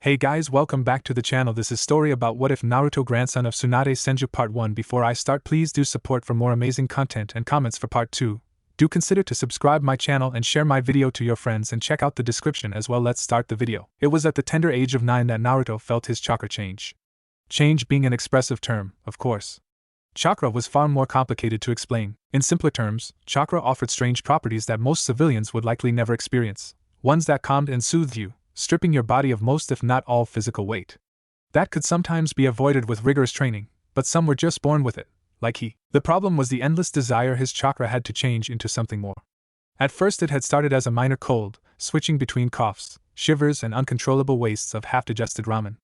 Hey guys, welcome back to the channel. This is story about what if Naruto grandson of Tsunade Senju part 1. Before I start, please do support for more amazing content and comments for part 2. Do consider to subscribe my channel and share my video to your friends and check out the description as well. Let's start the video. It was at the tender age of 9 that Naruto felt his chakra change. Change being an expressive term, of course. Chakra was far more complicated to explain. In simpler terms, chakra offered strange properties that most civilians would likely never experience. Ones that calmed and soothed you, stripping your body of most if not all physical weight. That could sometimes be avoided with rigorous training, but some were just born with it, like he. The problem was the endless desire his chakra had to change into something more. At first it had started as a minor cold, switching between coughs, shivers and uncontrollable wastes of half-digested ramen.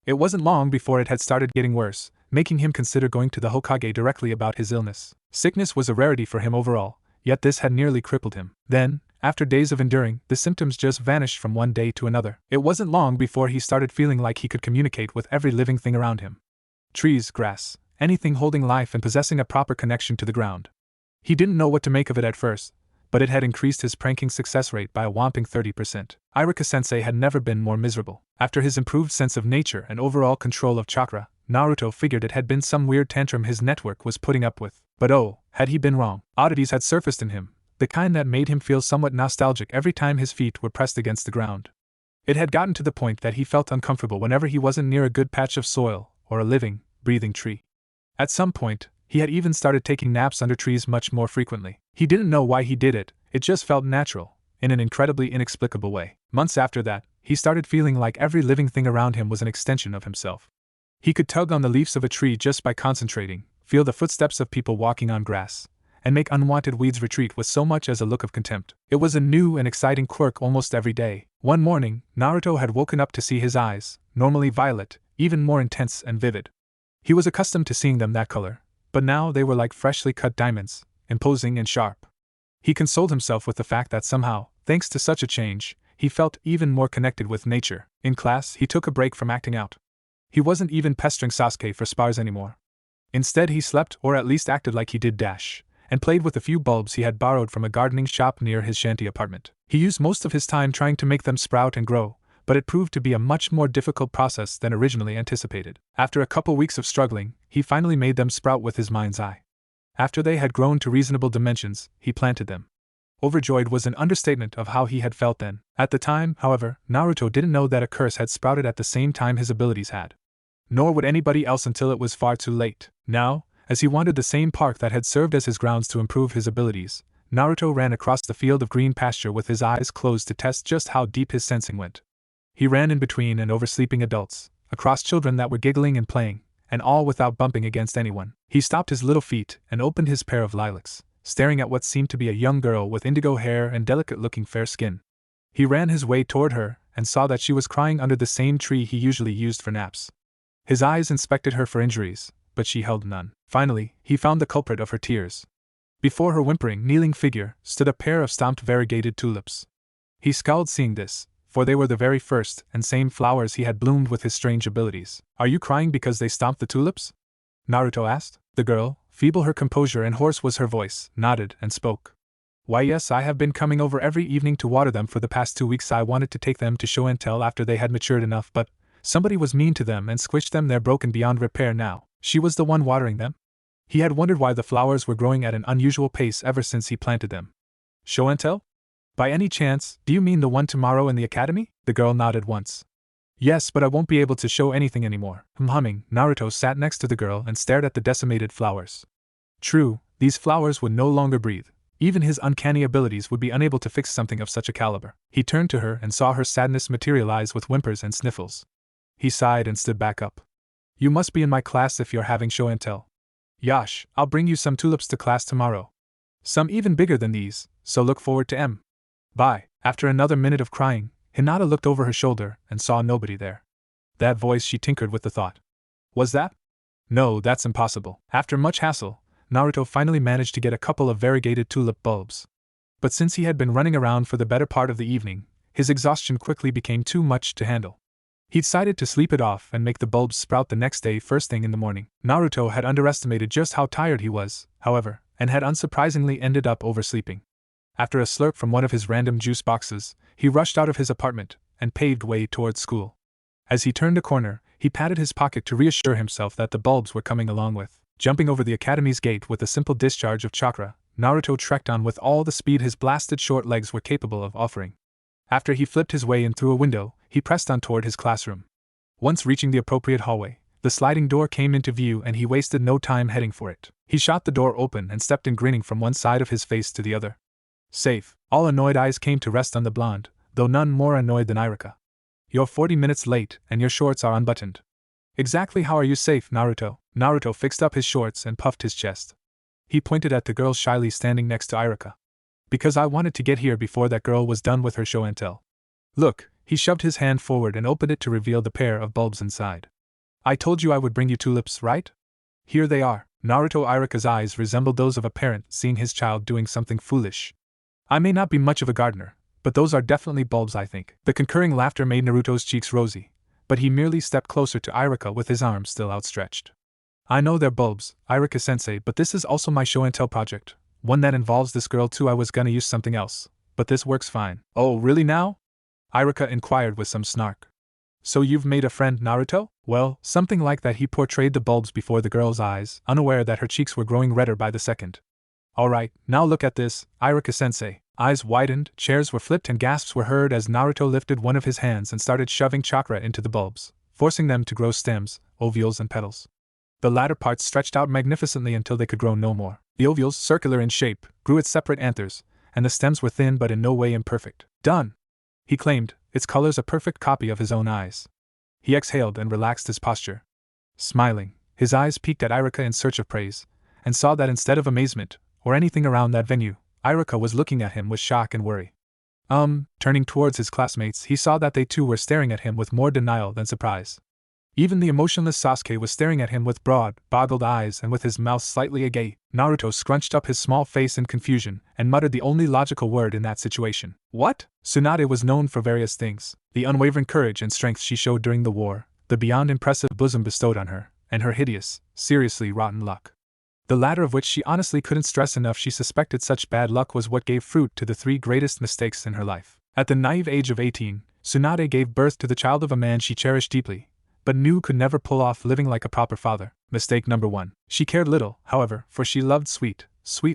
It wasn't long before it had started getting worse, making him consider going to the Hokage directly about his illness. Sickness was a rarity for him overall, yet this had nearly crippled him. Then, after days of enduring, the symptoms just vanished from one day to another. It wasn't long before he started feeling like he could communicate with every living thing around him. Trees, grass, anything holding life and possessing a proper connection to the ground. He didn't know what to make of it at first, but it had increased his pranking success rate by a whopping 30%. Irika-sensei had never been more miserable. After his improved sense of nature and overall control of chakra, Naruto figured it had been some weird tantrum his network was putting up with. But oh, had he been wrong. Oddities had surfaced in him, the kind that made him feel somewhat nostalgic every time his feet were pressed against the ground. It had gotten to the point that he felt uncomfortable whenever he wasn't near a good patch of soil or a living, breathing tree. At some point, he had even started taking naps under trees much more frequently. He didn't know why he did it, it just felt natural, in an incredibly inexplicable way. Months after that, he started feeling like every living thing around him was an extension of himself. He could tug on the leaves of a tree just by concentrating, feel the footsteps of people walking on grass, and make unwanted weeds retreat with so much as a look of contempt. It was a new and exciting quirk almost every day. One morning, Naruto had woken up to see his eyes, normally violet, even more intense and vivid. He was accustomed to seeing them that color, but now they were like freshly cut diamonds, imposing and sharp. He consoled himself with the fact that somehow, thanks to such a change, he felt even more connected with nature. In class, he took a break from acting out. He wasn't even pestering Sasuke for spars anymore. Instead he slept, or at least acted like he did, and played with a few bulbs he had borrowed from a gardening shop near his shanty apartment. He used most of his time trying to make them sprout and grow, but it proved to be a much more difficult process than originally anticipated. After a couple weeks of struggling, he finally made them sprout with his mind's eye. After they had grown to reasonable dimensions, he planted them. Overjoyed was an understatement of how he had felt then. At the time, however, Naruto didn't know that a curse had sprouted at the same time his abilities had. Nor would anybody else until it was far too late. Now, as he wandered the same park that had served as his grounds to improve his abilities, Naruto ran across the field of green pasture with his eyes closed to test just how deep his sensing went. He ran in between and over sleeping adults, across children that were giggling and playing, and all without bumping against anyone. He stopped his little feet and opened his pair of lilacs, staring at what seemed to be a young girl with indigo hair and delicate-looking fair skin. He ran his way toward her and saw that she was crying under the same tree he usually used for naps. His eyes inspected her for injuries, but she held none. Finally, he found the culprit of her tears. Before her whimpering, kneeling figure stood a pair of stomped variegated tulips. He scowled seeing this, for they were the very first and same flowers he had bloomed with his strange abilities. "Are you crying because they stomped the tulips?" Naruto asked. The girl, feeble her composure and hoarse was her voice, nodded and spoke. "Why yes, I have been coming over every evening to water them for the past 2 weeks. I wanted to take them to show and tell after they had matured enough, but somebody was mean to them and squished them. They're broken beyond repair now." She was the one watering them? He had wondered why the flowers were growing at an unusual pace ever since he planted them. "Show and tell? By any chance, do you mean the one tomorrow in the academy?" The girl nodded once. "Yes, but I won't be able to show anything anymore." Humming, Naruto sat next to the girl and stared at the decimated flowers. True, these flowers would no longer breathe. Even his uncanny abilities would be unable to fix something of such a caliber. He turned to her and saw her sadness materialize with whimpers and sniffles. He sighed and stood back up. "You must be in my class if you're having show and tell. Yash, I'll bring you some tulips to class tomorrow. Some even bigger than these, so look forward to 'em. Bye." After another minute of crying, Hinata looked over her shoulder and saw nobody there. That voice, she tinkered with the thought. Was that? No, that's impossible. After much hassle, Naruto finally managed to get a couple of variegated tulip bulbs. But since he had been running around for the better part of the evening, his exhaustion quickly became too much to handle. He decided to sleep it off and make the bulbs sprout the next day first thing in the morning. Naruto had underestimated just how tired he was, however, and had unsurprisingly ended up oversleeping. After a slurp from one of his random juice boxes, he rushed out of his apartment and paved way towards school. As he turned a corner, he patted his pocket to reassure himself that the bulbs were coming along with. Jumping over the academy's gate with a simple discharge of chakra, Naruto trekked on with all the speed his blasted short legs were capable of offering. After he flipped his way in through a window, he pressed on toward his classroom. Once reaching the appropriate hallway, the sliding door came into view and he wasted no time heading for it. He shot the door open and stepped in, grinning from one side of his face to the other. Safe. All annoyed eyes came to rest on the blonde, though none more annoyed than Irika. You're 40 minutes late and your shorts are unbuttoned. Exactly how are you safe, Naruto? Naruto fixed up his shorts and puffed his chest. He pointed at the girl shyly standing next to Irika. Because I wanted to get here before that girl was done with her show and tell. Look, he shoved his hand forward and opened it to reveal the pair of bulbs inside. I told you I would bring you tulips, right? Here they are. Naruto Irika's eyes resembled those of a parent seeing his child doing something foolish. I may not be much of a gardener, but those are definitely bulbs, I think. The concurring laughter made Naruto's cheeks rosy, but he merely stepped closer to Irika with his arms still outstretched. I know they're bulbs, Irika-sensei, but this is also my show and tell project, one that involves this girl too. I was gonna use something else, but this works fine. Oh, really now? Irika inquired with some snark. So you've made a friend, Naruto? Well, something like that. He portrayed the bulbs before the girl's eyes, unaware that her cheeks were growing redder by the second. Alright, now look at this, Irika-sensei. Eyes widened, chairs were flipped and gasps were heard as Naruto lifted one of his hands and started shoving chakra into the bulbs, forcing them to grow stems, ovules and petals. The latter parts stretched out magnificently until they could grow no more. The ovules, circular in shape, grew its separate anthers, and the stems were thin but in no way imperfect. Done! He claimed, its colors a perfect copy of his own eyes. He exhaled and relaxed his posture. Smiling, his eyes peeked at Irika in search of praise, and saw that instead of amazement, or anything around that venue, Irika was looking at him with shock and worry. Turning towards his classmates, he saw that they too were staring at him with more denial than surprise. Even the emotionless Sasuke was staring at him with broad, boggled eyes and with his mouth slightly agape. Naruto scrunched up his small face in confusion and muttered the only logical word in that situation. What? Tsunade was known for various things: the unwavering courage and strength she showed during the war, the beyond impressive bosom bestowed on her, and her hideous, seriously rotten luck. The latter of which she honestly couldn't stress enough. She suspected such bad luck was what gave fruit to the 3 greatest mistakes in her life. At the naive age of 18, Tsunade gave birth to the child of a man she cherished deeply, but knew could never pull off living like a proper father. Mistake number 1. She cared little, however, for she loved sweet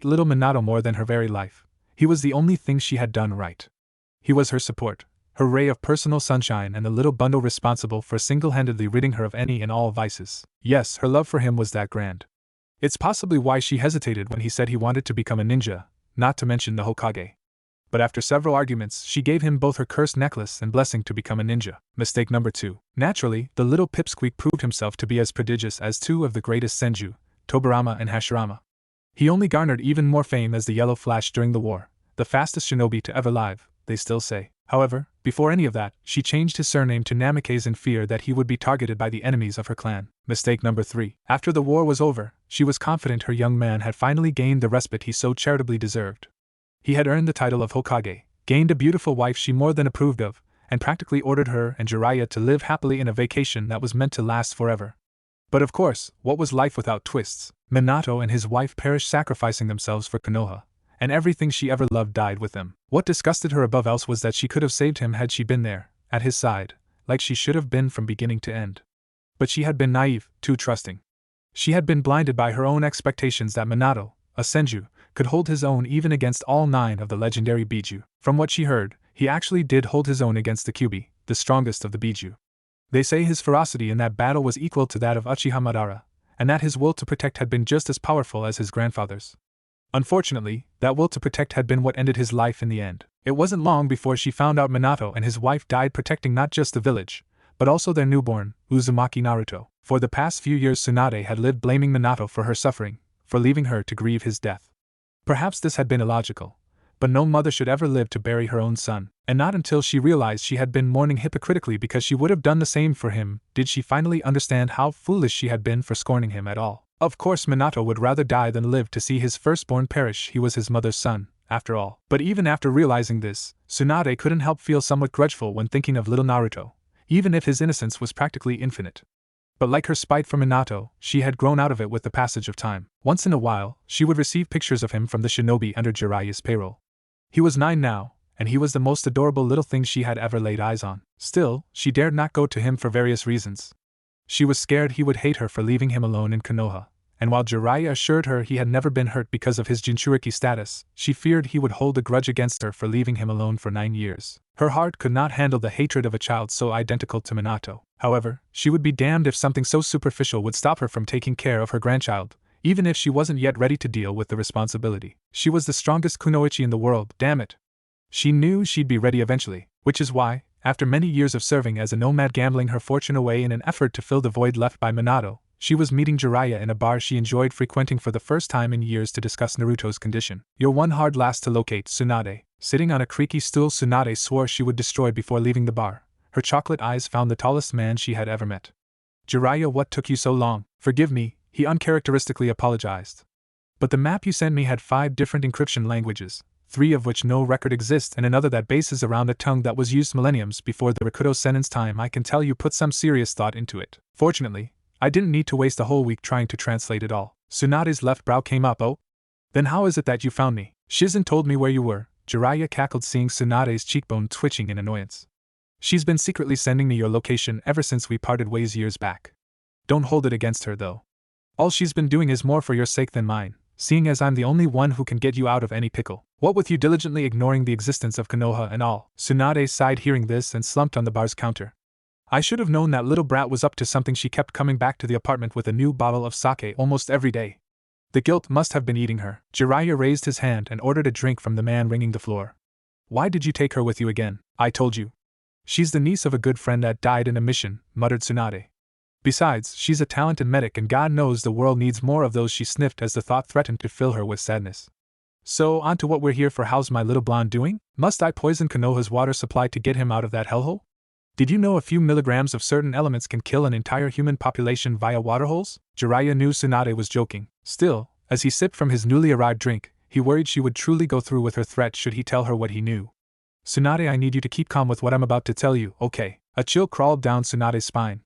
little Minato more than her very life. He was the only thing she had done right. He was her support, her ray of personal sunshine, and the little bundle responsible for single-handedly ridding her of any and all vices. Yes, her love for him was that grand. It's possibly why she hesitated when he said he wanted to become a ninja, not to mention the Hokage. But after several arguments, she gave him both her cursed necklace and blessing to become a ninja. Mistake number 2. Naturally, the little pipsqueak proved himself to be as prodigious as 2 of the greatest Senju, Tobirama and Hashirama. He only garnered even more fame as the Yellow Flash during the war, the fastest shinobi to ever live, they still say. However, before any of that, she changed his surname to Namikaze in fear that he would be targeted by the enemies of her clan. Mistake number 3. After the war was over, she was confident her young man had finally gained the respite he so charitably deserved. He had earned the title of Hokage, gained a beautiful wife she more than approved of, and practically ordered her and Jiraiya to live happily in a vacation that was meant to last forever. But of course, what was life without twists? Minato and his wife perished sacrificing themselves for Konoha, and everything she ever loved died with them. What disgusted her above else was that she could have saved him had she been there, at his side, like she should have been from beginning to end. But she had been naive, too trusting. She had been blinded by her own expectations that Minato, a Senju, could hold his own even against all 9 of the legendary Biju. From what she heard, he actually did hold his own against the Kyuubi, the strongest of the Biju. They say his ferocity in that battle was equal to that of Uchiha Madara, and that his will to protect had been just as powerful as his grandfather's. Unfortunately, that will to protect had been what ended his life in the end. It wasn't long before she found out Minato and his wife died protecting not just the village, but also their newborn, Uzumaki Naruto. For the past few years Tsunade had lived blaming Minato for her suffering, for leaving her to grieve his death. Perhaps this had been illogical, but no mother should ever live to bury her own son, and not until she realized she had been mourning hypocritically because she would have done the same for him did she finally understand how foolish she had been for scorning him at all. Of course Minato would rather die than live to see his firstborn perish. He was his mother's son, after all. But even after realizing this, Tsunade couldn't help feel somewhat grudgeful when thinking of little Naruto, even if his innocence was practically infinite. But like her spite for Minato, she had grown out of it with the passage of time. Once in a while, she would receive pictures of him from the shinobi under Jiraiya's payroll. He was 9 now, and he was the most adorable little thing she had ever laid eyes on. Still, she dared not go to him for various reasons. She was scared he would hate her for leaving him alone in Konoha, and while Jiraiya assured her he had never been hurt because of his Jinchuriki status, she feared he would hold a grudge against her for leaving him alone for 9 years. Her heart could not handle the hatred of a child so identical to Minato. However, she would be damned if something so superficial would stop her from taking care of her grandchild, even if she wasn't yet ready to deal with the responsibility. She was the strongest kunoichi in the world, damn it. She knew she'd be ready eventually, which is why, after many years of serving as a nomad gambling her fortune away in an effort to fill the void left by Minato, she was meeting Jiraiya in a bar she enjoyed frequenting for the first time in years to discuss Naruto's condition. You're one hard lass to locate, Tsunade. Sitting on a creaky stool, Tsunade swore she would destroy before leaving the bar. Her chocolate eyes found the tallest man she had ever met. Jiraiya, what took you so long? Forgive me, he uncharacteristically apologized. But the map you sent me had 5 different encryption languages, 3 of which no record exists and another that bases around a tongue that was used millenniums before the Rakuto Senin's time. I can tell you put some serious thought into it. Fortunately, I didn't need to waste a whole week trying to translate it all. Tsunade's left brow came up. Oh? Then how is it that you found me? Shizen told me where you were, Jiraiya cackled, seeing Tsunade's cheekbone twitching in annoyance. She's been secretly sending me your location ever since we parted ways years back. Don't hold it against her though. All she's been doing is more for your sake than mine, seeing as I'm the only one who can get you out of any pickle. What with you diligently ignoring the existence of Konoha and all. Tsunade sighed hearing this and slumped on the bar's counter. I should have known that little brat was up to something. She kept coming back to the apartment with a new bottle of sake almost every day. The guilt must have been eating her. Jiraiya raised his hand and ordered a drink from the man ringing the floor. Why did you take her with you again? I told you. She's the niece of a good friend that died in a mission, muttered Tsunade. Besides, she's a talented medic and God knows the world needs more of those. She sniffed as the thought threatened to fill her with sadness. So, on to what we're here for. How's my little blonde doing? Must I poison Konoha's water supply to get him out of that hellhole? Did you know a few milligrams of certain elements can kill an entire human population via waterholes? Jiraiya knew Tsunade was joking. Still, as he sipped from his newly arrived drink, he worried she would truly go through with her threat should he tell her what he knew. Tsunade, I need you to keep calm with what I'm about to tell you, okay? A chill crawled down Tsunade's spine.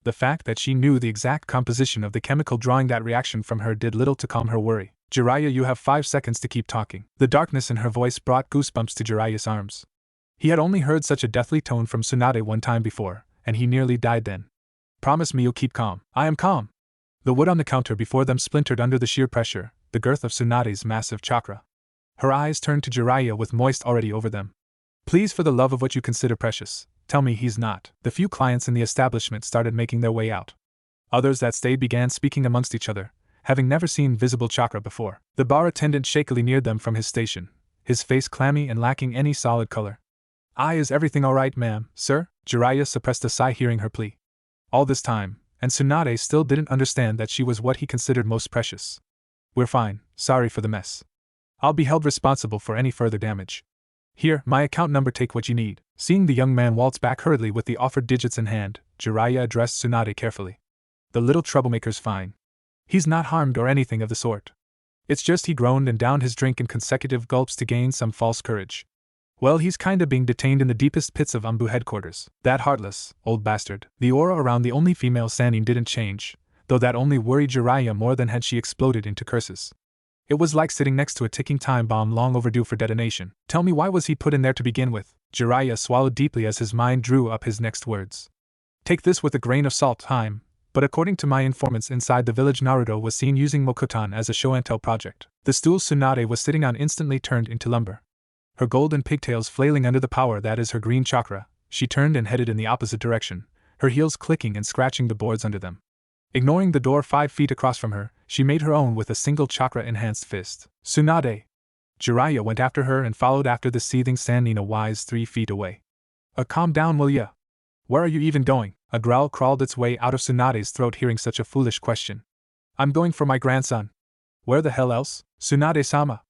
The fact that she knew the exact composition of the chemical drawing that reaction from her did little to calm her worry. Jiraiya, you have 5 seconds to keep talking. The darkness in her voice brought goosebumps to Jiraiya's arms. He had only heard such a deathly tone from Tsunade one time before, and he nearly died then. Promise me you'll keep calm. I am calm. The wood on the counter before them splintered under the sheer pressure, the girth of Tsunade's massive chakra. Her eyes turned to Jiraiya with moist already over them. Please, for the love of what you consider precious, tell me he's not. The few clients in the establishment started making their way out. Others that stayed began speaking amongst each other, having never seen visible chakra before. The bar attendant shakily neared them from his station, his face clammy and lacking any solid color. Is everything all right, ma'am, sir? Jiraiya suppressed a sigh hearing her plea. All this time, and Tsunade still didn't understand that she was what he considered most precious. We're fine, sorry for the mess. I'll be held responsible for any further damage. Here, my account number, take what you need. Seeing the young man waltz back hurriedly with the offered digits in hand, Jiraiya addressed Tsunade carefully. The little troublemaker's fine. He's not harmed or anything of the sort. It's just he groaned and downed his drink in consecutive gulps to gain some false courage. Well, he's kinda being detained in the deepest pits of ANBU headquarters. That heartless, old bastard. The aura around the only female Sanin didn't change, though that only worried Jiraiya more than had she exploded into curses. It was like sitting next to a ticking time bomb long overdue for detonation. Tell me, why was he put in there to begin with? Jiraiya swallowed deeply as his mind drew up his next words. Take this with a grain of salt, time, but according to my informants inside the village, Naruto was seen using Mokotan as a show and tell project. The stool Tsunade was sitting on instantly turned into lumber. Her golden pigtails flailing under the power that is her green chakra, she turned and headed in the opposite direction, her heels clicking and scratching the boards under them. Ignoring the door 5 feet across from her, she made her own with a single chakra-enhanced fist. Tsunade! Jiraiya went after her and followed after the seething Sanin a wise 3 feet away. Calm down, will ya? Where are you even going? A growl crawled its way out of Tsunade's throat hearing such a foolish question. I'm going for my grandson. Where the hell else? Tsunade-sama.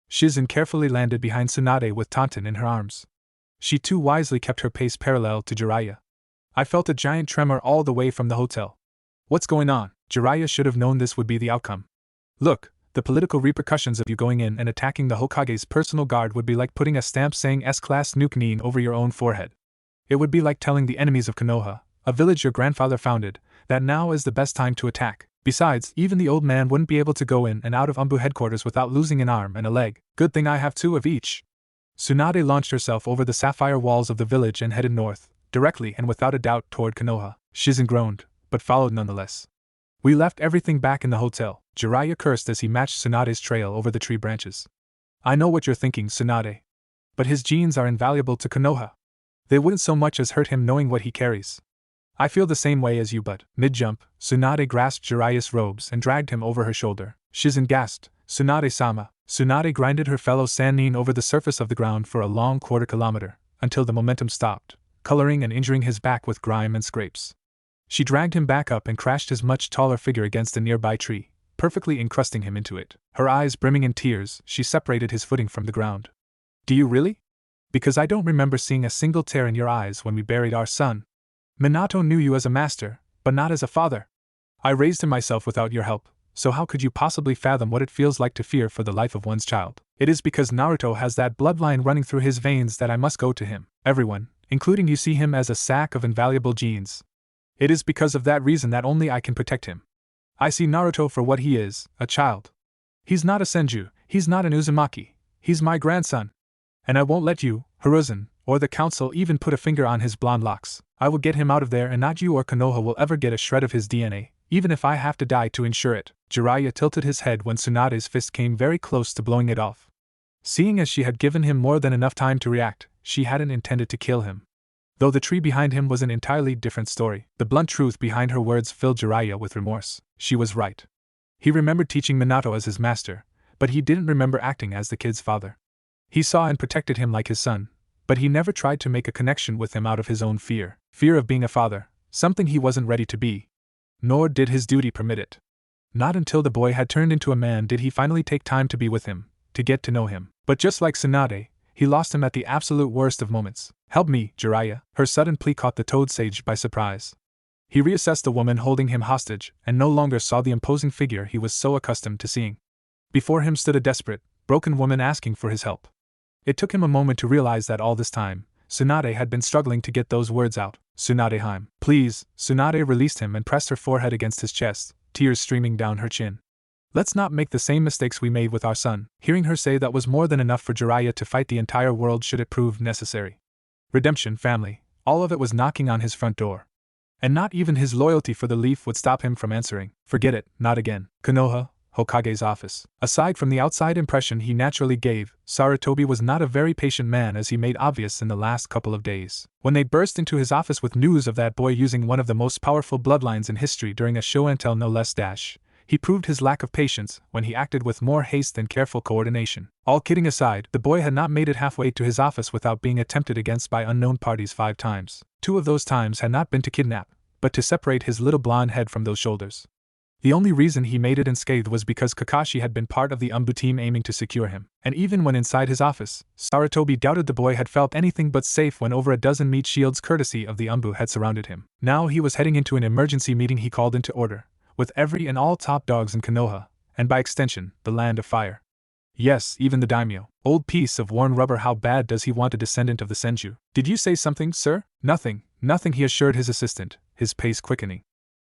Shizen carefully landed behind Tsunade with Tonton in her arms. She too wisely kept her pace parallel to Jiraiya. I felt a giant tremor all the way from the hotel. What's going on? Jiraiya should have known this would be the outcome. Look, the political repercussions of you going in and attacking the Hokage's personal guard would be like putting a stamp saying S-Class Nuke Nin over your own forehead. It would be like telling the enemies of Konoha, a village your grandfather founded, that now is the best time to attack. Besides, even the old man wouldn't be able to go in and out of ANBU headquarters without losing an arm and a leg. Good thing I have 2 of each. Tsunade launched herself over the sapphire walls of the village and headed north, directly and without a doubt toward Konoha. Shizen groaned, but followed nonetheless. We left everything back in the hotel, Jiraiya cursed as he matched Tsunade's trail over the tree branches. I know what you're thinking, Tsunade. But his genes are invaluable to Konoha. They wouldn't so much as hurt him knowing what he carries. I feel the same way as you, but mid-jump, Tsunade grasped Jiraiya's robes and dragged him over her shoulder. Shizen gasped, Tsunade-sama. Tsunade grinded her fellow Sanin over the surface of the ground for a long quarter-kilometer, until the momentum stopped, coloring and injuring his back with grime and scrapes. She dragged him back up and crashed his much taller figure against a nearby tree, perfectly encrusting him into it. Her eyes brimming in tears, she separated his footing from the ground. Do you really? Because I don't remember seeing a single tear in your eyes when we buried our son. Minato knew you as a master, but not as a father. I raised him myself without your help, so how could you possibly fathom what it feels like to fear for the life of one's child? It is because Naruto has that bloodline running through his veins that I must go to him. Everyone, including you, see him as a sack of invaluable genes. It is because of that reason that only I can protect him. I see Naruto for what he is, a child. He's not a Senju, he's not an Uzumaki, he's my grandson. And I won't let you, Hiruzen, or the council even put a finger on his blonde locks. I will get him out of there and not you or Konoha will ever get a shred of his DNA, even if I have to die to ensure it. Jiraiya tilted his head when Tsunade's fist came very close to blowing it off. Seeing as she had given him more than enough time to react, she hadn't intended to kill him. Though the tree behind him was an entirely different story, the blunt truth behind her words filled Jiraiya with remorse. She was right. He remembered teaching Minato as his master, but he didn't remember acting as the kid's father. He saw and protected him like his son, but he never tried to make a connection with him out of his own fear of being a father, something he wasn't ready to be. Nor did his duty permit it. Not until the boy had turned into a man did he finally take time to be with him, to get to know him. But just like Tsunade, he lost him at the absolute worst of moments. Help me, Jiraiya. Her sudden plea caught the Toad Sage by surprise. He reassessed the woman holding him hostage, and no longer saw the imposing figure he was so accustomed to seeing. Before him stood a desperate, broken woman asking for his help. It took him a moment to realize that all this time, Tsunade had been struggling to get those words out. Tsunadeheim. Please. Tsunade released him and pressed her forehead against his chest, tears streaming down her chin. Let's not make the same mistakes we made with our son. Hearing her say that was more than enough for Jiraiya to fight the entire world should it prove necessary. Redemption, family, all of it was knocking on his front door. And not even his loyalty for the leaf would stop him from answering. Forget it, not again. Konoha, Hokage's office. Aside from the outside impression he naturally gave, Sarutobi was not a very patient man, as he made obvious in the last couple of days. When they burst into his office with news of that boy using one of the most powerful bloodlines in history during a show and tell no less dash, he proved his lack of patience when he acted with more haste than careful coordination. All kidding aside, the boy had not made it halfway to his office without being attempted against by unknown parties 5 times. 2 of those times had not been to kidnap, but to separate his little blonde head from those shoulders. The only reason he made it unscathed was because Kakashi had been part of the ANBU team aiming to secure him. And even when inside his office, Sarutobi doubted the boy had felt anything but safe when over a dozen meat shields courtesy of the ANBU had surrounded him. Now he was heading into an emergency meeting he called into order, with every and all top dogs in Konoha, and by extension, the Land of Fire. Yes, even the daimyo. Old piece of worn rubber, how bad does he want a descendant of the Senju? Did you say something, sir? Nothing, he assured his assistant, his pace quickening.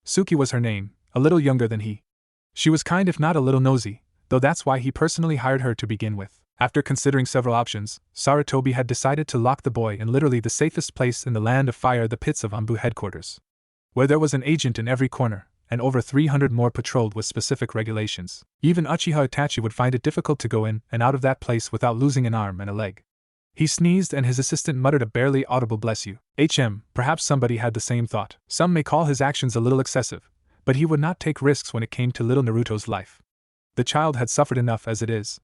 Suki was her name, a little younger than he. She was kind if not a little nosy, though that's why he personally hired her to begin with. After considering several options, Sarutobi had decided to lock the boy in literally the safest place in the Land of Fire, the pits of ANBU headquarters, where there was an agent in every corner, and over 300 more patrolled with specific regulations. Even Uchiha Itachi would find it difficult to go in and out of that place without losing an arm and a leg. He sneezed and his assistant muttered a barely audible bless you. Perhaps somebody had the same thought. Some may call his actions a little excessive, but he would not take risks when it came to little Naruto's life. The child had suffered enough as it is.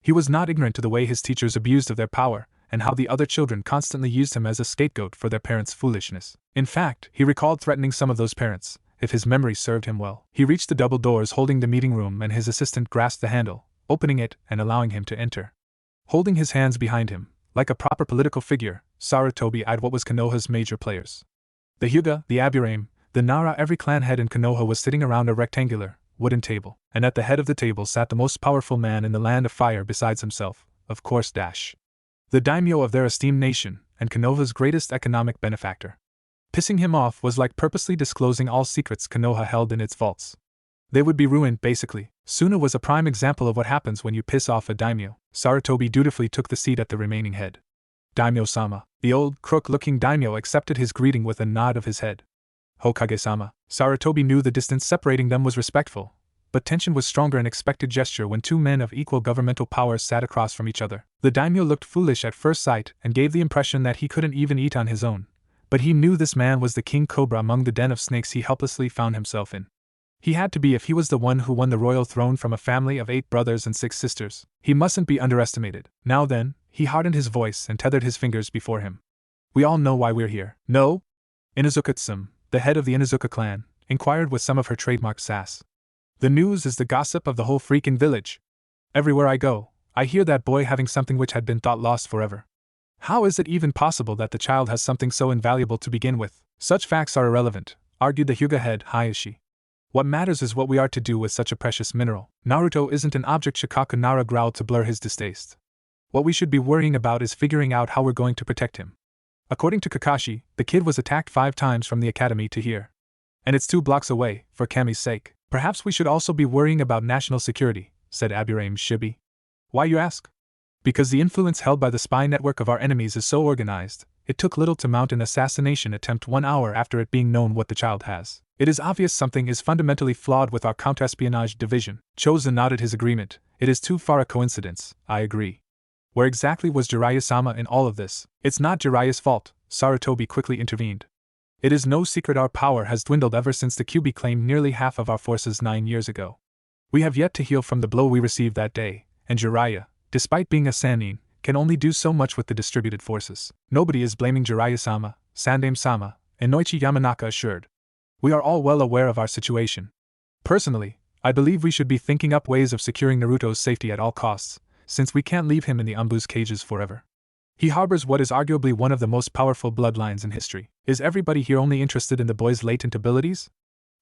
He was not ignorant to the way his teachers abused of their power, and how the other children constantly used him as a scapegoat for their parents' foolishness. In fact, he recalled threatening some of those parents, if his memory served him well. He reached the double doors holding the meeting room and his assistant grasped the handle, opening it and allowing him to enter. Holding his hands behind him, like a proper political figure, Sarutobi eyed what was Konoha's major players. The Hyuga, the Aburame, the Nara, every clan head in Konoha was sitting around a rectangular, wooden table, and at the head of the table sat the most powerful man in the Land of Fire besides himself, of course the daimyo of their esteemed nation, and Konoha's greatest economic benefactor. Pissing him off was like purposely disclosing all secrets Konoha held in its vaults. They would be ruined, basically. Suna was a prime example of what happens when you piss off a daimyo. Sarutobi dutifully took the seat at the remaining head. Daimyo-sama. The old, crook-looking daimyo accepted his greeting with a nod of his head. Hokage-sama. Sarutobi knew the distance separating them was respectful, but tension was stronger in expected gesture when two men of equal governmental power sat across from each other. The daimyo looked foolish at first sight and gave the impression that he couldn't even eat on his own, but he knew this man was the king cobra among the den of snakes he helplessly found himself in. He had to be if he was the one who won the royal throne from a family of 8 brothers and 6 sisters. He mustn't be underestimated. Now then, he hardened his voice and tethered his fingers before him. We all know why we're here. No? Inazuka-tsum, the head of the Inazuka clan, inquired with some of her trademark sass. The news is the gossip of the whole freaking village. Everywhere I go, I hear that boy having something which had been thought lost forever. How is it even possible that the child has something so invaluable to begin with? Such facts are irrelevant, argued the Hyuga head Hayashi. What matters is what we are to do with such a precious mineral. Naruto isn't an object. Shikaku Nara growled to blur his distaste. What we should be worrying about is figuring out how we're going to protect him. According to Kakashi, the kid was attacked 5 times from the academy to here. And it's 2 blocks away, for Kami's sake. Perhaps we should also be worrying about national security, said Aburame Shibi. Why, you ask? Because the influence held by the spy network of our enemies is so organized, it took little to mount an assassination attempt 1 hour after it being known what the child has. It is obvious something is fundamentally flawed with our counterespionage division. Chozen nodded his agreement. It is too far a coincidence, I agree. Where exactly was Jiraiya-sama in all of this? It's not Jiraiya's fault, Sarutobi quickly intervened. It is no secret our power has dwindled ever since the Kyuubi claimed nearly half of our forces 9 years ago. We have yet to heal from the blow we received that day, and Jiraiya, despite being a Sanin, can only do so much with the distributed forces. Nobody is blaming Jiraiya-sama, Sandaime-sama, Inoichi Yamanaka assured. We are all well aware of our situation. Personally, I believe we should be thinking up ways of securing Naruto's safety at all costs, since we can't leave him in the ANBU's cages forever. He harbors what is arguably one of the most powerful bloodlines in history. Is everybody here only interested in the boy's latent abilities?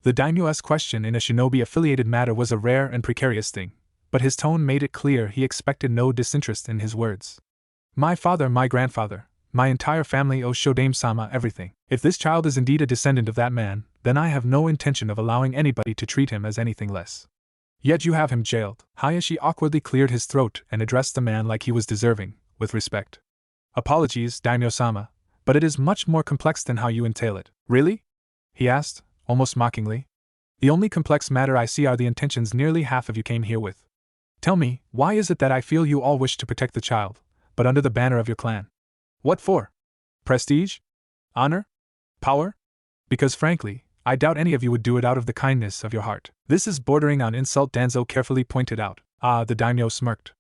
The daimyo's question in a shinobi-affiliated matter was a rare and precarious thing, but his tone made it clear he expected no disinterest in his words. My father, my grandfather, my entire family owe Shodaime-sama everything. If this child is indeed a descendant of that man, then I have no intention of allowing anybody to treat him as anything less. Yet you have him jailed. Hayashi awkwardly cleared his throat and addressed the man like he was deserving, with respect. Apologies, Daimyo-sama, but it is much more complex than how you entail it. Really? He asked, almost mockingly. The only complex matter I see are the intentions nearly half of you came here with. Tell me, why is it that I feel you all wish to protect the child, but under the banner of your clan? What for? Prestige? Honor? Power? Because frankly, I doubt any of you would do it out of the kindness of your heart. This is bordering on insult, Danzo carefully pointed out. Ah, the daimyo smirked.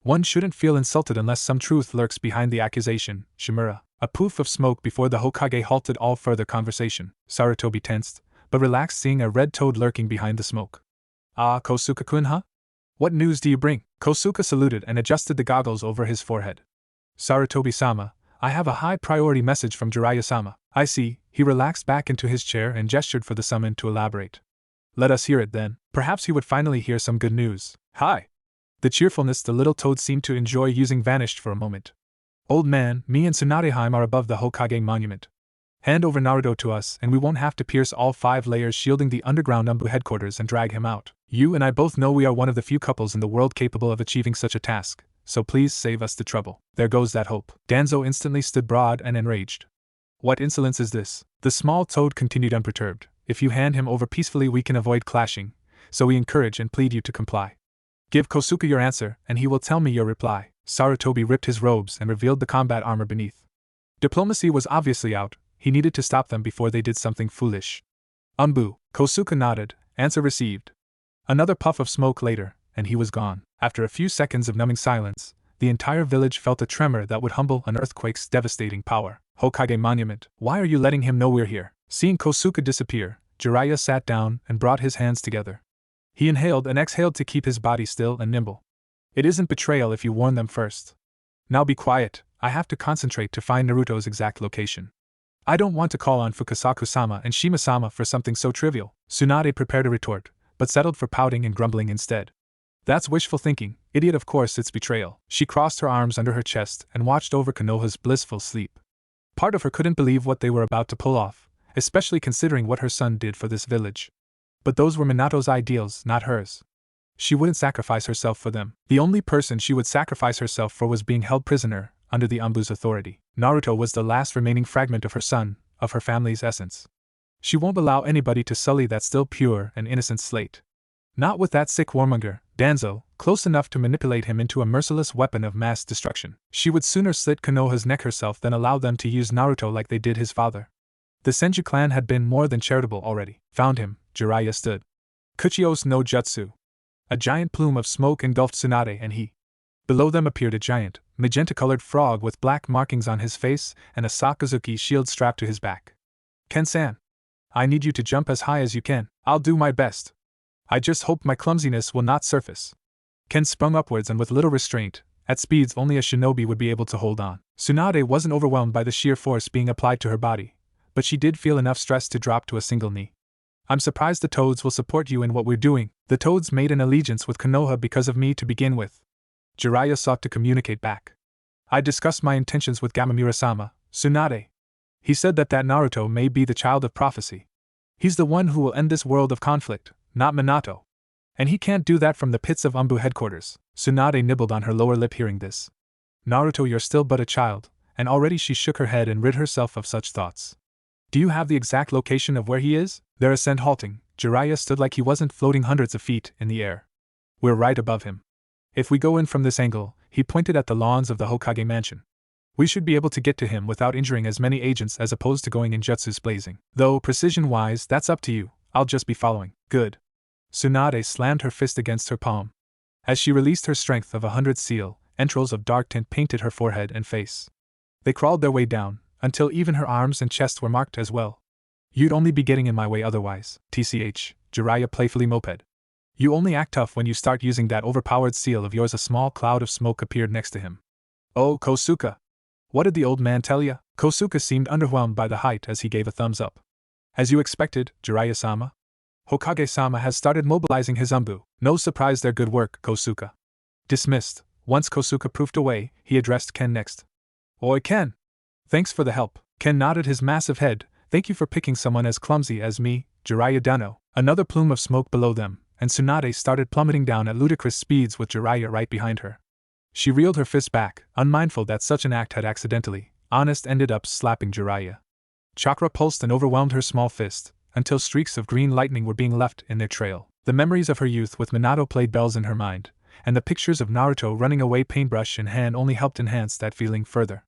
One shouldn't feel insulted unless some truth lurks behind the accusation, Shimura. A poof of smoke before the Hokage halted all further conversation. Sarutobi tensed, but relaxed seeing a red toad lurking behind the smoke. Ah, Kosuke-kun, huh? What news do you bring? Kosuke saluted and adjusted the goggles over his forehead. Sarutobi-sama, I have a high-priority message from Jiraiya-sama. I see. He relaxed back into his chair and gestured for the summon to elaborate. Let us hear it then. Perhaps he would finally hear some good news. Hi! The cheerfulness the little toad seemed to enjoy using vanished for a moment. Old man, me and Tsunadeheim are above the Hokage monument. Hand over Naruto to us and we won't have to pierce all 5 layers shielding the underground ANBU headquarters and drag him out. You and I both know we are one of the few couples in the world capable of achieving such a task, so please save us the trouble. There goes that hope. Danzo instantly stood broad and enraged. What insolence is this? The small toad continued unperturbed. If you hand him over peacefully we can avoid clashing, so we encourage and plead you to comply. Give Kosuke your answer and he will tell me your reply. Sarutobi ripped his robes and revealed the combat armor beneath. Diplomacy was obviously out, he needed to stop them before they did something foolish. ANBU. Kosuke nodded, answer received. Another puff of smoke later, and he was gone. After a few seconds of numbing silence, the entire village felt a tremor that would humble an earthquake's devastating power. Hokage monument, why are you letting him know we're here? Seeing Kosuke disappear, Jiraiya sat down and brought his hands together. He inhaled and exhaled to keep his body still and nimble. It isn't betrayal if you warn them first. Now be quiet, I have to concentrate to find Naruto's exact location. I don't want to call on Fukasaku-sama and Shima-sama for something so trivial. Tsunade prepared a retort, but settled for pouting and grumbling instead. That's wishful thinking, idiot, of course it's betrayal. She crossed her arms under her chest and watched over Konoha's blissful sleep. Part of her couldn't believe what they were about to pull off, especially considering what her son did for this village. But those were Minato's ideals, not hers. She wouldn't sacrifice herself for them. The only person she would sacrifice herself for was being held prisoner, under the ANBU's authority. Naruto was the last remaining fragment of her son, of her family's essence. She won't allow anybody to sully that still pure and innocent slate. Not with that sick warmonger, Tenzo, close enough to manipulate him into a merciless weapon of mass destruction. She would sooner slit Konoha's neck herself than allow them to use Naruto like they did his father. The Senju clan had been more than charitable already. Found him, Jiraiya stood. Kuchiyos no Jutsu. A giant plume of smoke engulfed Tsunade and he. Below them appeared a giant, magenta-colored frog with black markings on his face and a Sakazuki shield strapped to his back. Ken-san. I need you to jump as high as you can. I'll do my best. I just hope my clumsiness will not surface. Ken sprung upwards and with little restraint, at speeds only a shinobi would be able to hold on. Tsunade wasn't overwhelmed by the sheer force being applied to her body, but she did feel enough stress to drop to a single knee. I'm surprised the Toads will support you in what we're doing. The Toads made an allegiance with Konoha because of me to begin with. Jiraiya sought to communicate back. I discussed my intentions with Gamamura-sama, Tsunade. He said that Naruto may be the child of prophecy. He's the one who will end this world of conflict, not Minato. And he can't do that from the pits of ANBU headquarters. Tsunade nibbled on her lower lip hearing this. Naruto, you're still but a child, and already she shook her head and rid herself of such thoughts. Do you have the exact location of where he is? Their ascent halting, Jiraiya stood like he wasn't floating hundreds of feet in the air. We're right above him. If we go in from this angle, he pointed at the lawns of the Hokage mansion. We should be able to get to him without injuring as many agents as opposed to going in jutsus blazing. Though, precision-wise, that's up to you. I'll just be following. Good. Tsunade slammed her fist against her palm. As she released her strength of 100 seal, entrails of dark tint painted her forehead and face. They crawled their way down, until even her arms and chest were marked as well. You'd only be getting in my way otherwise, TCH, Jiraiya playfully moped. You only act tough when you start using that overpowered seal of yours. A small cloud of smoke appeared next to him. Oh, Kosuke! What did the old man tell ya? Kosuke seemed underwhelmed by the height as he gave a thumbs up. As you expected, Jiraiya-sama. Hokage-sama has started mobilizing his ANBU. No surprise there, good work, Kosuke. Dismissed. Once Kosuke proofed away, he addressed Ken next. Oi, Ken! Thanks for the help. Ken nodded his massive head. Thank you for picking someone as clumsy as me, Jiraiya Dano. Another plume of smoke below them, and Tsunade started plummeting down at ludicrous speeds with Jiraiya right behind her. She reeled her fist back, unmindful that such an act had accidentally, ended up slapping Jiraiya. Chakra pulsed and overwhelmed her small fist, until streaks of green lightning were being left in their trail. The memories of her youth with Minato played bells in her mind, and the pictures of Naruto running away paintbrush in hand only helped enhance that feeling further.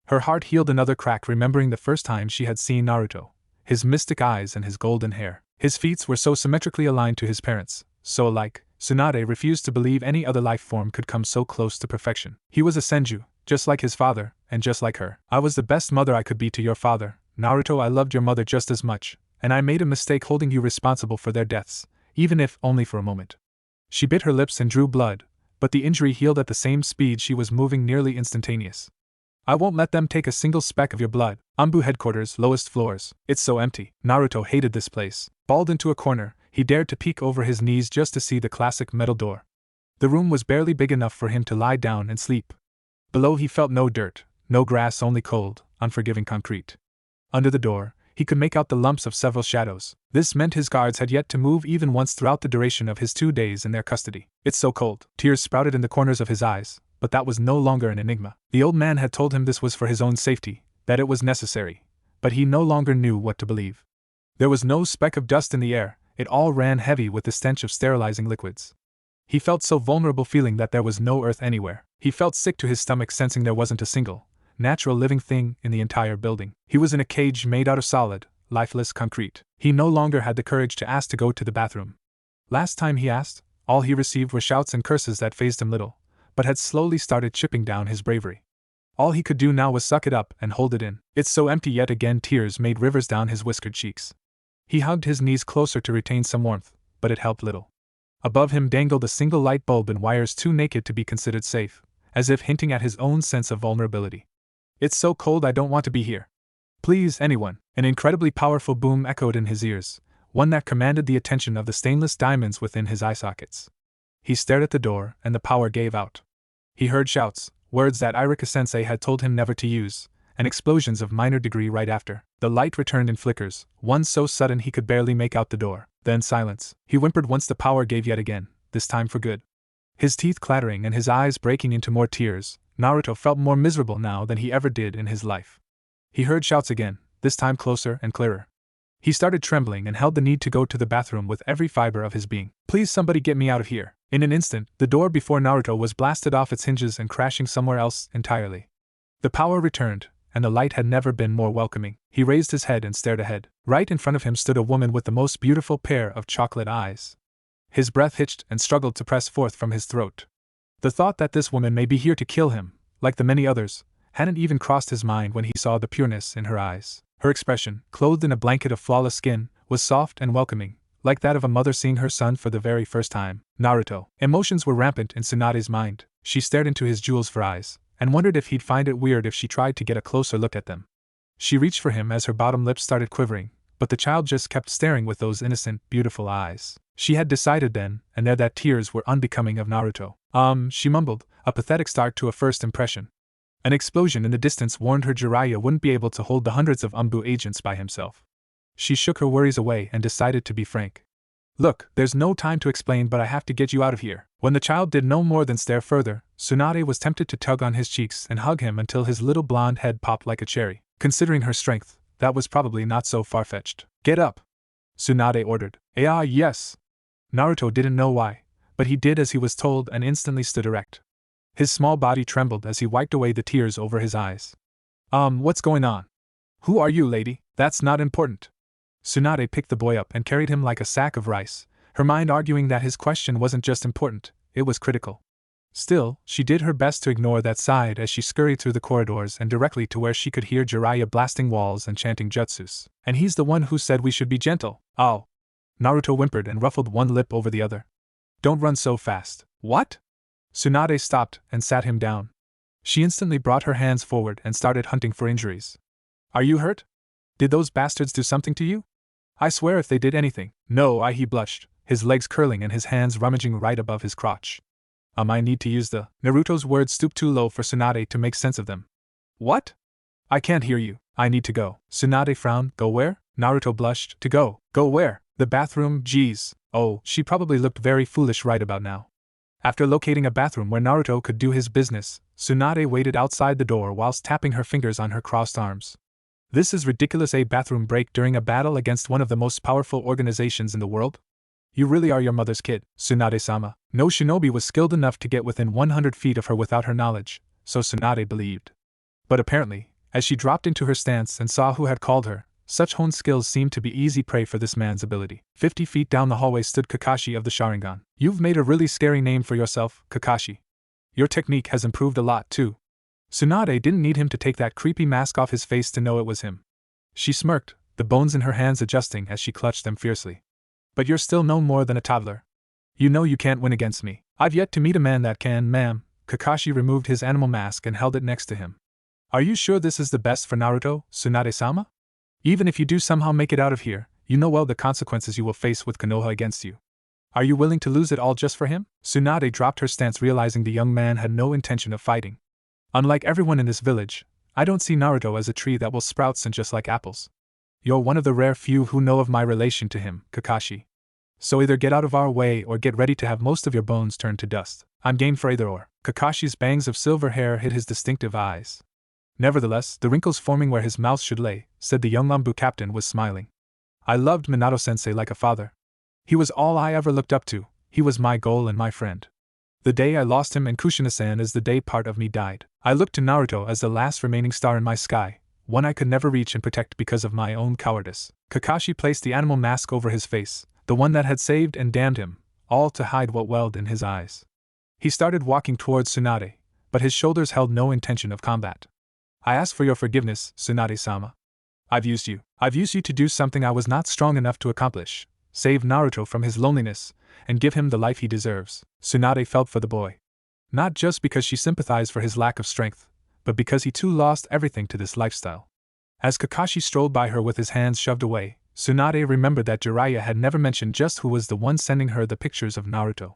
Her heart healed another crack remembering the first time she had seen Naruto, his mystic eyes and his golden hair. His feats were so symmetrically aligned to his parents, so alike, Tsunade refused to believe any other life form could come so close to perfection. He was a Senju, just like his father, and just like her. I was the best mother I could be to your father, Naruto. I loved your mother just as much, and I made a mistake holding you responsible for their deaths, even if only for a moment. She bit her lips and drew blood, but the injury healed at the same speed she was moving, nearly instantaneous. I won't let them take a single speck of your blood. ANBU headquarters, lowest floors. It's so empty. Naruto hated this place. Balled into a corner, he dared to peek over his knees just to see the classic metal door. The room was barely big enough for him to lie down and sleep. Below he felt no dirt, no grass, only cold, unforgiving concrete. Under the door, he could make out the lumps of several shadows. This meant his guards had yet to move even once throughout the duration of his 2 days in their custody. It's so cold. Tears sprouted in the corners of his eyes, but that was no longer an enigma. The old man had told him this was for his own safety, that it was necessary, but he no longer knew what to believe. There was no speck of dust in the air, it all ran heavy with the stench of sterilizing liquids. He felt so vulnerable, feeling that there was no earth anywhere. He felt sick to his stomach, sensing there wasn't a single, natural living thing in the entire building. He was in a cage made out of solid, lifeless concrete. He no longer had the courage to ask to go to the bathroom. Last time he asked, all he received were shouts and curses that fazed him little, but had slowly started chipping down his bravery. All he could do now was suck it up and hold it in. It's so empty. Yet again tears made rivers down his whiskered cheeks. He hugged his knees closer to retain some warmth, but it helped little. Above him dangled a single light bulb in wires too naked to be considered safe, as if hinting at his own sense of vulnerability. It's so cold, I don't want to be here. Please, anyone. An incredibly powerful boom echoed in his ears, one that commanded the attention of the stainless diamonds within his eye sockets. He stared at the door, and the power gave out. He heard shouts, words that Irika-sensei had told him never to use, and explosions of minor degree right after. The light returned in flickers, one so sudden he could barely make out the door. Then silence. He whimpered once the power gave yet again, this time for good. His teeth clattering and his eyes breaking into more tears, Naruto felt more miserable now than he ever did in his life. He heard shouts again, this time closer and clearer. He started trembling and held the need to go to the bathroom with every fiber of his being. Please somebody get me out of here. In an instant, the door before Naruto was blasted off its hinges and crashing somewhere else entirely. The power returned, and the light had never been more welcoming. He raised his head and stared ahead. Right in front of him stood a woman with the most beautiful pair of chocolate eyes. His breath hitched and struggled to press forth from his throat. The thought that this woman may be here to kill him, like the many others, hadn't even crossed his mind when he saw the pureness in her eyes. Her expression, clothed in a blanket of flawless skin, was soft and welcoming, like that of a mother seeing her son for the very first time. Naruto. Emotions were rampant in Tsunade's mind. She stared into his jewels for eyes, and wondered if he'd find it weird if she tried to get a closer look at them. She reached for him as her bottom lip started quivering, but the child just kept staring with those innocent, beautiful eyes. She had decided then and there that tears were unbecoming of Naruto. She mumbled, a pathetic start to a first impression. An explosion in the distance warned her Jiraiya wouldn't be able to hold the hundreds of ANBU agents by himself. She shook her worries away and decided to be frank. Look, there's no time to explain, but I have to get you out of here. When the child did no more than stare further, Tsunade was tempted to tug on his cheeks and hug him until his little blonde head popped like a cherry. Considering her strength, that was probably not so far-fetched. Get up! Tsunade ordered. Yes. Naruto didn't know why, but he did as he was told and instantly stood erect. His small body trembled as he wiped away the tears over his eyes. What's going on? Who are you, lady? That's not important. Tsunade picked the boy up and carried him like a sack of rice, her mind arguing that his question wasn't just important, it was critical. Still, she did her best to ignore that side as she scurried through the corridors and directly to where she could hear Jiraiya blasting walls and chanting jutsus. And he's the one who said we should be gentle. Oh. Naruto whimpered and ruffled one lip over the other. Don't run so fast. What? Tsunade stopped and sat him down. She instantly brought her hands forward and started hunting for injuries. Are you hurt? Did those bastards do something to you? I swear if they did anything. No, he blushed, his legs curling and his hands rummaging right above his crotch. I need to use the… Naruto's words stooped too low for Tsunade to make sense of them. What? I can't hear you. I need to go. Tsunade frowned. Go where? Naruto blushed. To go. Go where? The bathroom, geez. Oh, she probably looked very foolish right about now. After locating a bathroom where Naruto could do his business, Tsunade waited outside the door whilst tapping her fingers on her crossed arms. This is ridiculous, a bathroom break during a battle against one of the most powerful organizations in the world? You really are your mother's kid, Tsunade-sama. No shinobi was skilled enough to get within 100 feet of her without her knowledge, so Tsunade believed. But apparently, as she dropped into her stance and saw who had called her, such honed skills seemed to be easy prey for this man's ability. 50 feet down the hallway stood Kakashi of the Sharingan. You've made a really scary name for yourself, Kakashi. Your technique has improved a lot too. Tsunade didn't need him to take that creepy mask off his face to know it was him. She smirked, the bones in her hands adjusting as she clutched them fiercely. But you're still no more than a toddler. You know you can't win against me. I've yet to meet a man that can, ma'am. Kakashi removed his animal mask and held it next to him. Are you sure this is the best for Naruto, Tsunade-sama? Even if you do somehow make it out of here, you know well the consequences you will face with Konoha against you. Are you willing to lose it all just for him? Tsunade dropped her stance, realizing the young man had no intention of fighting. Unlike everyone in this village, I don't see Naruto as a tree that will sprout scent just like apples. You're one of the rare few who know of my relation to him, Kakashi. So either get out of our way or get ready to have most of your bones turned to dust. I'm game for either or. Kakashi's bangs of silver hair hid his distinctive eyes. Nevertheless, the wrinkles forming where his mouth should lay, said the young ANBU captain was smiling. I loved Minato-sensei like a father. He was all I ever looked up to, he was my goal and my friend. The day I lost him and Kushina-san is the day part of me died. I looked to Naruto as the last remaining star in my sky, one I could never reach and protect because of my own cowardice. Kakashi placed the animal mask over his face, the one that had saved and damned him, all to hide what welled in his eyes. He started walking towards Tsunade, but his shoulders held no intention of combat. I ask for your forgiveness, Tsunade-sama. I've used you to do something I was not strong enough to accomplish, save Naruto from his loneliness, and give him the life he deserves. Tsunade felt for the boy. Not just because she sympathized for his lack of strength, but because he too lost everything to this lifestyle. As Kakashi strolled by her with his hands shoved away, Tsunade remembered that Jiraiya had never mentioned just who was the one sending her the pictures of Naruto.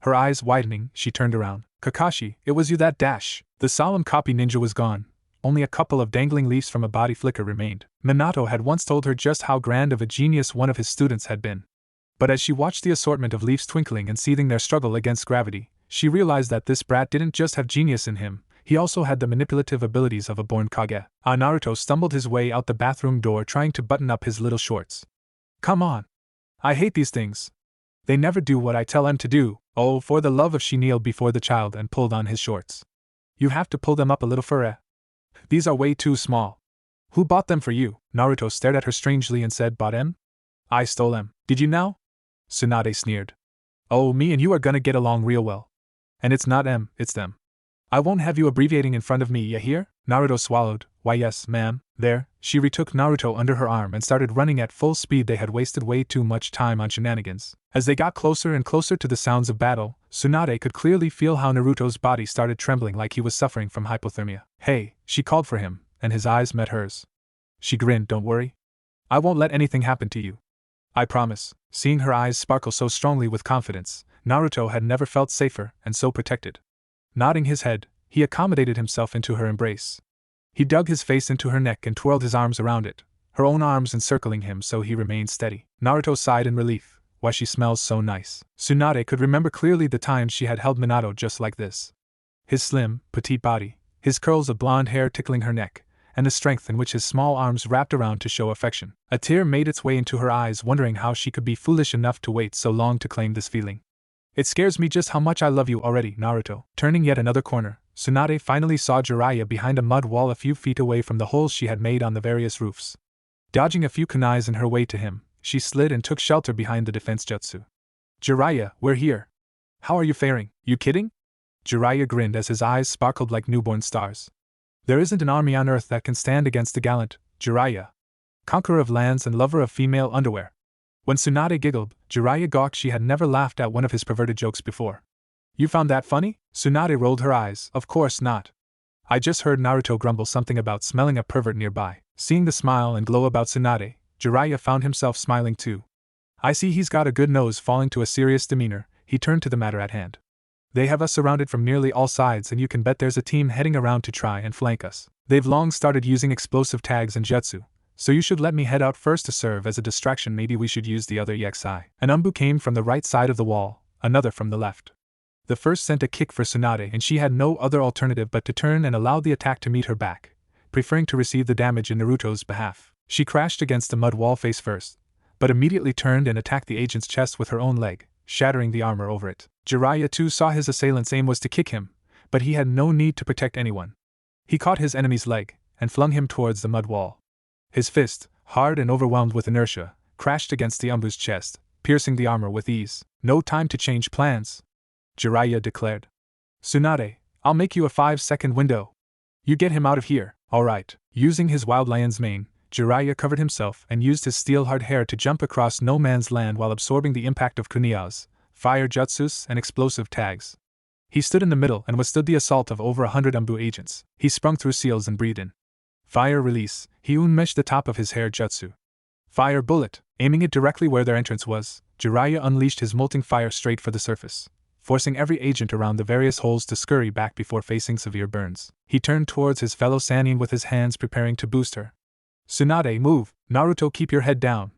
Her eyes widening, she turned around. Kakashi, it was you that dash. The solemn copy ninja was gone. Only a couple of dangling leaves from a body flicker remained. Minato had once told her just how grand of a genius one of his students had been. But as she watched the assortment of leaves twinkling and seething their struggle against gravity, she realized that this brat didn't just have genius in him, he also had the manipulative abilities of a born Kage. Naruto stumbled his way out the bathroom door trying to button up his little shorts. Come on. I hate these things. They never do what I tell them to do. Oh, for the love of, she kneeled before the child and pulled on his shorts. You have to pull them up a little further. These are way too small. Who bought them for you? Naruto stared at her strangely and said, Bought them? I stole them. Did you now? Tsunade sneered. Oh, me and you are gonna get along real well. And it's not em, it's them. I won't have you abbreviating in front of me, ya hear? Naruto swallowed. Why yes, ma'am. There, she retook Naruto under her arm and started running at full speed. They had wasted way too much time on shenanigans. As they got closer and closer to the sounds of battle, Tsunade could clearly feel how Naruto's body started trembling like he was suffering from hypothermia. Hey, she called for him, and his eyes met hers. She grinned, don't worry. I won't let anything happen to you. I promise. Seeing her eyes sparkle so strongly with confidence, Naruto had never felt safer and so protected. Nodding his head, he accommodated himself into her embrace. He dug his face into her neck and twirled his arms around it, her own arms encircling him so he remained steady. Naruto sighed in relief. Why, she smells so nice. Tsunade could remember clearly the times she had held Minato just like this. His slim, petite body, his curls of blonde hair tickling her neck, and the strength in which his small arms wrapped around to show affection. A tear made its way into her eyes, wondering how she could be foolish enough to wait so long to claim this feeling. It scares me just how much I love you already, Naruto. Turning yet another corner, Tsunade finally saw Jiraiya behind a mud wall a few feet away from the holes she had made on the various roofs. Dodging a few kunais in her way to him, she slid and took shelter behind the defense jutsu. Jiraiya, we're here. How are you faring? You kidding? Jiraiya grinned as his eyes sparkled like newborn stars. There isn't an army on earth that can stand against the gallant Jiraiya, conqueror of lands and lover of female underwear. When Tsunade giggled, Jiraiya gawked. She had never laughed at one of his perverted jokes before. You found that funny? Tsunade rolled her eyes. Of course not. I just heard Naruto grumble something about smelling a pervert nearby. Seeing the smile and glow about Tsunade, Jiraiya found himself smiling too. I see he's got a good nose. Falling to a serious demeanor, he turned to the matter at hand. They have us surrounded from nearly all sides, and you can bet there's a team heading around to try and flank us. They've long started using explosive tags and jutsu, so you should let me head out first to serve as a distraction. Maybe we should use the other EXI. An ANBU came from the right side of the wall, another from the left. The first sent a kick for Tsunade, and she had no other alternative but to turn and allow the attack to meet her back, preferring to receive the damage in Naruto's behalf. She crashed against the mud wall face first, but immediately turned and attacked the agent's chest with her own leg, shattering the armor over it. Jiraiya too saw his assailant's aim was to kick him, but he had no need to protect anyone. He caught his enemy's leg and flung him towards the mud wall. His fist, hard and overwhelmed with inertia, crashed against the ANBU's chest, piercing the armor with ease. No time to change plans, Jiraiya declared. Tsunade, I'll make you a 5-second window. You get him out of here. All right. Using his wild lion's mane, Jiraiya covered himself and used his steel-hard hair to jump across no man's land while absorbing the impact of kunai's, fire jutsus, and explosive tags. He stood in the middle and withstood the assault of over 100 ANBU agents. He sprung through seals and breathed in fire release. He unmeshed the top of his hair jutsu. Fire bullet. Aiming it directly where their entrance was, Jiraiya unleashed his molting fire straight for the surface, forcing every agent around the various holes to scurry back before facing severe burns. He turned towards his fellow Sanin with his hands preparing to boost her. Tsunade, move! Naruto, keep your head down!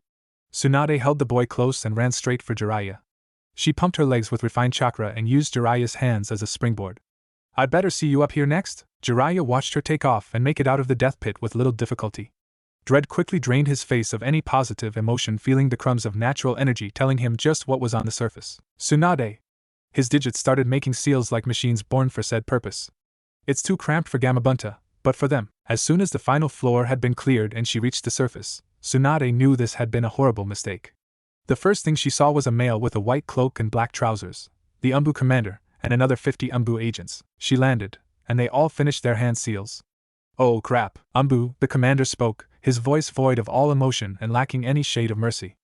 Tsunade held the boy close and ran straight for Jiraiya. She pumped her legs with refined chakra and used Jiraiya's hands as a springboard. I'd better see you up here next? Jiraiya watched her take off and make it out of the death pit with little difficulty. Dread quickly drained his face of any positive emotion, feeling the crumbs of natural energy telling him just what was on the surface. Tsunade! His digits started making seals like machines born for said purpose. It's too cramped for Gamabunta, but for them. As soon as the final floor had been cleared and she reached the surface, Tsunade knew this had been a horrible mistake. The first thing she saw was a male with a white cloak and black trousers, the ANBU commander, and another 50 ANBU agents. She landed, and they all finished their hand seals. Oh crap! ANBU, the commander spoke, his voice void of all emotion and lacking any shade of mercy.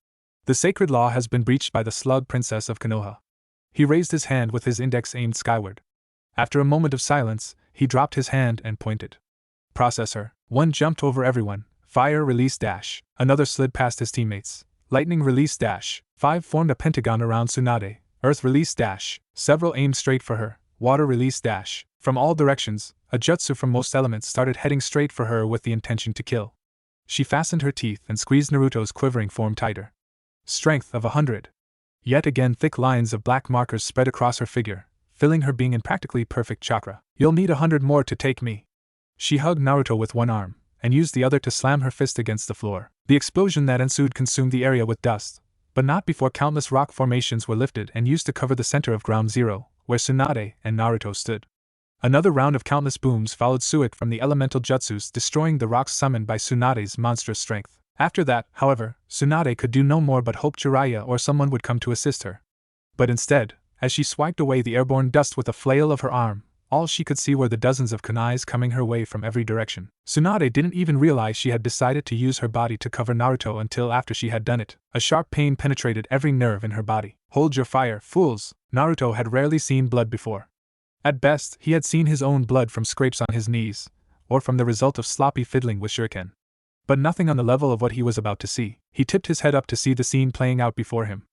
The sacred law has been breached by the slug princess of Konoha. He raised his hand with his index aimed skyward. After a moment of silence, he dropped his hand and pointed. Processor. One jumped over everyone. Fire release dash. Another slid past his teammates. Lightning release dash. 5 formed a pentagon around Tsunade. Earth release dash. Several aimed straight for her. Water release dash. From all directions, a jutsu from most elements started heading straight for her with the intention to kill. She fastened her teeth and squeezed Naruto's quivering form tighter. Strength of 100. Yet again thick lines of black markers spread across her figure, filling her being in practically perfect chakra. You'll need 100 more to take me. She hugged Naruto with one arm, and used the other to slam her fist against the floor. The explosion that ensued consumed the area with dust, but not before countless rock formations were lifted and used to cover the center of Ground Zero, where Tsunade and Naruto stood. Another round of countless booms followed suit from the elemental jutsus, destroying the rocks summoned by Tsunade's monstrous strength. After that, however, Tsunade could do no more but hope Jiraiya or someone would come to assist her. But instead, as she swiped away the airborne dust with a flail of her arm, all she could see were the dozens of kunais coming her way from every direction. Tsunade didn't even realize she had decided to use her body to cover Naruto until after she had done it. A sharp pain penetrated every nerve in her body. Hold your fire, fools! Naruto had rarely seen blood before. At best, he had seen his own blood from scrapes on his knees, or from the result of sloppy fiddling with shuriken. But nothing on the level of what he was about to see. He tipped his head up to see the scene playing out before him.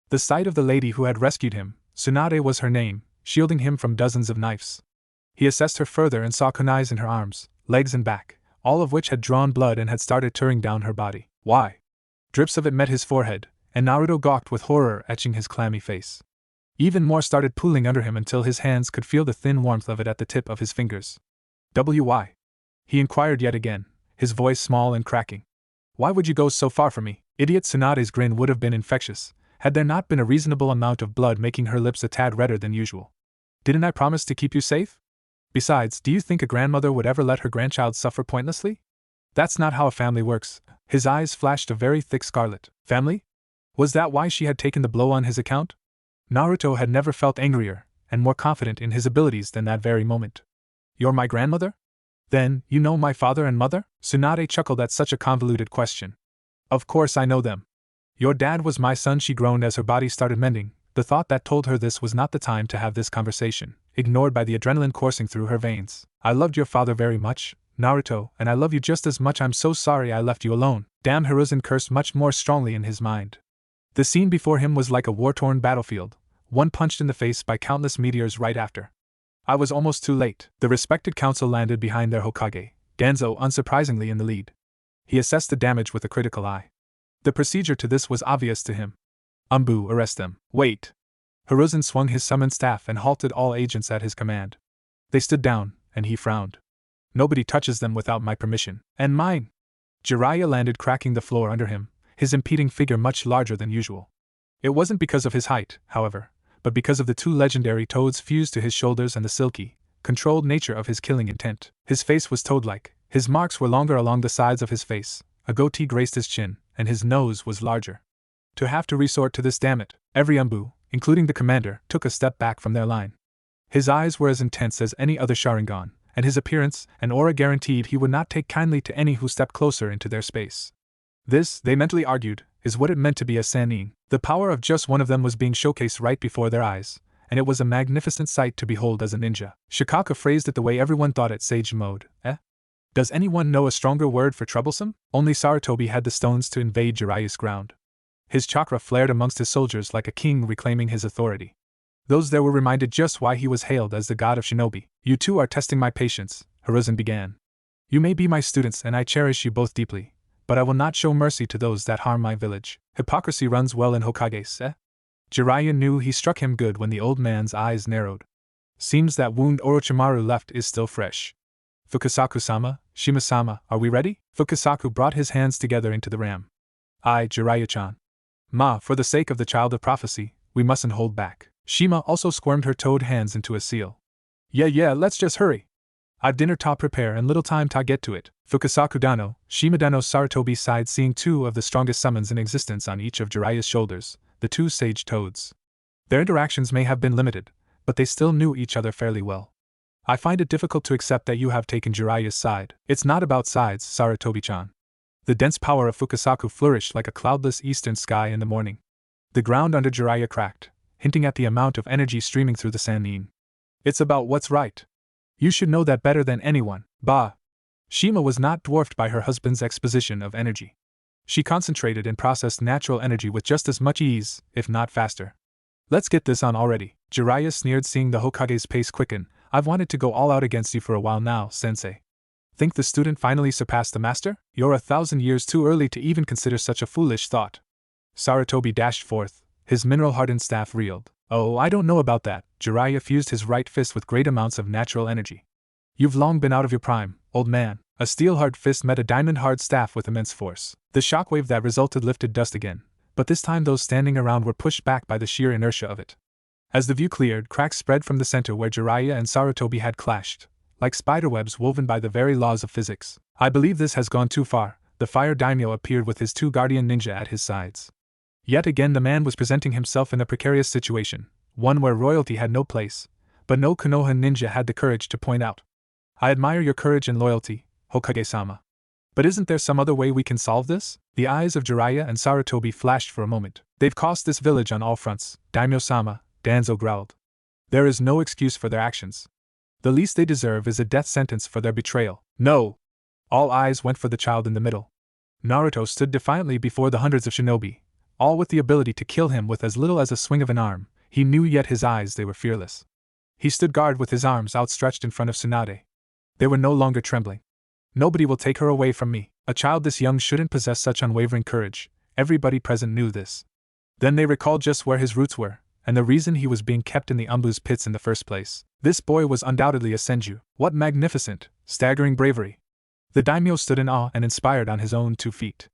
The sight of the lady who had rescued him, Tsunade was her name, shielding him from dozens of knives. He assessed her further and saw kunais in her arms, legs and back, all of which had drawn blood and had started tearing down her body. Why? Drips of it met his forehead, and Naruto gawked with horror etching his clammy face. Even more started pooling under him until his hands could feel the thin warmth of it at the tip of his fingers. Why? He inquired yet again, his voice small and cracking. Why would you go so far for me? Idiot Tsunade's grin would have been infectious, had there not been a reasonable amount of blood making her lips a tad redder than usual. Didn't I promise to keep you safe? Besides, do you think a grandmother would ever let her grandchild suffer pointlessly? That's not how a family works. His eyes flashed a very thick scarlet. Family? Was that why she had taken the blow on his account? Naruto had never felt angrier, and more confident in his abilities than that very moment. You're my grandmother? Then, you know my father and mother? Tsunade chuckled at such a convoluted question. Of course I know them. Your dad was my son, she groaned as her body started mending. The thought that told her this was not the time to have this conversation, ignored by the adrenaline coursing through her veins. I loved your father very much, Naruto, and I love you just as much. I'm so sorry I left you alone. Damn, Hiruzen cursed much more strongly in his mind. The scene before him was like a war-torn battlefield, one punched in the face by countless meteors right after. I was almost too late. The respected council landed behind their Hokage, Tenzo unsurprisingly in the lead. He assessed the damage with a critical eye. The procedure to this was obvious to him. ANBU, arrest them. Wait. Hiruzen swung his summoned staff and halted all agents at his command. They stood down, and he frowned. Nobody touches them without my permission. And mine. Jiraiya landed, cracking the floor under him, his impeding figure much larger than usual. It wasn't because of his height, however, but because of the two legendary toads fused to his shoulders and the silky, controlled nature of his killing intent. His face was toad-like, his marks were longer along the sides of his face, a goatee graced his chin, and his nose was larger. To have to resort to this, damn it! Every ANBU, including the commander, took a step back from their line. His eyes were as intense as any other Sharingan, and his appearance and aura guaranteed he would not take kindly to any who stepped closer into their space. This, they mentally argued, is what it meant to be a Sanin. The power of just one of them was being showcased right before their eyes, and it was a magnificent sight to behold as a ninja. Shikaka phrased it the way everyone thought it, sage mode. Does anyone know a stronger word for troublesome? Only Sarutobi had the stones to invade Jiraiya's ground. His chakra flared amongst his soldiers like a king reclaiming his authority. Those there were reminded just why he was hailed as the god of shinobi. You two are testing my patience, Hiruzen began. You may be my students and I cherish you both deeply, but I will not show mercy to those that harm my village. Hypocrisy runs well in Hokages, Jiraiya knew he struck him good when the old man's eyes narrowed. Seems that wound Orochimaru left is still fresh. Fukasaku-sama, Shima-sama, are we ready? Fukasaku brought his hands together into the ram. Aye, Jiraiya-chan. Ma, for the sake of the child of prophecy, we mustn't hold back. Shima also squirmed her toed hands into a seal. Yeah, let's just hurry. I've dinner to prepare and little time to get to it. Fukasaku-dano, Shima-dano. Sarutobi sighed, seeing two of the strongest summons in existence on each of Jiraiya's shoulders, the two sage toads. Their interactions may have been limited, but they still knew each other fairly well. I find it difficult to accept that you have taken Jiraiya's side. It's not about sides, Sarutobi-chan. The dense power of Fukasaku flourished like a cloudless eastern sky in the morning. The ground under Jiraiya cracked, hinting at the amount of energy streaming through the Sanin. It's about what's right. You should know that better than anyone. Bah! Shima was not dwarfed by her husband's exposition of energy. She concentrated and processed natural energy with just as much ease, if not faster. Let's get this on already. Jiraiya sneered, seeing the Hokage's pace quicken. I've wanted to go all out against you for a while now, sensei. Think the student finally surpassed the master? You're 1,000 years too early to even consider such a foolish thought. Sarutobi dashed forth, His mineral-hardened staff reeled. Oh, I don't know about that. Jiraiya fused his right fist with great amounts of natural energy. You've long been out of your prime, old man. A steel-hard fist met a diamond-hard staff with immense force. The shockwave that resulted lifted dust again, but this time those standing around were pushed back by the sheer inertia of it. As the view cleared, cracks spread from the center where Jiraiya and Sarutobi had clashed, like spiderwebs woven by the very laws of physics. I believe this has gone too far. The fire daimyo appeared with his two guardian ninja at his sides. Yet again the man was presenting himself in a precarious situation, one where royalty had no place, but no Konoha ninja had the courage to point out. I admire your courage and loyalty, Hokage-sama. But isn't there some other way we can solve this? The eyes of Jiraiya and Sarutobi flashed for a moment. They've cost this village on all fronts, Daimyo-sama, Tenzo growled. There is no excuse for their actions. The least they deserve is a death sentence for their betrayal. No! All eyes went for the child in the middle. Naruto stood defiantly before the hundreds of shinobi, all with the ability to kill him with as little as a swing of an arm. He knew, yet his eyes, they were fearless. He stood guard with his arms outstretched in front of Tsunade. They were no longer trembling. Nobody will take her away from me. A child this young shouldn't possess such unwavering courage. Everybody present knew this. Then they recalled just where his roots were, and the reason he was being kept in the ANBU's pits in the first place. This boy was undoubtedly a Senju. What magnificent, staggering bravery! The daimyo stood in awe and inspired on his own 2 feet.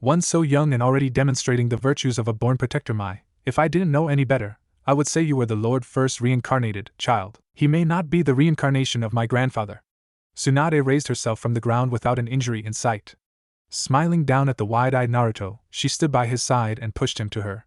One so young and already demonstrating the virtues of a born protector. If I didn't know any better, I would say you were the Lord first reincarnated, child. He may not be the reincarnation of my grandfather. Tsunade raised herself from the ground without an injury in sight. Smiling down at the wide-eyed Naruto, she stood by his side and pushed him to her.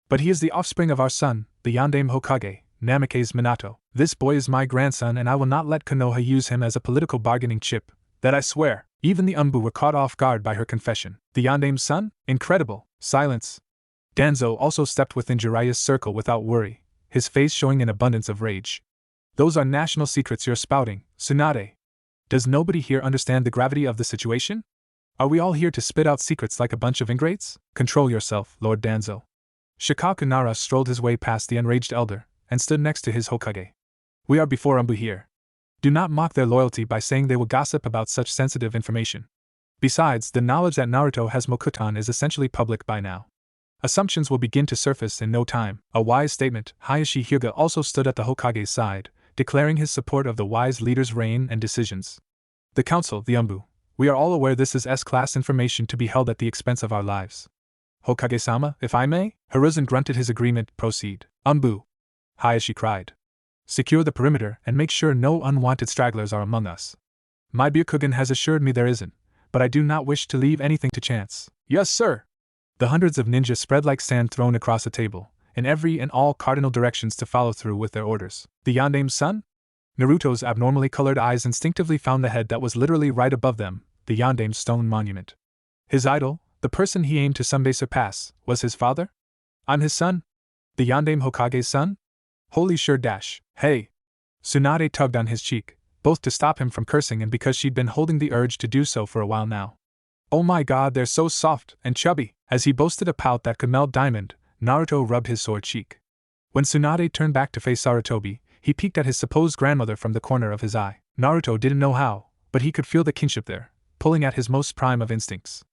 But he is the offspring of our son, the Yondaime Hokage, Namikaze Minato. This boy is my grandson and I will not let Konoha use him as a political bargaining chip. That I swear. Even the ANBU were caught off guard by her confession. The Yondaime's son? Incredible. Silence. Tenzo also stepped within Jiraiya's circle without worry, his face showing an abundance of rage. Those are national secrets you're spouting, Sunade. Does nobody here understand the gravity of the situation? Are we all here to spit out secrets like a bunch of ingrates? Control yourself, Lord Tenzo. Shikaku Nara strolled his way past the enraged elder, and stood next to his Hokage. We are before ANBU here. Do not mock their loyalty by saying they will gossip about such sensitive information. Besides, the knowledge that Naruto has Mokutan is essentially public by now. Assumptions will begin to surface in no time. A wise statement. Hayashi Hyuga also stood at the Hokage's side, declaring his support of the wise leader's reign and decisions. The council, the ANBU. We are all aware this is S-class information to be held at the expense of our lives. Hokage-sama, if I may? Hiruzen grunted his agreement. Proceed. ANBU. Hayashi cried. Secure the perimeter and make sure no unwanted stragglers are among us. My Byakugan has assured me there isn't, but I do not wish to leave anything to chance. Yes, sir! The hundreds of ninjas spread like sand thrown across a table, in every and all cardinal directions to follow through with their orders. The Yondaime's son? Naruto's abnormally colored eyes instinctively found the head that was literally right above them, the Yondaime's stone monument. His idol, the person he aimed to someday surpass, was his father? I'm his son? The Yondaime Hokage's son? Holy sure dash. Hey! Tsunade tugged on his cheek, both to stop him from cursing and because she'd been holding the urge to do so for a while now. Oh my god, they're so soft and chubby! As he boasted a pout that could melt diamond, Naruto rubbed his sore cheek. When Tsunade turned back to face Sarutobi, he peeked at his supposed grandmother from the corner of his eye. Naruto didn't know how, but he could feel the kinship there, pulling at his most prime of instincts.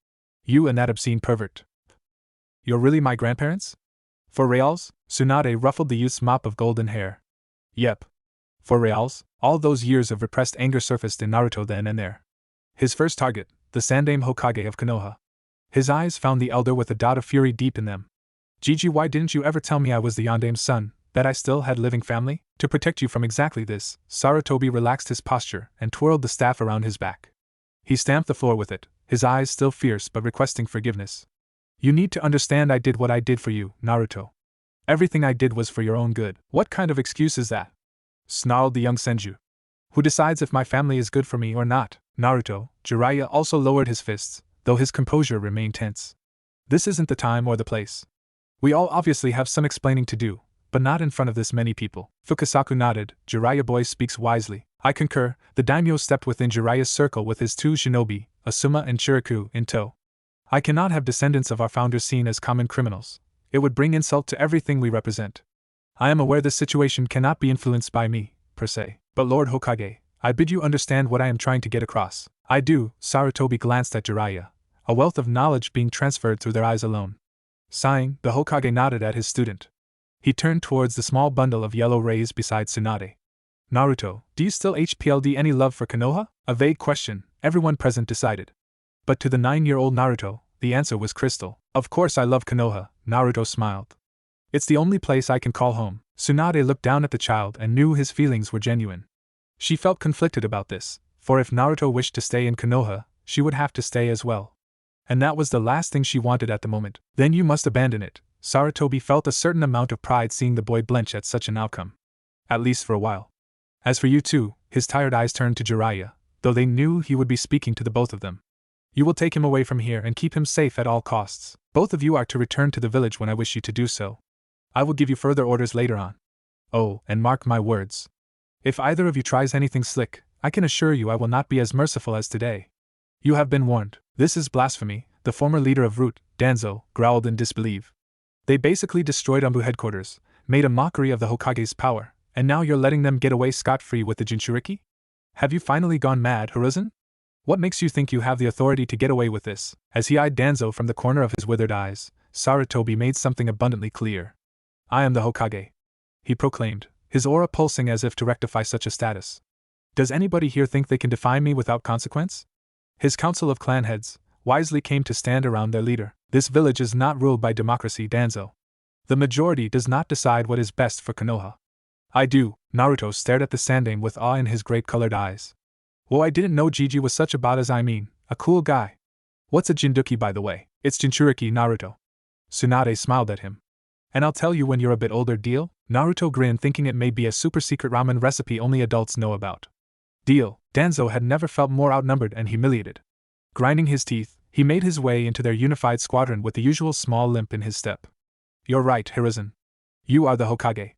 You and that obscene pervert. You're really my grandparents? For reals? Tsunade ruffled the youth's mop of golden hair. Yep. For reals, all those years of repressed anger surfaced in Naruto then and there. His first target, the Sandaime Hokage of Konoha. His eyes found the elder with a dot of fury deep in them. Gigi, why didn't you ever tell me I was the Yondaime's son, that I still had living family? To protect you from exactly this, Sarutobi relaxed his posture and twirled the staff around his back. He stamped the floor with it, his eyes still fierce but requesting forgiveness. You need to understand I did what I did for you, Naruto. Everything I did was for your own good. What kind of excuse is that? Snarled the young Senju. Who decides if my family is good for me or not? Naruto. Jiraiya also lowered his fists, though his composure remained tense. This isn't the time or the place. We all obviously have some explaining to do, but not in front of this many people. Fukasaku nodded. Jiraiya boy speaks wisely. I concur. The daimyo stepped within Jiraiya's circle with his 2 shinobi, Asuma and Chiriku, in tow. I cannot have descendants of our founders seen as common criminals. It would bring insult to everything we represent. I am aware this situation cannot be influenced by me, per se. But Lord Hokage, I bid you understand what I am trying to get across. I do. Sarutobi glanced at Jiraiya, a wealth of knowledge being transferred through their eyes alone. Sighing, the Hokage nodded at his student. He turned towards the small bundle of yellow rays beside Tsunade. Naruto, do you still HPLD any love for Konoha? A vague question, everyone present decided. But to the 9-year-old Naruto, the answer was crystal. Of course I love Konoha, Naruto smiled. It's the only place I can call home. Tsunade looked down at the child and knew his feelings were genuine. She felt conflicted about this, for if Naruto wished to stay in Konoha, she would have to stay as well. And that was the last thing she wanted at the moment. Then you must abandon it. Sarutobi felt a certain amount of pride seeing the boy blench at such an outcome. At least for a while. As for you two, his tired eyes turned to Jiraiya, though they knew he would be speaking to the both of them. You will take him away from here and keep him safe at all costs. Both of you are to return to the village when I wish you to do so. I will give you further orders later on. Oh, and mark my words. If either of you tries anything slick, I can assure you I will not be as merciful as today. You have been warned. This is blasphemy, the former leader of Root, Danzo, growled in disbelief. They basically destroyed ANBU headquarters, made a mockery of the Hokage's power, and now you're letting them get away scot-free with the Jinchuriki? Have you finally gone mad, Hiruzen? What makes you think you have the authority to get away with this? As he eyed Danzo from the corner of his withered eyes, Sarutobi made something abundantly clear. I am the Hokage, he proclaimed, his aura pulsing as if to rectify such a status. Does anybody here think they can defy me without consequence? His council of clan heads wisely came to stand around their leader. This village is not ruled by democracy, Danzo. The majority does not decide what is best for Konoha. I do. Naruto stared at the Sandaime with awe in his grape-colored eyes. Whoa, I didn't know Gigi was such a badass, a cool guy. What's a Jinduki, by the way? It's Jinchuriki, Naruto. Tsunade smiled at him. And I'll tell you when you're a bit older, deal? Naruto grinned, thinking it may be a super-secret ramen recipe only adults know about. Deal. Danzo had never felt more outnumbered and humiliated. Grinding his teeth, he made his way into their unified squadron with the usual small limp in his step. You're right, Hiruzen. You are the Hokage.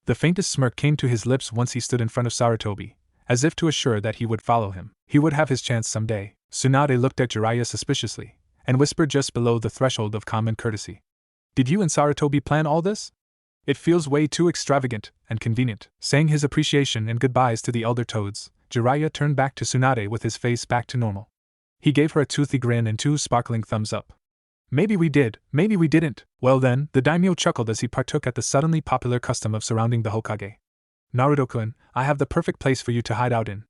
The faintest smirk came to his lips once he stood in front of Sarutobi, as if to assure that he would follow him. He would have his chance someday. Tsunade looked at Jiraiya suspiciously, and whispered just below the threshold of common courtesy. Did you and Sarutobi plan all this? It feels way too extravagant and convenient. Saying his appreciation and goodbyes to the elder toads, Jiraiya turned back to Tsunade with his face back to normal. He gave her a toothy grin and 2 sparkling thumbs up. Maybe we did, maybe we didn't. Well then, the daimyo chuckled as he partook at the suddenly popular custom of surrounding the Hokage. Naruto-kun, I have the perfect place for you to hide out in.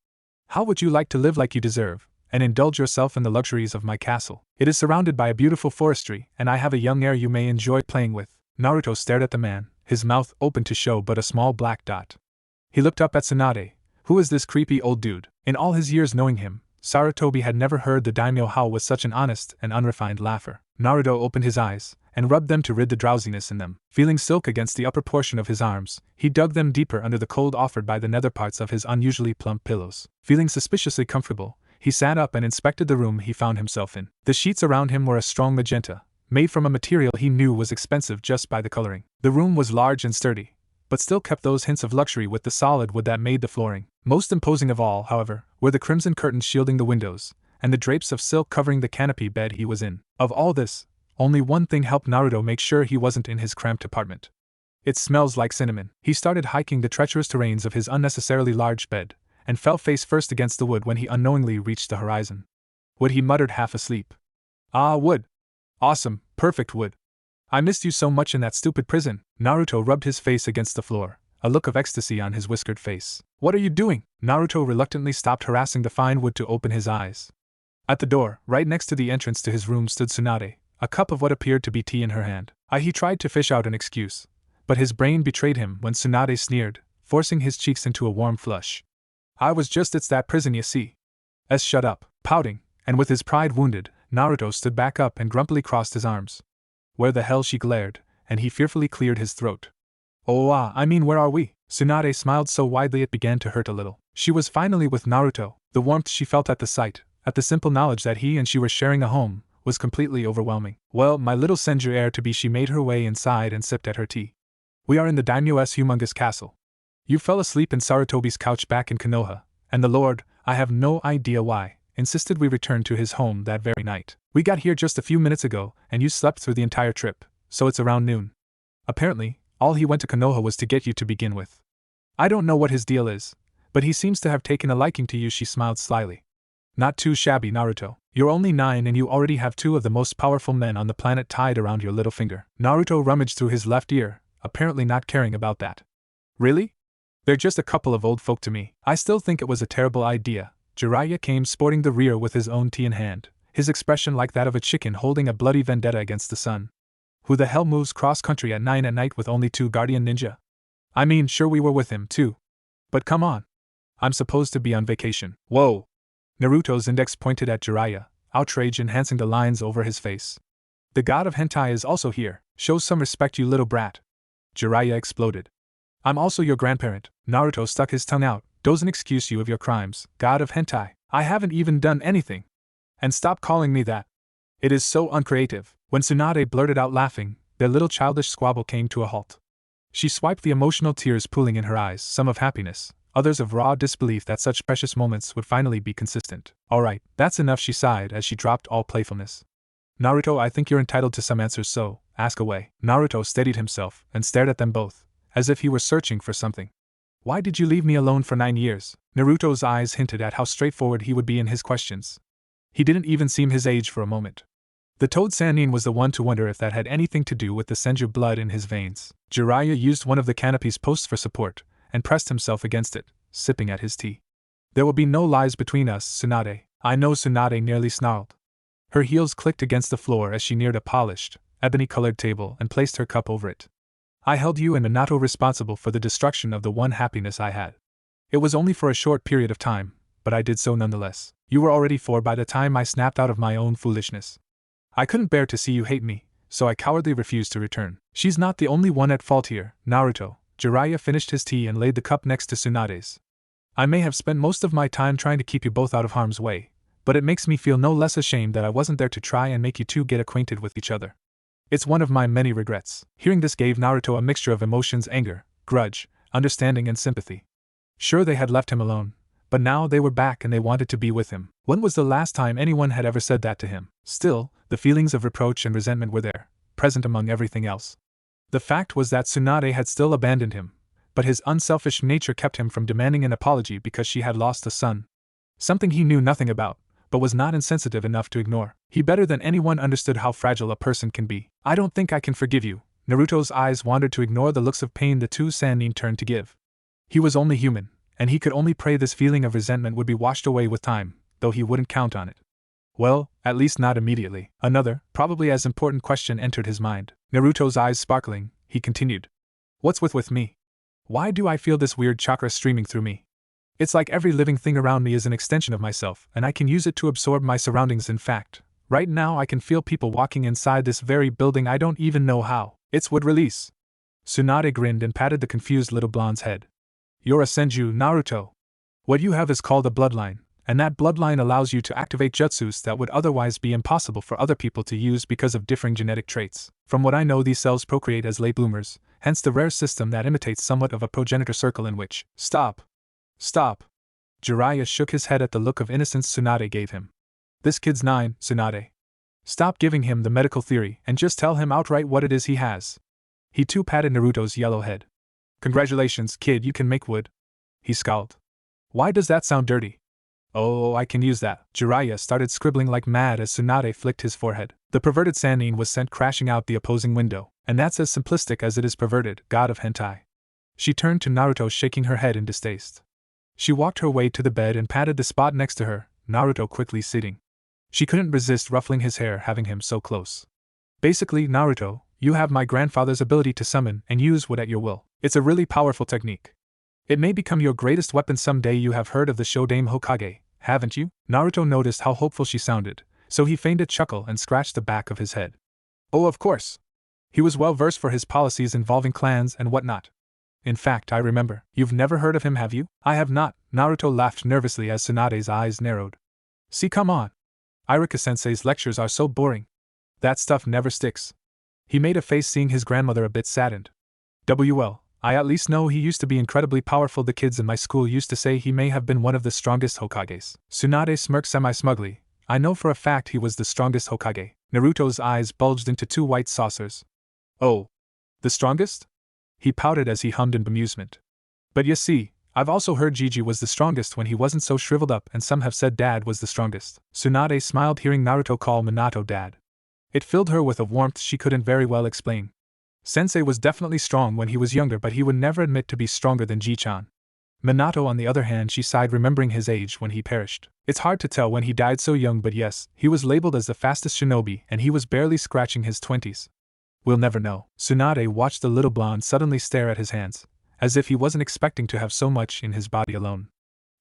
How would you like to live like you deserve, and indulge yourself in the luxuries of my castle? It is surrounded by a beautiful forestry, and I have a young heir you may enjoy playing with. Naruto stared at the man, his mouth open to show but a small black dot. He looked up at Tsunade. Who is this creepy old dude? In all his years knowing him, Sarutobi had never heard the daimyo howl with such an honest and unrefined laugher. Naruto opened his eyes, and rubbed them to rid the drowsiness in them. Feeling silk against the upper portion of his arms, he dug them deeper under the cold offered by the nether parts of his unusually plump pillows. Feeling suspiciously comfortable, he sat up and inspected the room he found himself in. The sheets around him were a strong magenta, made from a material he knew was expensive just by the coloring. The room was large and sturdy, but still kept those hints of luxury with the solid wood that made the flooring. Most imposing of all, however, were the crimson curtains shielding the windows, and the drapes of silk covering the canopy bed he was in. Of all this, only one thing helped Naruto make sure he wasn't in his cramped apartment. It smells like cinnamon. He started hiking the treacherous terrains of his unnecessarily large bed, and fell face first against the wood when he unknowingly reached the horizon. Wood, he muttered half asleep. Ah, wood. Awesome, perfect wood. I missed you so much in that stupid prison. Naruto rubbed his face against the floor, a look of ecstasy on his whiskered face. What are you doing? Naruto reluctantly stopped harassing the fine wood to open his eyes. At the door, right next to the entrance to his room, stood Tsunade, a cup of what appeared to be tea in her hand. He tried to fish out an excuse, but his brain betrayed him when Tsunade sneered, forcing his cheeks into a warm flush. I was just at that prison, you see. Shut up. Pouting, and with his pride wounded, Naruto stood back up and grumpily crossed his arms. Where the hell, she glared, and he fearfully cleared his throat. I mean, where are we? Tsunade smiled so widely it began to hurt a little. She was finally with Naruto. The warmth she felt at the sight, at the simple knowledge that he and she were sharing a home, was completely overwhelming. Well, my little Senju heir-to-be, she made her way inside and sipped at her tea. We are in the daimyo's humongous castle. You fell asleep in Sarutobi's couch back in Konoha, and the lord, I have no idea why, insisted we return to his home that very night. We got here just a few minutes ago, and you slept through the entire trip, so it's around noon. Apparently, all he went to Konoha was to get you to begin with. I don't know what his deal is, but he seems to have taken a liking to you. She smiled slyly. Not too shabby, Naruto. You're only 9 and you already have 2 of the most powerful men on the planet tied around your little finger. Naruto rummaged through his left ear, apparently not caring about that. Really? They're just a couple of old folk to me. I still think it was a terrible idea. Jiraiya came sporting the rear with his own tea in hand, his expression like that of a chicken holding a bloody vendetta against the sun. Who the hell moves cross-country at 9 at night with only 2 guardian ninja? I mean, sure we were with him, too. But come on. I'm supposed to be on vacation. Whoa! Naruto's index pointed at Jiraiya, outrage enhancing the lines over his face. The god of hentai is also here. Show some respect, you little brat. Jiraiya exploded. I'm also your grandparent. Naruto stuck his tongue out. Doesn't excuse you of your crimes, god of hentai. I haven't even done anything. And stop calling me that. It is so uncreative. When Tsunade blurted out laughing, their little childish squabble came to a halt. She swiped the emotional tears pooling in her eyes, some of happiness, others of raw disbelief that such precious moments would finally be consistent. Alright, that's enough, she sighed as she dropped all playfulness. Naruto, I think you're entitled to some answers, so, ask away. Naruto steadied himself and stared at them both, as if he were searching for something. Why did you leave me alone for 9 years? Naruto's eyes hinted at how straightforward he would be in his questions. He didn't even seem his age for a moment. The toad Sanin was the one to wonder if that had anything to do with the Senju blood in his veins. Jiraiya used one of the canopy's posts for support, and pressed himself against it, sipping at his tea. There will be no lies between us, Tsunade. I know, Tsunade nearly snarled. Her heels clicked against the floor as she neared a polished, ebony-colored table and placed her cup over it. I held you and Minato responsible for the destruction of the one happiness I had. It was only for a short period of time, but I did so nonetheless. You were already 4 by the time I snapped out of my own foolishness. I couldn't bear to see you hate me, so I cowardly refused to return. She's not the only one at fault here, Naruto. Jiraiya finished his tea and laid the cup next to Tsunade's. I may have spent most of my time trying to keep you both out of harm's way, but it makes me feel no less ashamed that I wasn't there to try and make you two get acquainted with each other. It's one of my many regrets. Hearing this gave Naruto a mixture of emotions: anger, grudge, understanding and sympathy. Sure, they had left him alone, but now they were back and they wanted to be with him. When was the last time anyone had ever said that to him? Still, the feelings of reproach and resentment were there, present among everything else. The fact was that Tsunade had still abandoned him, but his unselfish nature kept him from demanding an apology because she had lost a son. Something he knew nothing about, but was not insensitive enough to ignore. He better than anyone understood how fragile a person can be. I don't think I can forgive you. Naruto's eyes wandered to ignore the looks of pain the two Sanin turned to give. He was only human, and he could only pray this feeling of resentment would be washed away with time, though he wouldn't count on it. Well, at least not immediately. Another, probably as important question entered his mind. Naruto's eyes sparkling, he continued. What's with me? Why do I feel this weird chakra streaming through me? It's like every living thing around me is an extension of myself, and I can use it to absorb my surroundings. In fact, right now I can feel people walking inside this very building. I don't even know how. It's would release. Tsunade grinned and patted the confused little blonde's head. You're a Senju, Naruto. What you have is called a bloodline, and that bloodline allows you to activate jutsus that would otherwise be impossible for other people to use because of differing genetic traits. From what I know, these cells procreate as late bloomers, hence the rare system that imitates somewhat of a progenitor circle in which… Stop! Jiraiya shook his head at the look of innocence Tsunade gave him. This kid's 9, Tsunade. Stop giving him the medical theory and just tell him outright what it is he has. He too patted Naruto's yellow head. Congratulations, kid, you can make wood. He scowled. Why does that sound dirty? Oh, I can use that. Jiraiya started scribbling like mad as Tsunade flicked his forehead. The perverted Sanin was sent crashing out the opposing window, and that's as simplistic as it is perverted, god of hentai. She turned to Naruto, shaking her head in distaste. She walked her way to the bed and patted the spot next to her, Naruto quickly sitting. She couldn't resist ruffling his hair, having him so close. Basically, Naruto, you have my grandfather's ability to summon and use wood at your will. It's a really powerful technique. It may become your greatest weapon someday. You have heard of the Shodaime Hokage, haven't you? Naruto noticed how hopeful she sounded, so he feigned a chuckle and scratched the back of his head. Oh, of course. He was well versed for his policies involving clans and whatnot. In fact, I remember. You've never heard of him, have you? I have not. Naruto laughed nervously as Tsunade's eyes narrowed. See, come on. Iruka-sensei's lectures are so boring. That stuff never sticks. He made a face, seeing his grandmother a bit saddened. Well, I at least know he used to be incredibly powerful. The kids in my school used to say he may have been one of the strongest Hokages. Tsunade smirked semi-smugly. I know for a fact he was the strongest Hokage. Naruto's eyes bulged into 2 white saucers. Oh. The strongest? He pouted as he hummed in bemusement. But you see, I've also heard Gigi was the strongest when he wasn't so shriveled up, and some have said Dad was the strongest. Tsunade smiled hearing Naruto call Minato Dad. It filled her with a warmth she couldn't very well explain. Sensei was definitely strong when he was younger, but he would never admit to be stronger than Ji-chan. Minato, on the other hand, she sighed remembering his age when he perished. It's hard to tell when he died so young, but yes, he was labeled as the fastest shinobi and he was barely scratching his 20s. We'll never know. Tsunade watched the little blonde suddenly stare at his hands, as if he wasn't expecting to have so much in his body alone.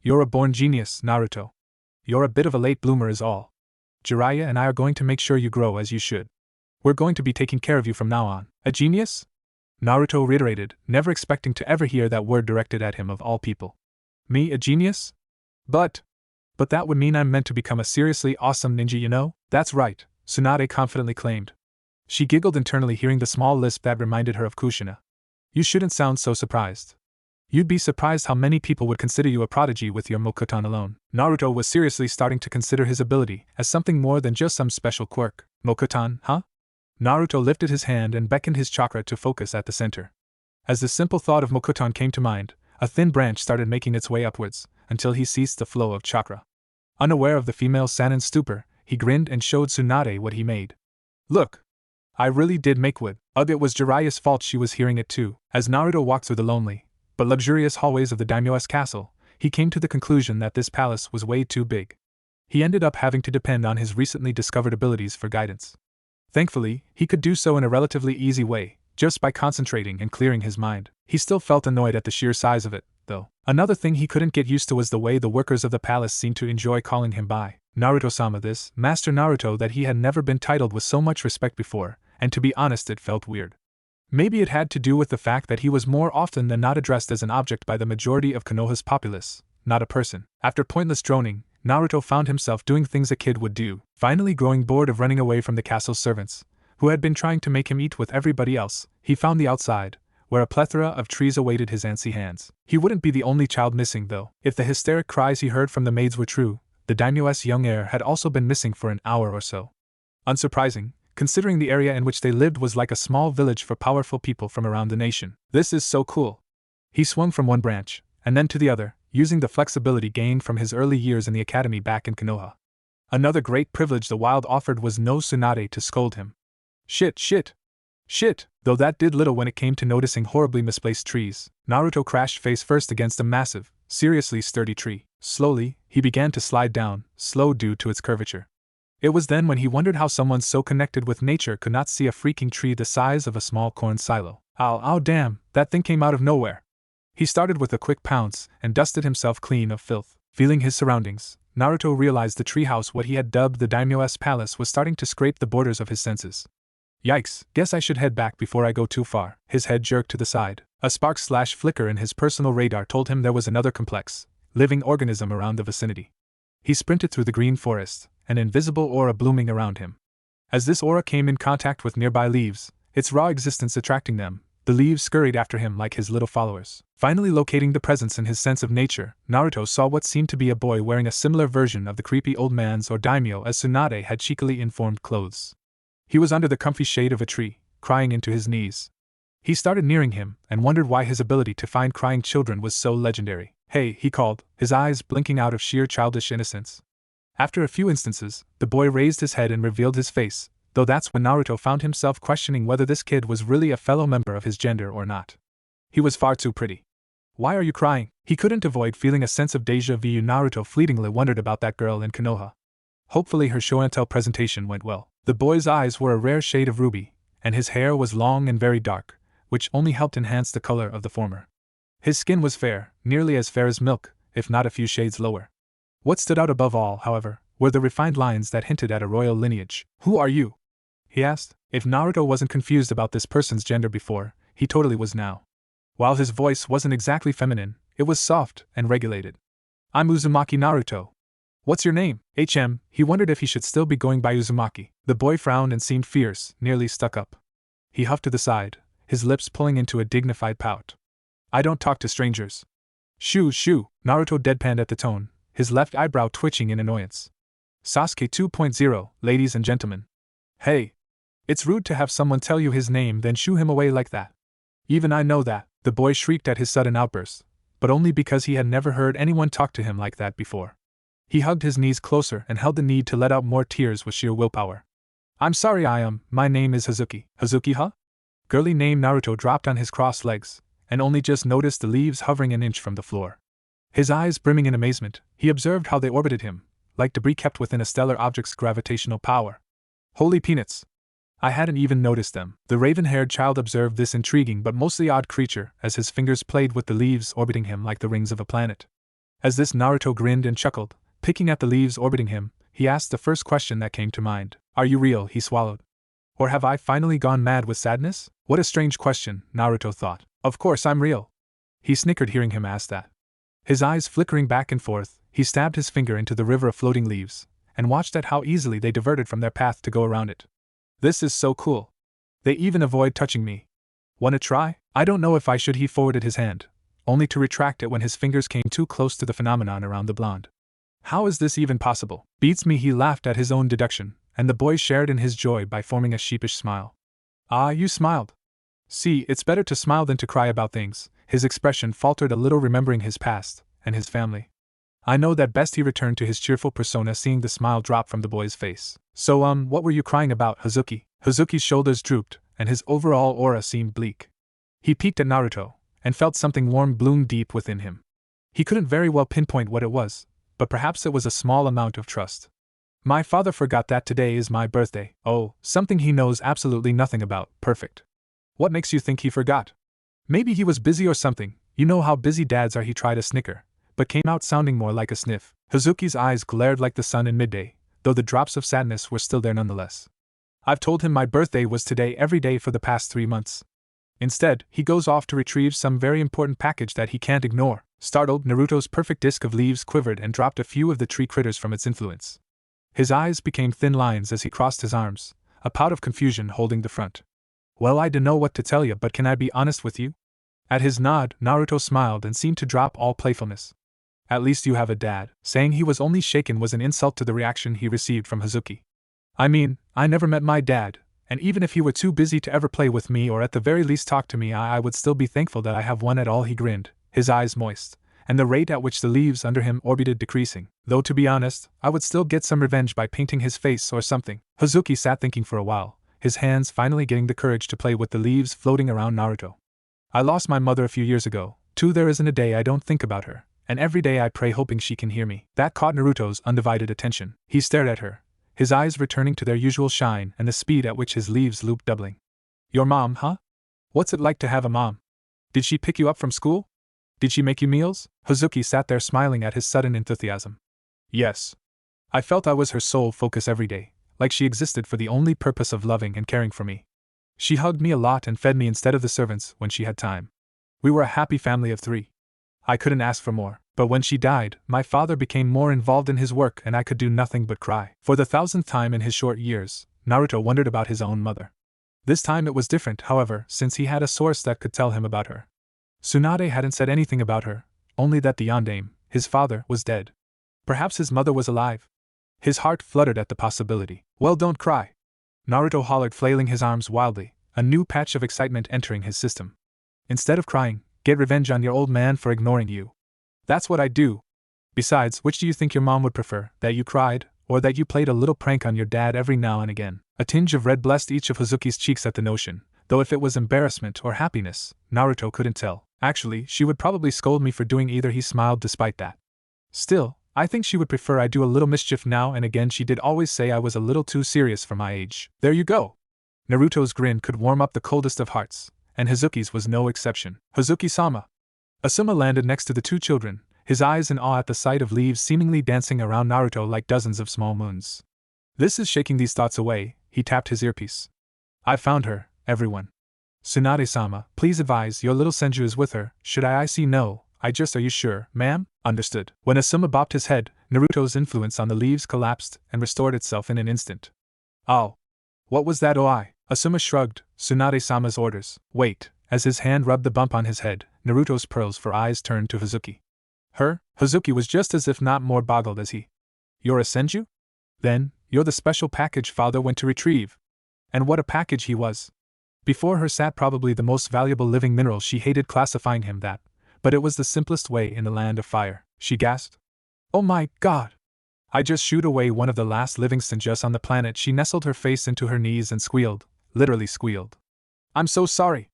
You're a born genius, Naruto. You're a bit of a late bloomer is all. Jiraiya and I are going to make sure you grow as you should. We're going to be taking care of you from now on. A genius? Naruto reiterated, never expecting to ever hear that word directed at him of all people. Me, a genius? But that would mean I'm meant to become a seriously awesome ninja, you know? That's right, Tsunade confidently claimed. She giggled internally hearing the small lisp that reminded her of Kushina. You shouldn't sound so surprised. You'd be surprised how many people would consider you a prodigy with your Mokuton alone. Naruto was seriously starting to consider his ability as something more than just some special quirk. Mokuton, huh? Naruto lifted his hand and beckoned his chakra to focus at the center. As the simple thought of Mokuton came to mind, a thin branch started making its way upwards, until he ceased the flow of chakra. Unaware of the female Sanin's stupor, he grinned and showed Tsunade what he made. Look! I really did make wood. Ugh, it was Jiraiya's fault she was hearing it too. As Naruto walked through the lonely, but luxurious hallways of the daimyo's castle, he came to the conclusion that this palace was way too big. He ended up having to depend on his recently discovered abilities for guidance. Thankfully, he could do so in a relatively easy way, just by concentrating and clearing his mind. He still felt annoyed at the sheer size of it, though. Another thing he couldn't get used to was the way the workers of the palace seemed to enjoy calling him by Naruto-sama, this Master Naruto that he had never been titled with so much respect before, and to be honest it felt weird. Maybe it had to do with the fact that he was more often than not addressed as an object by the majority of Konoha's populace, not a person. After pointless droning, Naruto found himself doing things a kid would do, finally growing bored of running away from the castle's servants, who had been trying to make him eat with everybody else. He found the outside, where a plethora of trees awaited his antsy hands. He wouldn't be the only child missing, though. If the hysteric cries he heard from the maids were true, the daimyo's young heir had also been missing for an hour or so. Unsurprising, considering the area in which they lived was like a small village for powerful people from around the nation. This is so cool. He swung from one branch, and then to the other, using the flexibility gained from his early years in the academy back in Konoha. Another great privilege the wild offered was no Tsunade to scold him. Shit! Though that did little when it came to noticing horribly misplaced trees. Naruto crashed face first against a massive, seriously sturdy tree. Slowly, he began to slide down, slow due to its curvature. It was then when he wondered how someone so connected with nature could not see a freaking tree the size of a small corn silo. Ow, damn, that thing came out of nowhere. He started with a quick pounce and dusted himself clean of filth. Feeling his surroundings, Naruto realized the treehouse, what he had dubbed the daimyo's palace, was starting to scrape the borders of his senses. Yikes, guess I should head back before I go too far. His head jerked to the side. A spark/flicker in his personal radar told him there was another complex, living organism around the vicinity. He sprinted through the green forest, an invisible aura blooming around him. As this aura came in contact with nearby leaves, its raw existence attracting them, the leaves scurried after him like his little followers. Finally locating the presence in his sense of nature, Naruto saw what seemed to be a boy wearing a similar version of the creepy old man's or daimyo as Tsunade had cheekily informed clothes. He was under the comfy shade of a tree, crying into his knees. He started nearing him, and wondered why his ability to find crying children was so legendary. Hey, he called, his eyes blinking out of sheer childish innocence. After a few instances, the boy raised his head and revealed his face, though that's when Naruto found himself questioning whether this kid was really a fellow member of his gender or not. He was far too pretty. Why are you crying? He couldn't avoid feeling a sense of déjà vu. Naruto fleetingly wondered about that girl in Konoha. Hopefully her show and tell presentation went well. The boy's eyes were a rare shade of ruby, and his hair was long and very dark, which only helped enhance the color of the former. His skin was fair, nearly as fair as milk, if not a few shades lower. What stood out above all, however, were the refined lines that hinted at a royal lineage. Who are you? He asked. If Naruto wasn't confused about this person's gender before, he totally was now. While his voice wasn't exactly feminine, it was soft and regulated. I'm Uzumaki Naruto. What's your name? He wondered if he should still be going by Uzumaki. The boy frowned and seemed fierce, nearly stuck up. He huffed to the side, his lips pulling into a dignified pout. I don't talk to strangers. Shoo, Naruto deadpanned at the tone, his left eyebrow twitching in annoyance. Sasuke 2.0, ladies and gentlemen. Hey! It's rude to have someone tell you his name then shoo him away like that. Even I know that, the boy shrieked at his sudden outburst, but only because he had never heard anyone talk to him like that before. He hugged his knees closer and held the need to let out more tears with sheer willpower. "I'm sorry my name is Hazuki." "Hazuki, huh?" Girly name Naruto dropped on his crossed legs, and only just noticed the leaves hovering an inch from the floor. His eyes brimming in amazement, he observed how they orbited him, like debris kept within a stellar object's gravitational power. Holy peanuts! I hadn't even noticed them. The raven-haired child observed this intriguing but mostly odd creature as his fingers played with the leaves orbiting him like the rings of a planet. As this Naruto grinned and chuckled, picking at the leaves orbiting him, he asked the first question that came to mind. "Are you real?" he swallowed. "Or have I finally gone mad with sadness?" What a strange question, Naruto thought. "Of course I'm real." He snickered hearing him ask that. His eyes flickering back and forth, he stabbed his finger into the river of floating leaves, and watched at how easily they diverted from their path to go around it. "This is so cool. They even avoid touching me. Wanna try?" "I don't know if I should." He forwarded his hand, only to retract it when his fingers came too close to the phenomenon around the blonde. "How is this even possible?" "Beats me." He laughed at his own deduction, and the boy shared in his joy by forming a sheepish smile. "Ah, you smiled. See, it's better to smile than to cry about things." His expression faltered a little, remembering his past and his family. "I know that best." He returned to his cheerful persona, seeing the smile drop from the boy's face. "So, what were you crying about, Hazuki?" Hazuki's shoulders drooped, and his overall aura seemed bleak. He peeked at Naruto, and felt something warm bloom deep within him. He couldn't very well pinpoint what it was, but perhaps it was a small amount of trust. "My father forgot that today is my birthday." "Oh, something he knows absolutely nothing about." "Perfect. What makes you think he forgot?" "Maybe he was busy or something. You know how busy dads are." He tried a snicker, but came out sounding more like a sniff. Hazuki's eyes glared like the sun in midday, though the drops of sadness were still there nonetheless. "I've told him my birthday was today every day for the past 3 months. Instead, he goes off to retrieve some very important package that he can't ignore." Startled, Naruto's perfect disc of leaves quivered and dropped a few of the tree critters from its influence. His eyes became thin lines as he crossed his arms, a pout of confusion holding the front. "Well, I dunno what to tell you, but can I be honest with you?" At his nod, Naruto smiled and seemed to drop all playfulness. "At least you have a dad." Saying he was only shaken was an insult to the reaction he received from Hazuki. "I mean, I never met my dad, and even if he were too busy to ever play with me or at the very least talk to me, I would still be thankful that I have one at all." He grinned, his eyes moist, and the rate at which the leaves under him orbited decreasing. "Though to be honest, I would still get some revenge by painting his face or something." Hazuki sat thinking for a while, his hands finally getting the courage to play with the leaves floating around Naruto. "I lost my mother a few years ago, too. There isn't a day I don't think about her, and every day I pray hoping she can hear me." That caught Naruto's undivided attention. He stared at her, his eyes returning to their usual shine and the speed at which his leaves looped doubling. "Your mom, huh? What's it like to have a mom? Did she pick you up from school? Did she make you meals?" Hazuki sat there smiling at his sudden enthusiasm. "Yes. I felt I was her sole focus every day, like she existed for the only purpose of loving and caring for me. She hugged me a lot and fed me instead of the servants when she had time. We were a happy family of 3. I couldn't ask for more, but when she died, my father became more involved in his work and I could do nothing but cry." For the 1000th time in his short years, Naruto wondered about his own mother. This time it was different, however, since he had a source that could tell him about her. Tsunade hadn't said anything about her, only that the yondaime, his father, was dead. Perhaps his mother was alive? His heart fluttered at the possibility. "Well, don't cry," Naruto hollered, flailing his arms wildly, a new patch of excitement entering his system. "Instead of crying, get revenge on your old man for ignoring you. That's what I do. Besides, which do you think your mom would prefer, that you cried, or that you played a little prank on your dad every now and again?" A tinge of red blessed each of Hazuki's cheeks at the notion, though if it was embarrassment or happiness, Naruto couldn't tell. "Actually, she would probably scold me for doing either." He smiled despite that. "Still, I think she would prefer I do a little mischief now and again. She did always say I was a little too serious for my age." "There you go." Naruto's grin could warm up the coldest of hearts, and Hazuki's was no exception. "Hazuki-sama." Asuma landed next to the two children, his eyes in awe at the sight of leaves seemingly dancing around Naruto like dozens of small moons. "This is shaking these thoughts away." He tapped his earpiece. "I found her, everyone. Tsunade-sama, please advise, your little Senju is with her. Should I see? No, I just, are you sure, ma'am?" "Understood." When Asuma bopped his head, Naruto's influence on the leaves collapsed and restored itself in an instant. "Oh. What was that?" Asuma shrugged. "Tsunade-sama's orders." "Wait." As his hand rubbed the bump on his head, Naruto's pearls for eyes turned to Hazuki. "Her?" Hazuki was just as if not more boggled as he. "You're a Senju? Then, you're the special package father went to retrieve." And what a package he was! Before her sat probably the most valuable living mineral. She hated classifying him that, But it was the simplest way in the land of fire, she gasped. Oh my God! I just shooed away one of the last living Senjus on the planet. She nestled her face into her knees and squealed, literally squealed. I'm so sorry.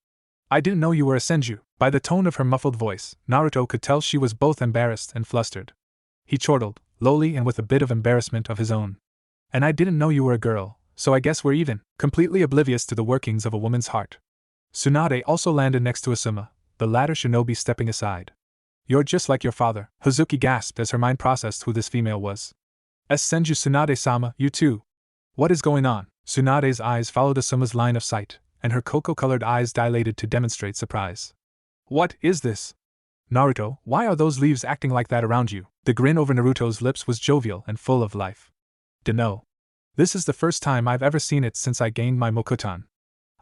I didn't know you were a Senju. By the tone of her muffled voice, Naruto could tell she was both embarrassed and flustered. He chortled, lowly and with a bit of embarrassment of his own. And I didn't know you were a girl, so I guess we're even, completely oblivious to the workings of a woman's heart. Tsunade also landed next to Asuma, the latter shinobi stepping aside. You're just like your father, Hazuki gasped as her mind processed who this female was. Senju Tsunade-sama, you too. What is going on? Tsunade's eyes followed Asuma's line of sight, and her cocoa-colored eyes dilated to demonstrate surprise. What is this? Naruto, why are those leaves acting like that around you? The grin over Naruto's lips was jovial and full of life. Dunno. This is the first time I've ever seen it since I gained my Mokutan.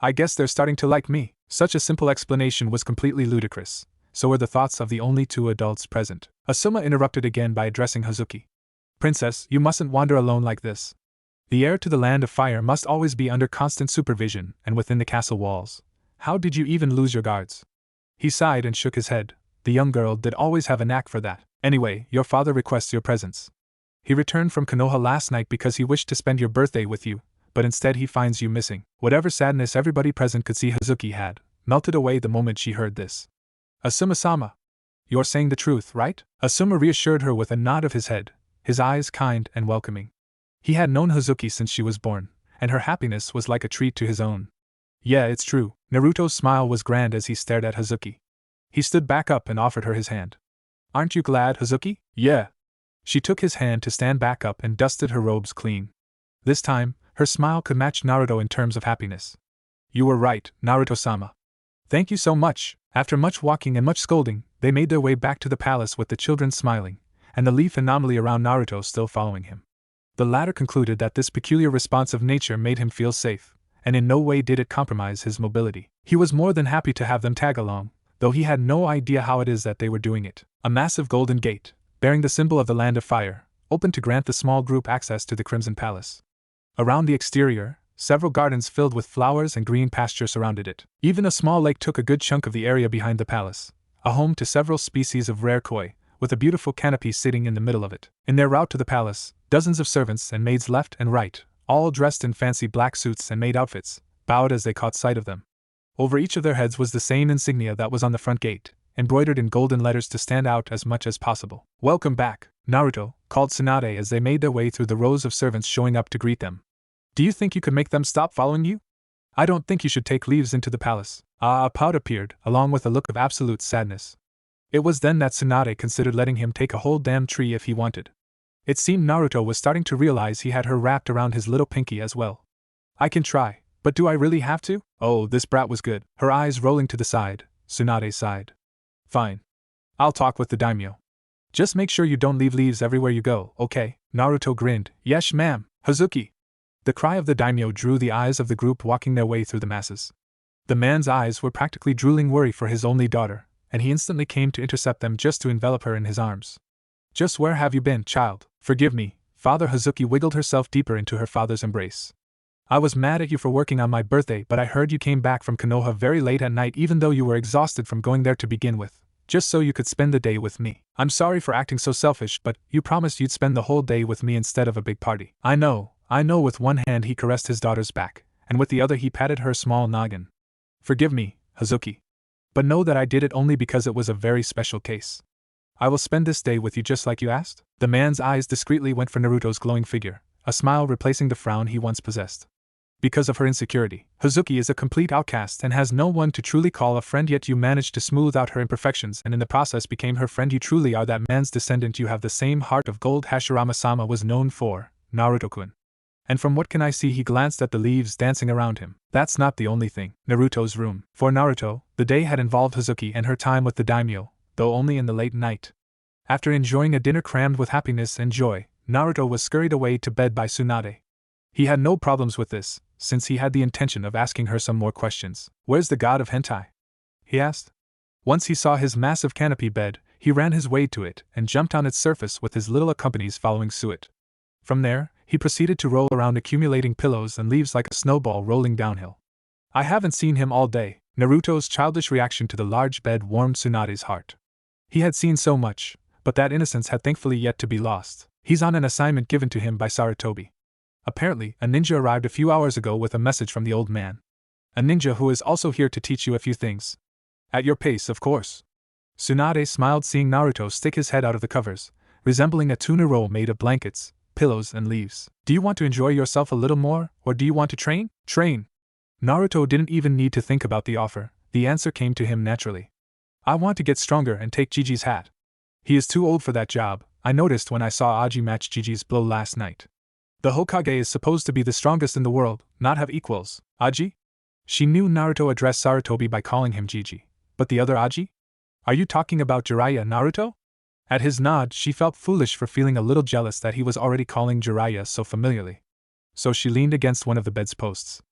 I guess they're starting to like me. Such a simple explanation was completely ludicrous. So were the thoughts of the only two adults present. Asuma interrupted again by addressing Hazuki. Princess, you mustn't wander alone like this. The heir to the land of fire must always be under constant supervision and within the castle walls. How did you even lose your guards? He sighed and shook his head. The young girl did always have a knack for that. Anyway, your father requests your presence. He returned from Konoha last night because he wished to spend your birthday with you, but instead he finds you missing. Whatever sadness everybody present could see Hazuki had, melted away the moment she heard this. Asuma-sama. You're saying the truth, right? Asuma reassured her with a nod of his head, his eyes kind and welcoming. He had known Hazuki since she was born, and her happiness was like a treat to his own. Yeah, it's true. Naruto's smile was grand as he stared at Hazuki. He stood back up and offered her his hand. Aren't you glad, Hazuki? Yeah. She took his hand to stand back up and dusted her robes clean. This time, her smile could match Naruto in terms of happiness. You were right, Naruto-sama. Thank you so much. After much walking and much scolding, they made their way back to the palace with the children smiling, and the leaf anomaly around Naruto still following him. The latter concluded that this peculiar response of nature made him feel safe, and in no way did it compromise his mobility. He was more than happy to have them tag along, though he had no idea how it is that they were doing it. A massive golden gate, bearing the symbol of the Land of Fire, opened to grant the small group access to the Crimson Palace. Around the exterior, several gardens filled with flowers and green pasture surrounded it. Even a small lake took a good chunk of the area behind the palace, a home to several species of rare koi, with a beautiful canopy sitting in the middle of it. In their route to the palace, dozens of servants and maids left and right, all dressed in fancy black suits and maid outfits, bowed as they caught sight of them. Over each of their heads was the same insignia that was on the front gate, embroidered in golden letters to stand out as much as possible. Welcome back, Naruto, called Tsunade as they made their way through the rows of servants showing up to greet them. Do you think you could make them stop following you? I don't think you should take leaves into the palace. A pout appeared, along with a look of absolute sadness. It was then that Tsunade considered letting him take a whole damn tree if he wanted. It seemed Naruto was starting to realize he had her wrapped around his little pinky as well. I can try, but do I really have to? Oh, this brat was good. Her eyes rolling to the side, Tsunade sighed. Fine. I'll talk with the daimyo. Just make sure you don't leave leaves everywhere you go, okay? Naruto grinned. Yes, ma'am, Hazuki. The cry of the daimyo drew the eyes of the group walking their way through the masses. The man's eyes were practically drooling worry for his only daughter, and he instantly came to intercept them just to envelop her in his arms. Just where have you been, child? Forgive me. Father Hazuki wiggled herself deeper into her father's embrace. I was mad at you for working on my birthday, but I heard you came back from Konoha very late at night even though you were exhausted from going there to begin with, just so you could spend the day with me. I'm sorry for acting so selfish, but you promised you'd spend the whole day with me instead of a big party. I know. With one hand he caressed his daughter's back, and with the other he patted her small noggin. Forgive me, Hazuki. But know that I did it only because it was a very special case. I will spend this day with you just like you asked. The man's eyes discreetly went for Naruto's glowing figure, a smile replacing the frown he once possessed. Because of her insecurity, Hazuki is a complete outcast and has no one to truly call a friend, yet you managed to smooth out her imperfections and in the process became her friend. You truly are that man's descendant. You have the same heart of gold Hashirama-sama was known for, Naruto-kun. And from what can I see, he glanced at the leaves dancing around him. That's not the only thing. Naruto's room. For Naruto, the day had involved Hazuki and her time with the daimyo, though only in the late night. After enjoying a dinner crammed with happiness and joy, Naruto was scurried away to bed by Tsunade. He had no problems with this, since he had the intention of asking her some more questions. Where's the god of hentai? He asked. Once he saw his massive canopy bed, he ran his way to it and jumped on its surface with his little accomplices following suit. From there, he proceeded to roll around, accumulating pillows and leaves like a snowball rolling downhill. I haven't seen him all day. Naruto's childish reaction to the large bed warmed Tsunade's heart. He had seen so much, but that innocence had thankfully yet to be lost. He's on an assignment given to him by Sarutobi. Apparently, a ninja arrived a few hours ago with a message from the old man. A ninja who is also here to teach you a few things. At your pace, of course. Tsunade smiled seeing Naruto stick his head out of the covers, resembling a tuna roll made of blankets, pillows, and leaves. Do you want to enjoy yourself a little more, or do you want to train? Train! Naruto didn't even need to think about the offer, the answer came to him naturally. I want to get stronger and take Gigi's hat. He is too old for that job, I noticed when I saw Aji match Gigi's blow last night. The Hokage is supposed to be the strongest in the world, not have equals. Aji? She knew Naruto addressed Sarutobi by calling him Gigi. But the other Aji? Are you talking about Jiraiya, Naruto? At his nod, she felt foolish for feeling a little jealous that he was already calling Jiraiya so familiarly. So she leaned against one of the bed's posts.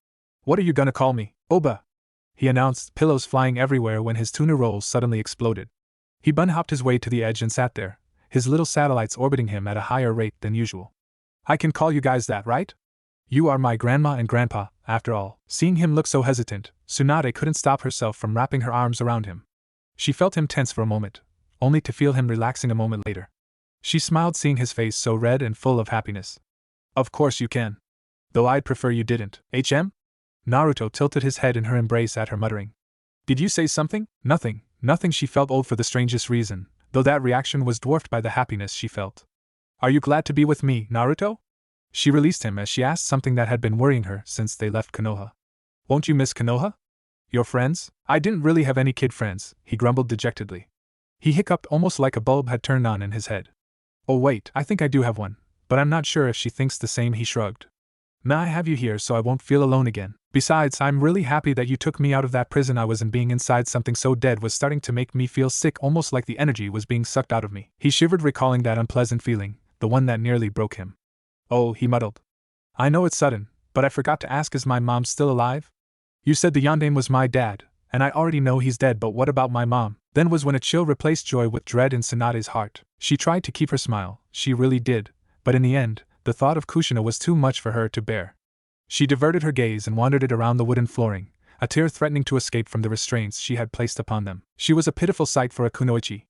What are you gonna call me? Oba! He announced, pillows flying everywhere when his tuna rolls suddenly exploded. He bun-hopped his way to the edge and sat there, his little satellites orbiting him at a higher rate than usual. I can call you guys that, right? You are my grandma and grandpa, after all. Seeing him look so hesitant, Tsunade couldn't stop herself from wrapping her arms around him. She felt him tense for a moment, only to feel him relaxing a moment later. She smiled seeing his face so red and full of happiness. Of course you can. Though I'd prefer you didn't. HM? Naruto tilted his head in her embrace at her, muttering. Did you say something? Nothing. She felt old for the strangest reason, though that reaction was dwarfed by the happiness she felt. Are you glad to be with me, Naruto? She released him as she asked something that had been worrying her since they left Konoha. Won't you miss Konoha? Your friends? I didn't really have any kid friends, he grumbled dejectedly. He hiccuped almost like a bulb had turned on in his head. Oh wait, I think I do have one, but I'm not sure if she thinks the same, he shrugged. May I have you here so I won't feel alone again. Besides, I'm really happy that you took me out of that prison I was in. Being inside something so dead was starting to make me feel sick, almost like the energy was being sucked out of me. He shivered recalling that unpleasant feeling, the one that nearly broke him. Oh, he muddled. I know it's sudden, but I forgot to ask, is my mom still alive? You said the Yandane was my dad, and I already know he's dead, but what about my mom? Then was when a chill replaced joy with dread in Tsunade's heart. She tried to keep her smile, she really did, but in the end, the thought of Kushina was too much for her to bear. She diverted her gaze and wandered it around the wooden flooring, a tear threatening to escape from the restraints she had placed upon them. She was a pitiful sight for a kunoichi.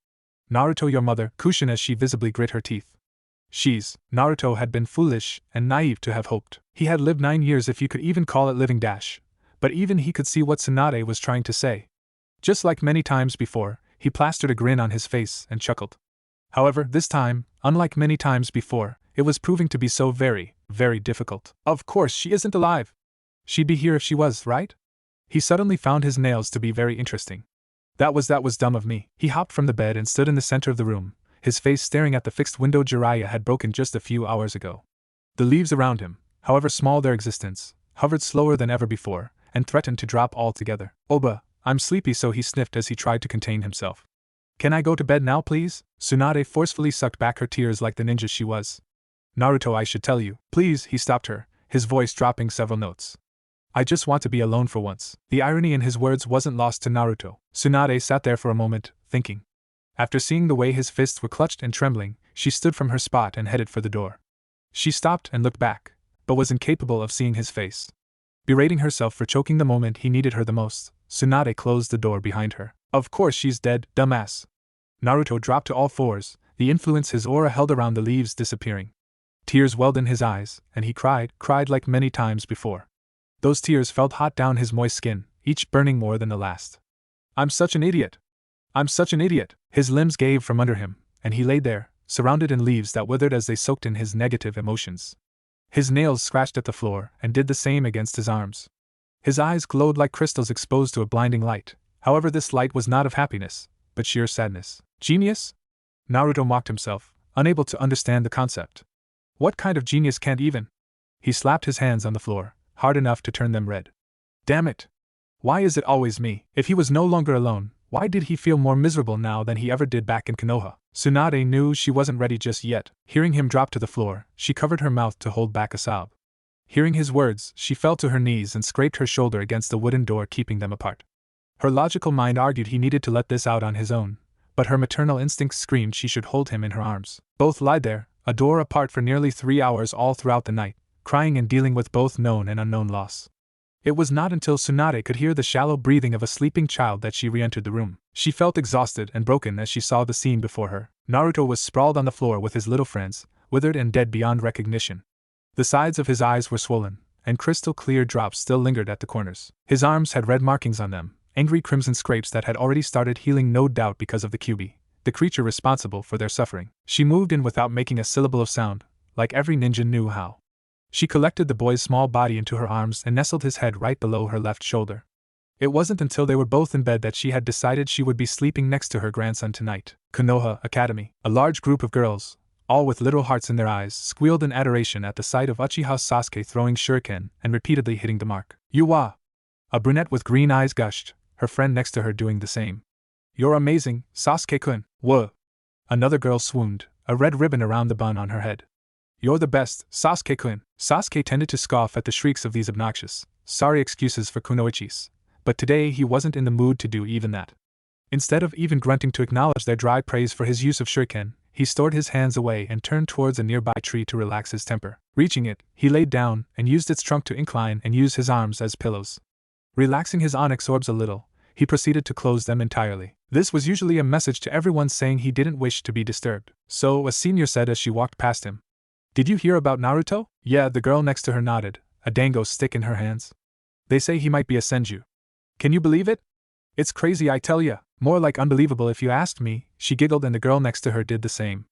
Naruto, your mother, Kushina, she visibly grit her teeth. Naruto had been foolish and naive to have hoped. He had lived 9 years, if you could even call it living dash. But even he could see what Tsunade was trying to say. Just like many times before, he plastered a grin on his face and chuckled. However, this time, unlike many times before, it was proving to be so very, very difficult. Of course she isn't alive. She'd be here if she was, right? He suddenly found his nails to be very interesting. That was dumb of me. He hopped from the bed and stood in the center of the room, his face staring at the fixed window Jiraiya had broken just a few hours ago. The leaves around him, however small their existence, hovered slower than ever before, and threatened to drop altogether. Oba, I'm sleepy, so he sniffed as he tried to contain himself. Can I go to bed now, please? Tsunade forcefully sucked back her tears like the ninja she was. Naruto, I should tell you. Please, he stopped her, his voice dropping several notes. I just want to be alone for once. The irony in his words wasn't lost to Naruto. Tsunade sat there for a moment, thinking. After seeing the way his fists were clutched and trembling, she stood from her spot and headed for the door. She stopped and looked back, but was incapable of seeing his face. Berating herself for choking the moment he needed her the most, Tsunade closed the door behind her. Of course she's dead, dumbass. Naruto dropped to all fours, the influence his aura held around the leaves disappearing. Tears welled in his eyes, and he cried like many times before. Those tears felt hot down his moist skin, each burning more than the last. I'm such an idiot. I'm such an idiot. His limbs gave from under him, and he lay there, surrounded in leaves that withered as they soaked in his negative emotions. His nails scratched at the floor and did the same against his arms. His eyes glowed like crystals exposed to a blinding light. However, this light was not of happiness, but sheer sadness. Genius? Naruto mocked himself, unable to understand the concept. What kind of genius can't even? He slapped his hands on the floor, hard enough to turn them red. Damn it! Why is it always me? If he was no longer alone, why did he feel more miserable now than he ever did back in Konoha? Tsunade knew she wasn't ready just yet. Hearing him drop to the floor, she covered her mouth to hold back a sob. Hearing his words, she fell to her knees and scraped her shoulder against the wooden door, keeping them apart. Her logical mind argued he needed to let this out on his own, but her maternal instincts screamed she should hold him in her arms. Both lied there, a door apart, for nearly 3 hours all throughout the night, crying and dealing with both known and unknown loss. It was not until Tsunade could hear the shallow breathing of a sleeping child that she re-entered the room. She felt exhausted and broken as she saw the scene before her. Naruto was sprawled on the floor with his little friends, withered and dead beyond recognition. The sides of his eyes were swollen, and crystal-clear drops still lingered at the corners. His arms had red markings on them, angry crimson scrapes that had already started healing, no doubt because of the Kyuubi, the creature responsible for their suffering. She moved in without making a syllable of sound, like every ninja knew how. She collected the boy's small body into her arms and nestled his head right below her left shoulder. It wasn't until they were both in bed that she had decided she would be sleeping next to her grandson tonight. Konoha Academy. A large group of girls, all with little hearts in their eyes, squealed in adoration at the sight of Uchiha Sasuke throwing shuriken and repeatedly hitting the mark. "Yuwa!" A brunette with green eyes gushed, her friend next to her doing the same. "You're amazing, Sasuke-kun." "Whoa!" Another girl swooned, a red ribbon around the bun on her head. "You're the best, Sasuke-kun." Sasuke tended to scoff at the shrieks of these obnoxious, sorry excuses for kunoichis, but today he wasn't in the mood to do even that. Instead of even grunting to acknowledge their dry praise for his use of shuriken, he stored his hands away and turned towards a nearby tree to relax his temper. Reaching it, he laid down and used its trunk to incline and use his arms as pillows. Relaxing his onyx orbs a little, he proceeded to close them entirely. This was usually a message to everyone saying he didn't wish to be disturbed. So, a senior said as she walked past him. "Did you hear about Naruto?" "Yeah," the girl next to her nodded, a dango stick in her hands. "They say he might be a Senju. Can you believe it? It's crazy, I tell ya. More like unbelievable if you asked me." She giggled and the girl next to her did the same.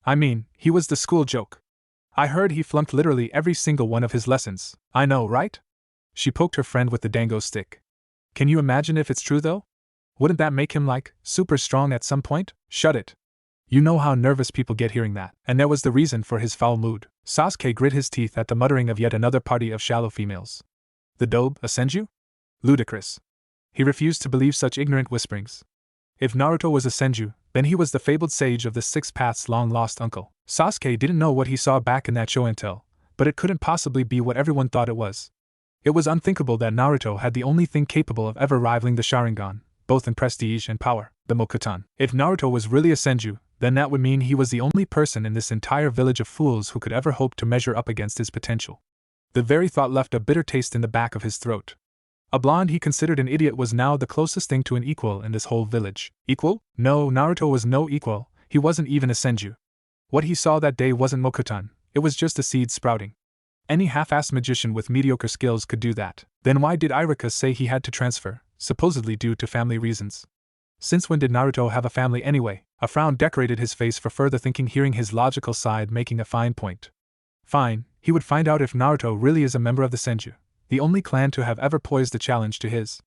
"I mean, he was the school joke. I heard he flunked literally every single one of his lessons." "I know, right?" She poked her friend with the dango stick. "Can you imagine if it's true though? Wouldn't that make him super strong at some point?" "Shut it. You know how nervous people get hearing that." And there was the reason for his foul mood. Sasuke grit his teeth at the muttering of yet another party of shallow females. The dobe, a Senju? Ludicrous. He refused to believe such ignorant whisperings. If Naruto was a Senju, then he was the fabled sage of the Six Paths' long-lost uncle. Sasuke didn't know what he saw back in that show and tell, but it couldn't possibly be what everyone thought it was. It was unthinkable that Naruto had the only thing capable of ever rivaling the Sharingan, both in prestige and power, the Mokuton. If Naruto was really a Senju, then that would mean he was the only person in this entire village of fools who could ever hope to measure up against his potential. The very thought left a bitter taste in the back of his throat. A blonde he considered an idiot was now the closest thing to an equal in this whole village. Equal? No, Naruto was no equal, he wasn't even a Senju. What he saw that day wasn't Mokuton, it was just a seed sprouting. Any half-assed magician with mediocre skills could do that. Then why did Irika say he had to transfer, supposedly due to family reasons? Since when did Naruto have a family anyway? A frown decorated his face for further thinking, hearing his logical side making a fine point. Fine, he would find out if Naruto really is a member of the Senju, the only clan to have ever posed a challenge to his.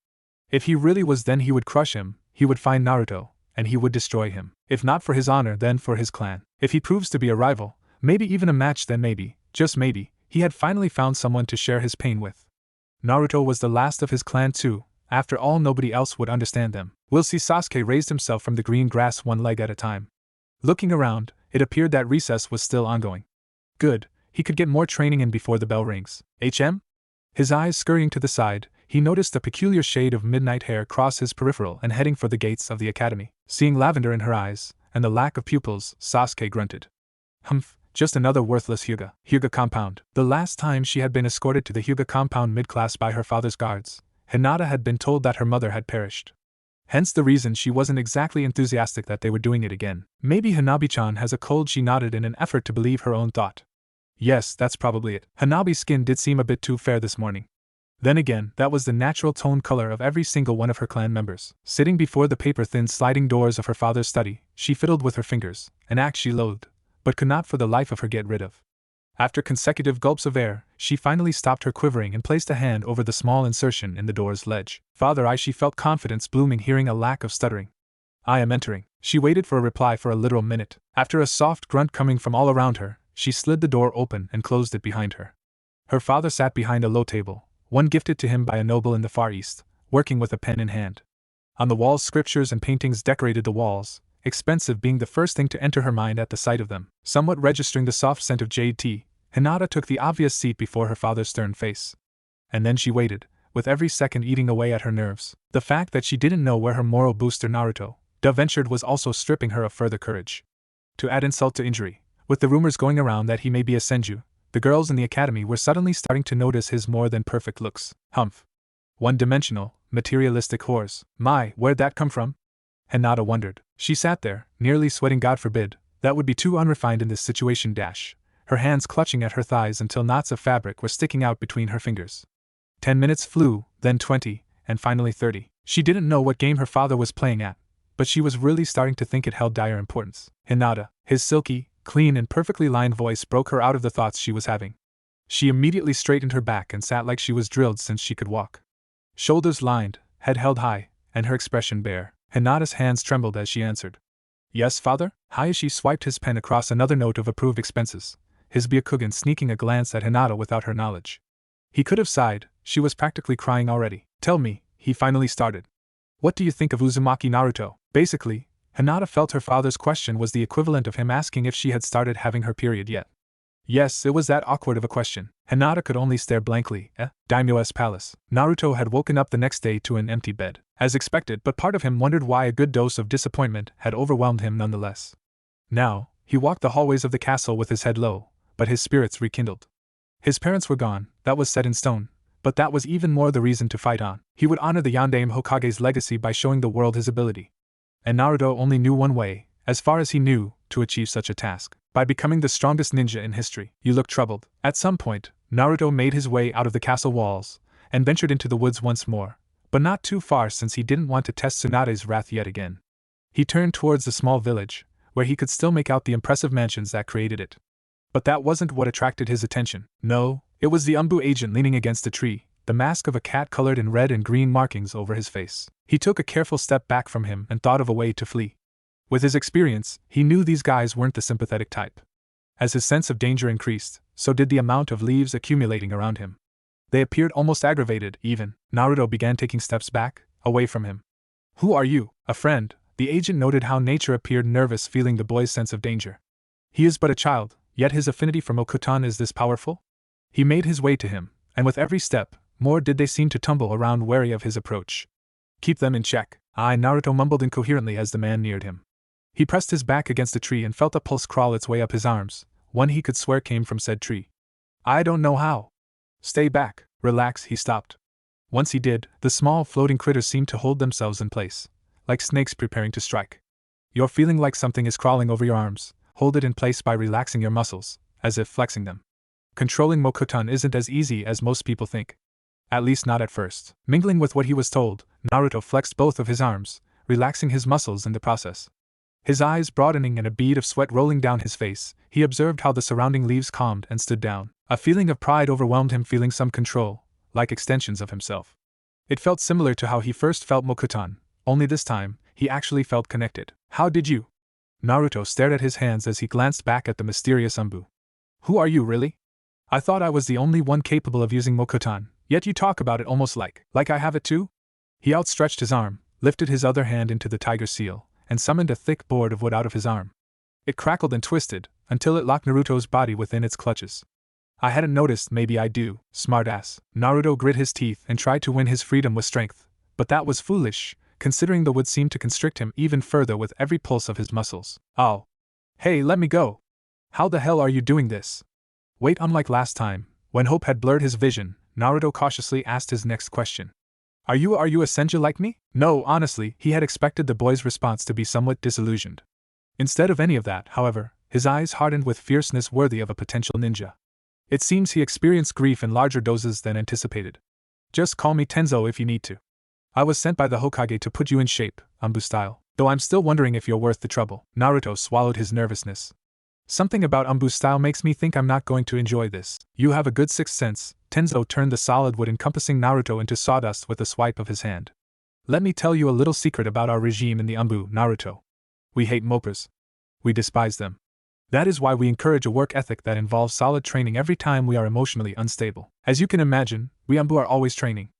If he really was, then he would crush him, he would find Naruto, and he would destroy him. If not for his honor, then for his clan. If he proves to be a rival, maybe even a match, then maybe, just maybe, he had finally found someone to share his pain with. Naruto was the last of his clan too. After all, nobody else would understand them. We'll see. Sasuke raised himself from the green grass one leg at a time. Looking around, it appeared that recess was still ongoing. Good, he could get more training in before the bell rings. HM? His eyes scurrying to the side, he noticed a peculiar shade of midnight hair cross his peripheral and heading for the gates of the academy. Seeing lavender in her eyes, and the lack of pupils, Sasuke grunted. Humph, just another worthless Hyuga. Hyuga compound. The last time she had been escorted to the Hyuga compound mid-class by her father's guards, Hinata had been told that her mother had perished. Hence the reason she wasn't exactly enthusiastic that they were doing it again. Maybe Hanabi-chan has a cold, she nodded in an effort to believe her own thought. Yes, that's probably it. Hanabi's skin did seem a bit too fair this morning. Then again, that was the natural tone color of every single one of her clan members. Sitting before the paper-thin sliding doors of her father's study, she fiddled with her fingers, an act she loathed, but could not for the life of her get rid of. After consecutive gulps of air, she finally stopped her quivering and placed a hand over the small insertion in the door's ledge. Father, she felt confidence blooming, hearing a lack of stuttering. I am entering. She waited for a reply for a literal minute. After a soft grunt coming from all around her, she slid the door open and closed it behind her. Her father sat behind a low table, one gifted to him by a noble in the Far East, working with a pen in hand. On the walls, scriptures and paintings decorated the walls, expensive being the first thing to enter her mind at the sight of them. Somewhat registering the soft scent of jade tea, Hinata took the obvious seat before her father's stern face. And then she waited, with every second eating away at her nerves. The fact that she didn't know where her moral booster Naruto ventured was also stripping her of further courage. To add insult to injury, with the rumors going around that he may be a Senju, the girls in the academy were suddenly starting to notice his more than perfect looks. Humph. One-dimensional, materialistic whores. My, where'd that come from? Hinata wondered. She sat there, nearly sweating. God forbid, that would be too unrefined in this situation. Her hands clutching at her thighs until knots of fabric were sticking out between her fingers. 10 minutes flew, then 20, and finally 30. She didn't know what game her father was playing at, but she was really starting to think it held dire importance. Hinata, his silky, clean and perfectly lined voice broke her out of the thoughts she was having. She immediately straightened her back and sat like she was drilled since she could walk. Shoulders lined, head held high, and her expression bare. Hinata's hands trembled as she answered. Yes, father? Hayashi swiped his pen across another note of approved expenses, his Byakugan sneaking a glance at Hinata without her knowledge. He could have sighed, she was practically crying already. Tell me, he finally started. What do you think of Uzumaki Naruto? Basically, Hinata felt her father's question was the equivalent of him asking if she had started having her period yet. Yes, it was that awkward of a question. Hinata could only stare blankly. Daimyo's palace. Naruto had woken up the next day to an empty bed. As expected, but part of him wondered why a good dose of disappointment had overwhelmed him nonetheless. Now, he walked the hallways of the castle with his head low, but his spirits rekindled. His parents were gone, that was set in stone, but that was even more the reason to fight on. He would honor the Yondaime Hokage's legacy by showing the world his ability. And Naruto only knew one way, as far as he knew, to achieve such a task. By becoming the strongest ninja in history. You look troubled. At some point, Naruto made his way out of the castle walls, and ventured into the woods once more, but not too far since he didn't want to test Tsunade's wrath yet again. He turned towards the small village, where he could still make out the impressive mansions that created it. But that wasn't what attracted his attention. No, it was the ANBU agent leaning against a tree, the mask of a cat colored in red and green markings over his face. He took a careful step back from him and thought of a way to flee. With his experience, he knew these guys weren't the sympathetic type. As his sense of danger increased, so did the amount of leaves accumulating around him. They appeared almost aggravated, even. Naruto began taking steps back, away from him. Who are you? A friend. The agent noted how nature appeared nervous, feeling the boy's sense of danger. He is but a child, yet his affinity for Mokutan is this powerful? He made his way to him, and with every step, more did they seem to tumble around, wary of his approach. Keep them in check. Naruto mumbled incoherently as the man neared him. He pressed his back against a tree and felt a pulse crawl its way up his arms, one he could swear came from said tree. I don't know how. Stay back, relax, he stopped. Once he did, the small floating critters seemed to hold themselves in place, like snakes preparing to strike. You're feeling like something is crawling over your arms, hold it in place by relaxing your muscles, as if flexing them. Controlling Mokutan isn't as easy as most people think. At least not at first. Mingling with what he was told, Naruto flexed both of his arms, relaxing his muscles in the process. His eyes broadening and a bead of sweat rolling down his face, he observed how the surrounding leaves calmed and stood down. A feeling of pride overwhelmed him, feeling some control, like extensions of himself. It felt similar to how he first felt Mokutan, only this time, he actually felt connected. How did you? Naruto stared at his hands as he glanced back at the mysterious ANBU. Who are you really? I thought I was the only one capable of using Mokutan, yet you talk about it almost like I have it too? He outstretched his arm, lifted his other hand into the tiger seal, and summoned a thick board of wood out of his arm. It crackled and twisted, until it locked Naruto's body within its clutches. I hadn't noticed, maybe I do, smartass. Naruto grit his teeth and tried to win his freedom with strength, but that was foolish, considering the wood seemed to constrict him even further with every pulse of his muscles. Oh. Hey, let me go. How the hell are you doing this? Wait, unlike last time, when hope had blurred his vision, Naruto cautiously asked his next question. Are you a Senju like me? No, honestly, he had expected the boy's response to be somewhat disillusioned. Instead of any of that, however, his eyes hardened with fierceness worthy of a potential ninja. It seems he experienced grief in larger doses than anticipated. Just call me Tenzo if you need to. I was sent by the Hokage to put you in shape, ANBU style, though I'm still wondering if you're worth the trouble. Naruto swallowed his nervousness. Something about ANBU style makes me think I'm not going to enjoy this. You have a good sixth sense. Tenzo turned the solid wood encompassing Naruto into sawdust with a swipe of his hand. Let me tell you a little secret about our regime in the ANBU, Naruto. We hate mopers. We despise them. That is why we encourage a work ethic that involves solid training every time we are emotionally unstable. As you can imagine, we ANBU are always training.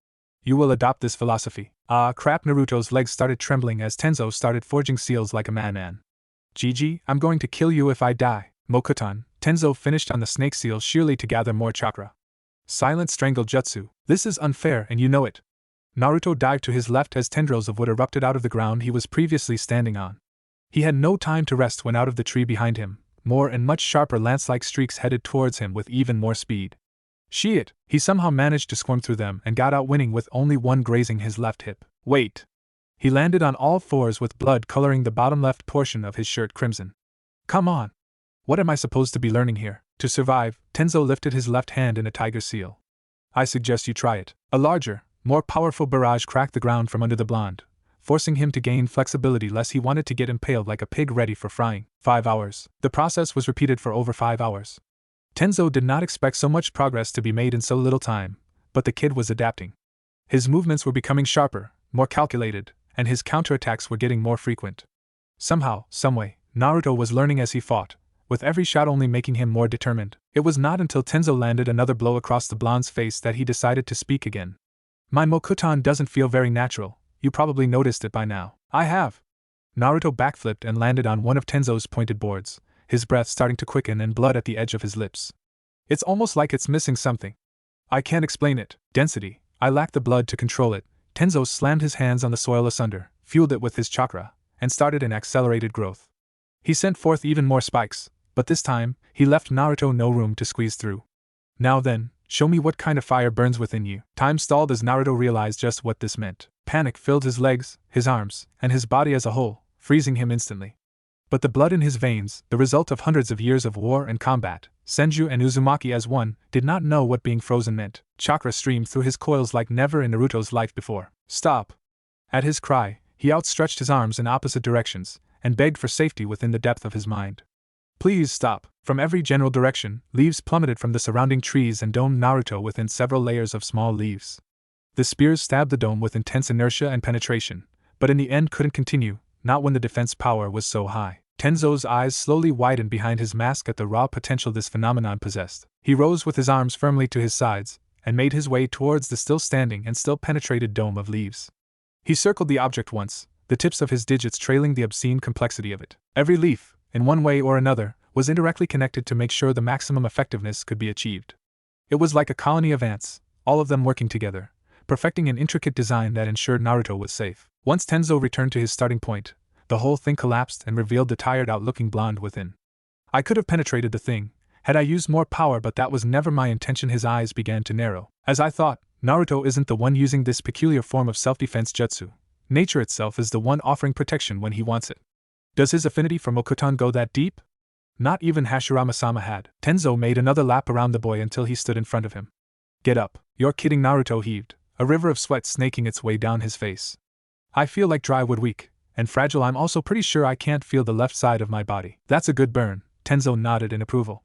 You will adopt this philosophy. Ah, crap! Naruto's legs started trembling as Tenzo started forging seals like a madman. Gigi, I'm going to kill you if I die. Mokutan, Tenzo finished on the snake seal sheerly to gather more chakra. Silent strangle jutsu. This is unfair and you know it. Naruto dived to his left as tendrils of wood erupted out of the ground he was previously standing on. He had no time to rest when out of the tree behind him, more and much sharper lance-like streaks headed towards him with even more speed. Shit! He somehow managed to squirm through them and got out winning with only one grazing his left hip. Wait! He landed on all fours with blood coloring the bottom left portion of his shirt crimson. Come on! What am I supposed to be learning here? To survive, Tenzo lifted his left hand in a tiger seal. I suggest you try it. A larger, more powerful barrage cracked the ground from under the blonde, forcing him to gain flexibility lest he wanted to get impaled like a pig ready for frying. 5 hours. The process was repeated for over 5 hours. Tenzo did not expect so much progress to be made in so little time, but the kid was adapting. His movements were becoming sharper, more calculated, and his counterattacks were getting more frequent. Somehow, someway, Naruto was learning as he fought, with every shot only making him more determined. It was not until Tenzo landed another blow across the blonde's face that he decided to speak again. My Mokutan doesn't feel very natural. You probably noticed it by now. I have. Naruto backflipped and landed on one of Tenzo's pointed boards, his breath starting to quicken and blood at the edge of his lips. It's almost like it's missing something. I can't explain it. Density. I lack the blood to control it. Tenzo slammed his hands on the soil asunder, fueled it with his chakra, and started an accelerated growth. He sent forth even more spikes, but this time, he left Naruto no room to squeeze through. Now then, show me what kind of fire burns within you. Time stalled as Naruto realized just what this meant. Panic filled his legs, his arms, and his body as a whole, freezing him instantly. But the blood in his veins, the result of hundreds of years of war and combat, Senju and Uzumaki as one, did not know what being frozen meant. Chakra streamed through his coils like never in Naruto's life before. Stop! At his cry, he outstretched his arms in opposite directions, and begged for safety within the depth of his mind. Please stop! From every general direction, leaves plummeted from the surrounding trees and domed Naruto within several layers of small leaves. The spears stabbed the dome with intense inertia and penetration, but in the end couldn't continue, not when the defense power was so high. Tenzo's eyes slowly widened behind his mask at the raw potential this phenomenon possessed. He rose with his arms firmly to his sides, and made his way towards the still standing and still penetrated dome of leaves. He circled the object once, the tips of his digits trailing the obscene complexity of it. Every leaf, in one way or another, was indirectly connected to make sure the maximum effectiveness could be achieved. It was like a colony of ants, all of them working together, perfecting an intricate design that ensured Naruto was safe. Once Tenzo returned to his starting point, the whole thing collapsed and revealed the tired-out-looking blonde within. I could have penetrated the thing, had I used more power, but that was never my intention. His eyes began to narrow. As I thought, Naruto isn't the one using this peculiar form of self-defense jutsu. Nature itself is the one offering protection when he wants it. Does his affinity for Mokutan go that deep? Not even Hashirama-sama had. Tenzo made another lap around the boy until he stood in front of him. Get up. You're kidding. Naruto heaved, a river of sweat snaking its way down his face. I feel like dry wood, weak and fragile. I'm also pretty sure I can't feel the left side of my body. That's a good burn. Tenzo nodded in approval.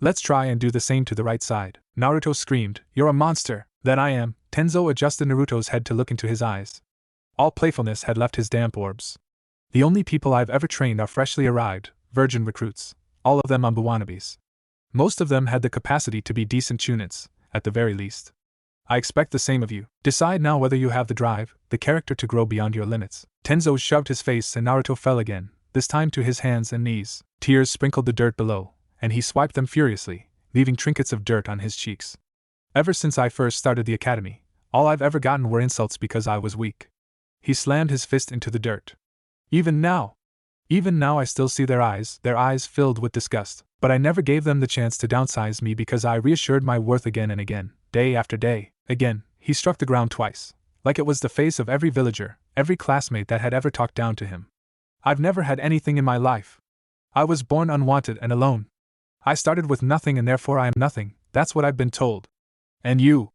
Let's try and do the same to the right side. Naruto screamed, You're a monster. That I am. Tenzo adjusted Naruto's head to look into his eyes. All playfulness had left his damp orbs. The only people I've ever trained are freshly arrived, virgin recruits, all of them ANBU wannabes. Most of them had the capacity to be decent chunits, at the very least. I expect the same of you. Decide now whether you have the drive, the character to grow beyond your limits. Tenzo shoved his face and Naruto fell again, this time to his hands and knees. Tears sprinkled the dirt below, and he swiped them furiously, leaving trinkets of dirt on his cheeks. Ever since I first started the academy, all I've ever gotten were insults because I was weak. He slammed his fist into the dirt. Even now I still see their eyes filled with disgust, but I never gave them the chance to downsize me because I reassured my worth again and again, day after day. Again, he struck the ground twice, like it was the face of every villager, every classmate that had ever talked down to him. I've never had anything in my life. I was born unwanted and alone. I started with nothing and therefore I am nothing, that's what I've been told. And you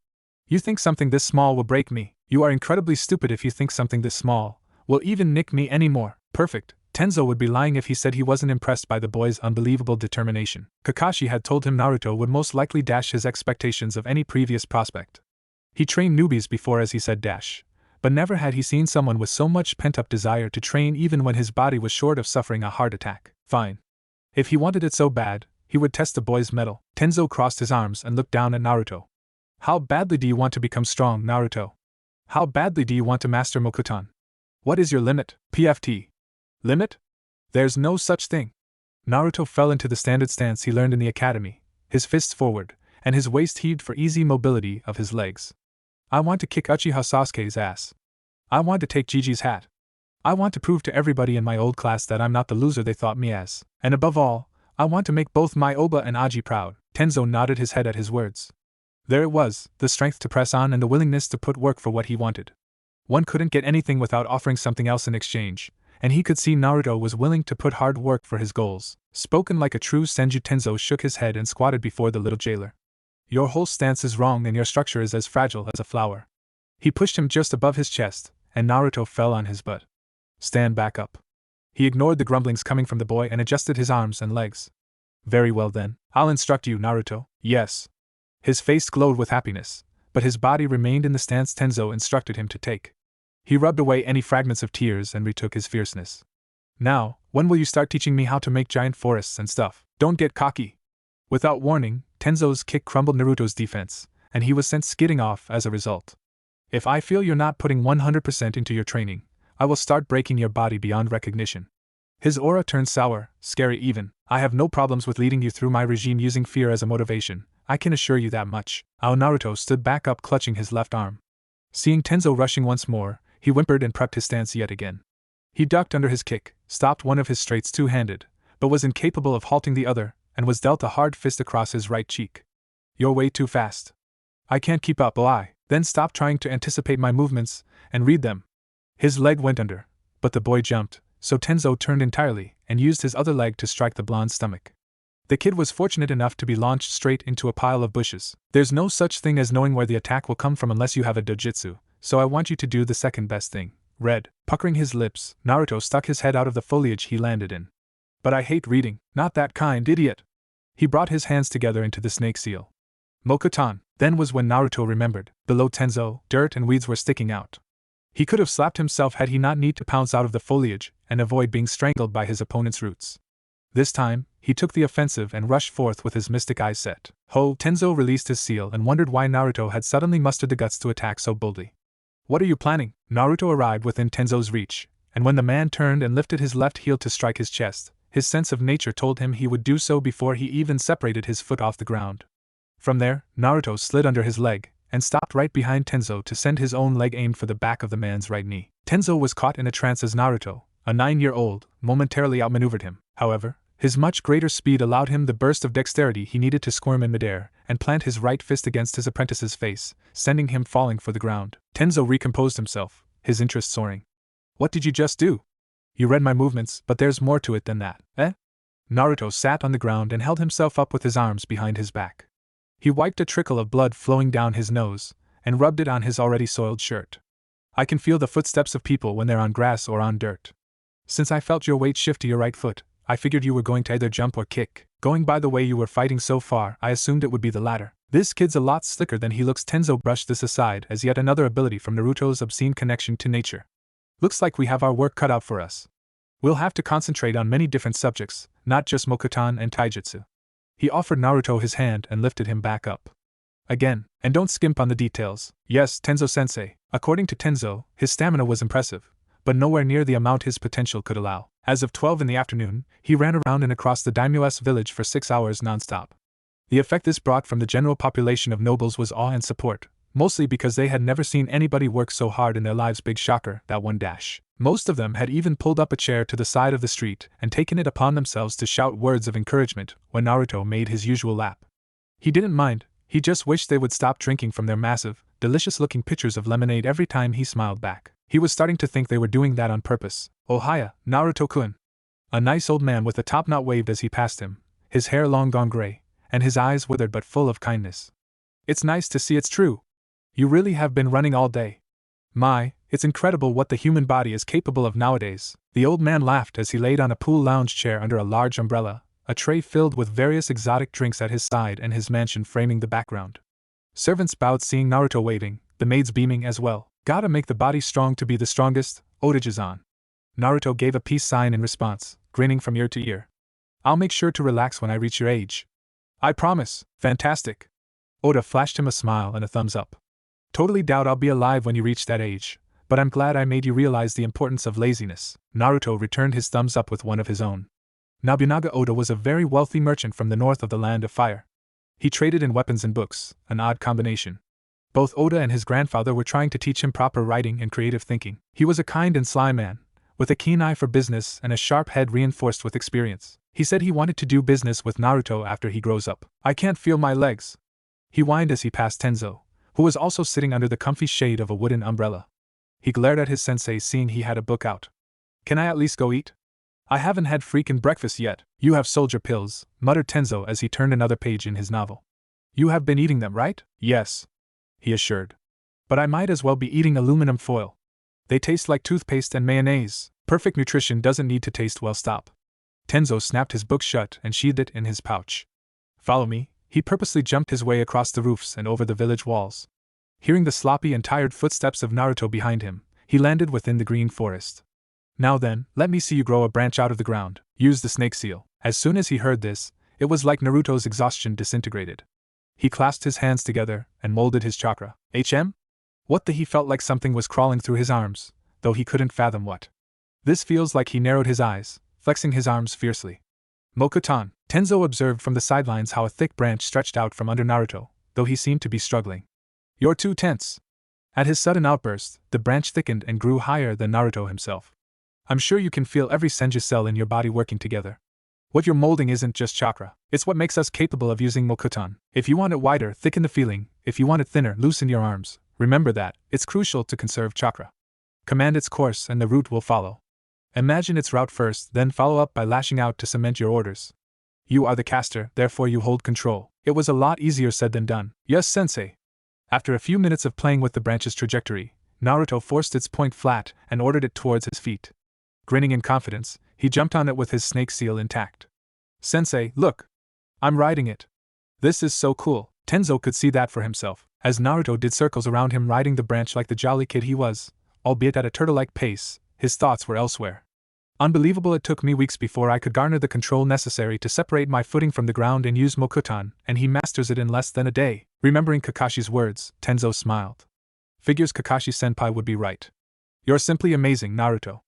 think something this small will break me? You are incredibly stupid if you think something this small will even nick me anymore. Perfect. Tenzo would be lying if he said he wasn't impressed by the boy's unbelievable determination. Kakashi had told him Naruto would most likely dash his expectations of any previous prospect. He trained newbies before, as he said, dash, but never had he seen someone with so much pent-up desire to train even when his body was short of suffering a heart attack. Fine. If he wanted it so bad, he would test the boy's mettle. Tenzo crossed his arms and looked down at Naruto. How badly do you want to become strong, Naruto? How badly do you want to master Mokutan? What is your limit? PFT. Limit? There's no such thing. Naruto fell into the standard stance he learned in the academy, his fists forward, and his waist heaved for easy mobility of his legs. I want to kick Uchiha Sasuke's ass. I want to take Gigi's hat. I want to prove to everybody in my old class that I'm not the loser they thought me as. And above all, I want to make both my Oba and Aji proud. Tenzo nodded his head at his words. There it was, the strength to press on and the willingness to put work for what he wanted. One couldn't get anything without offering something else in exchange, and he could see Naruto was willing to put hard work for his goals. Spoken like a true Senju, Tenzo shook his head and squatted before the little jailer. Your whole stance is wrong and your structure is as fragile as a flower. He pushed him just above his chest, and Naruto fell on his butt. Stand back up. He ignored the grumblings coming from the boy and adjusted his arms and legs. Very well then, I'll instruct you, Naruto. Yes. His face glowed with happiness, but his body remained in the stance Tenzo instructed him to take. He rubbed away any fragments of tears and retook his fierceness. Now, when will you start teaching me how to make giant forests and stuff? Don't get cocky. Without warning, Tenzo's kick crumbled Naruto's defense, and he was sent skidding off as a result. If I feel you're not putting 100% into your training, I will start breaking your body beyond recognition. His aura turned sour, scary even. I have no problems with leading you through my regime using fear as a motivation, I can assure you that much. Naruto stood back up clutching his left arm. Seeing Tenzo rushing once more, he whimpered and prepped his stance yet again. He ducked under his kick, stopped one of his straights two-handed, but was incapable of halting the other, and was dealt a hard fist across his right cheek. You're way too fast. I can't keep up, Then stop trying to anticipate my movements, and read them. His leg went under, but the boy jumped, so Tenzo turned entirely, and used his other leg to strike the blonde's stomach. The kid was fortunate enough to be launched straight into a pile of bushes. There's no such thing as knowing where the attack will come from unless you have a dojutsu, so I want you to do the second best thing. Read. Puckering his lips, Naruto stuck his head out of the foliage he landed in. But I hate reading. Not that kind, idiot. He brought his hands together into the snake seal. Mokutan. Then was when Naruto remembered. Below Tenzo, dirt and weeds were sticking out. He could have slapped himself had he not need to pounce out of the foliage and avoid being strangled by his opponent's roots. This time, he took the offensive and rushed forth with his mystic eyes set. Tenzo released his seal and wondered why Naruto had suddenly mustered the guts to attack so boldly. What are you planning? Naruto arrived within Tenzo's reach, and when the man turned and lifted his left heel to strike his chest, his sense of nature told him he would do so before he even separated his foot off the ground. From there, Naruto slid under his leg, and stopped right behind Tenzo to send his own leg aimed for the back of the man's right knee. Tenzo was caught in a trance as Naruto, a 9-year-old, momentarily outmaneuvered him. However, his much greater speed allowed him the burst of dexterity he needed to squirm in midair, and plant his right fist against his apprentice's face, sending him falling for the ground. Tenzo recomposed himself, his interest soaring. What did you just do? You read my movements, but there's more to it than that, eh? Naruto sat on the ground and held himself up with his arms behind his back. He wiped a trickle of blood flowing down his nose, and rubbed it on his already soiled shirt. I can feel the footsteps of people when they're on grass or on dirt. Since I felt your weight shift to your right foot, I figured you were going to either jump or kick. Going by the way you were fighting so far, I assumed it would be the latter. This kid's a lot slicker than he looks. Tenzo brushed this aside as yet another ability from Naruto's obscene connection to nature. Looks like we have our work cut out for us. We'll have to concentrate on many different subjects, not just Mokutan and Taijutsu. He offered Naruto his hand and lifted him back up. Again, and don't skimp on the details. Yes, Tenzo-sensei. According to Tenzo, his stamina was impressive, but nowhere near the amount his potential could allow. As of 12 in the afternoon, he ran around and across the daimyo's village for 6 hours non-stop. The effect this brought from the general population of nobles was awe and support, mostly because they had never seen anybody work so hard in their lives. Big shocker, that one dash. Most of them had even pulled up a chair to the side of the street and taken it upon themselves to shout words of encouragement when Naruto made his usual lap. He didn't mind, he just wished they would stop drinking from their massive, delicious-looking pitchers of lemonade every time he smiled back. He was starting to think they were doing that on purpose. Oh hiya, Naruto-kun. A nice old man with a top knot waved as he passed him, his hair long gone gray, and his eyes withered but full of kindness. It's nice to see it's true. You really have been running all day. My, it's incredible what the human body is capable of nowadays. The old man laughed as he laid on a pool lounge chair under a large umbrella, a tray filled with various exotic drinks at his side and his mansion framing the background. Servants bowed seeing Naruto waving, the maids beaming as well. Gotta make the body strong to be the strongest, Odaji-san. Naruto gave a peace sign in response, grinning from ear to ear. I'll make sure to relax when I reach your age. I promise. Fantastic. Oda flashed him a smile and a thumbs up. Totally doubt I'll be alive when you reach that age, but I'm glad I made you realize the importance of laziness. Naruto returned his thumbs up with one of his own. Nobunaga Oda was a very wealthy merchant from the north of the Land of Fire. He traded in weapons and books, an odd combination. Both Oda and his grandfather were trying to teach him proper writing and creative thinking. He was a kind and sly man, with a keen eye for business and a sharp head reinforced with experience. He said he wanted to do business with Naruto after he grows up. I can't feel my legs. He whined as he passed Tenzo, who was also sitting under the comfy shade of a wooden umbrella. He glared at his sensei, seeing he had a book out. Can I at least go eat? I haven't had freaking breakfast yet. You have soldier pills, muttered Tenzo as he turned another page in his novel. You have been eating them, right? Yes, he assured. But I might as well be eating aluminum foil. They taste like toothpaste and mayonnaise. Perfect nutrition doesn't need to taste well. Stop. Tenzo snapped his book shut and sheathed it in his pouch. Follow me. He purposely jumped his way across the roofs and over the village walls. Hearing the sloppy and tired footsteps of Naruto behind him, he landed within the green forest. Now then, let me see you grow a branch out of the ground. Use the snake seal. As soon as he heard this, it was like Naruto's exhaustion disintegrated. He clasped his hands together and molded his chakra. What the he felt like something was crawling through his arms, though he couldn't fathom what. This feels like he narrowed his eyes, flexing his arms fiercely. Mokutan. Tenzo observed from the sidelines how a thick branch stretched out from under Naruto, though he seemed to be struggling. You're too tense. At his sudden outburst, the branch thickened and grew higher than Naruto himself. I'm sure you can feel every Senju cell in your body working together. What you're molding isn't just chakra, it's what makes us capable of using Mokutan. If you want it wider, thicken the feeling. If you want it thinner, loosen your arms. Remember that, it's crucial to conserve chakra. Command its course and the root will follow. Imagine its route first, then follow up by lashing out to cement your orders. You are the caster, therefore you hold control. It was a lot easier said than done. Yes, sensei. After a few minutes of playing with the branch's trajectory, Naruto forced its point flat and ordered it towards his feet. Grinning in confidence, he jumped on it with his snake seal intact. Sensei, look! I'm riding it. This is so cool. Tenzo could see that for himself, as Naruto did circles around him riding the branch like the jolly kid he was, albeit at a turtle-like pace. His thoughts were elsewhere. Unbelievable, it took me weeks before I could garner the control necessary to separate my footing from the ground and use Mokutan, and he masters it in less than a day. Remembering Kakashi's words, Tenzo smiled. Figures Kakashi-senpai would be right. You're simply amazing, Naruto.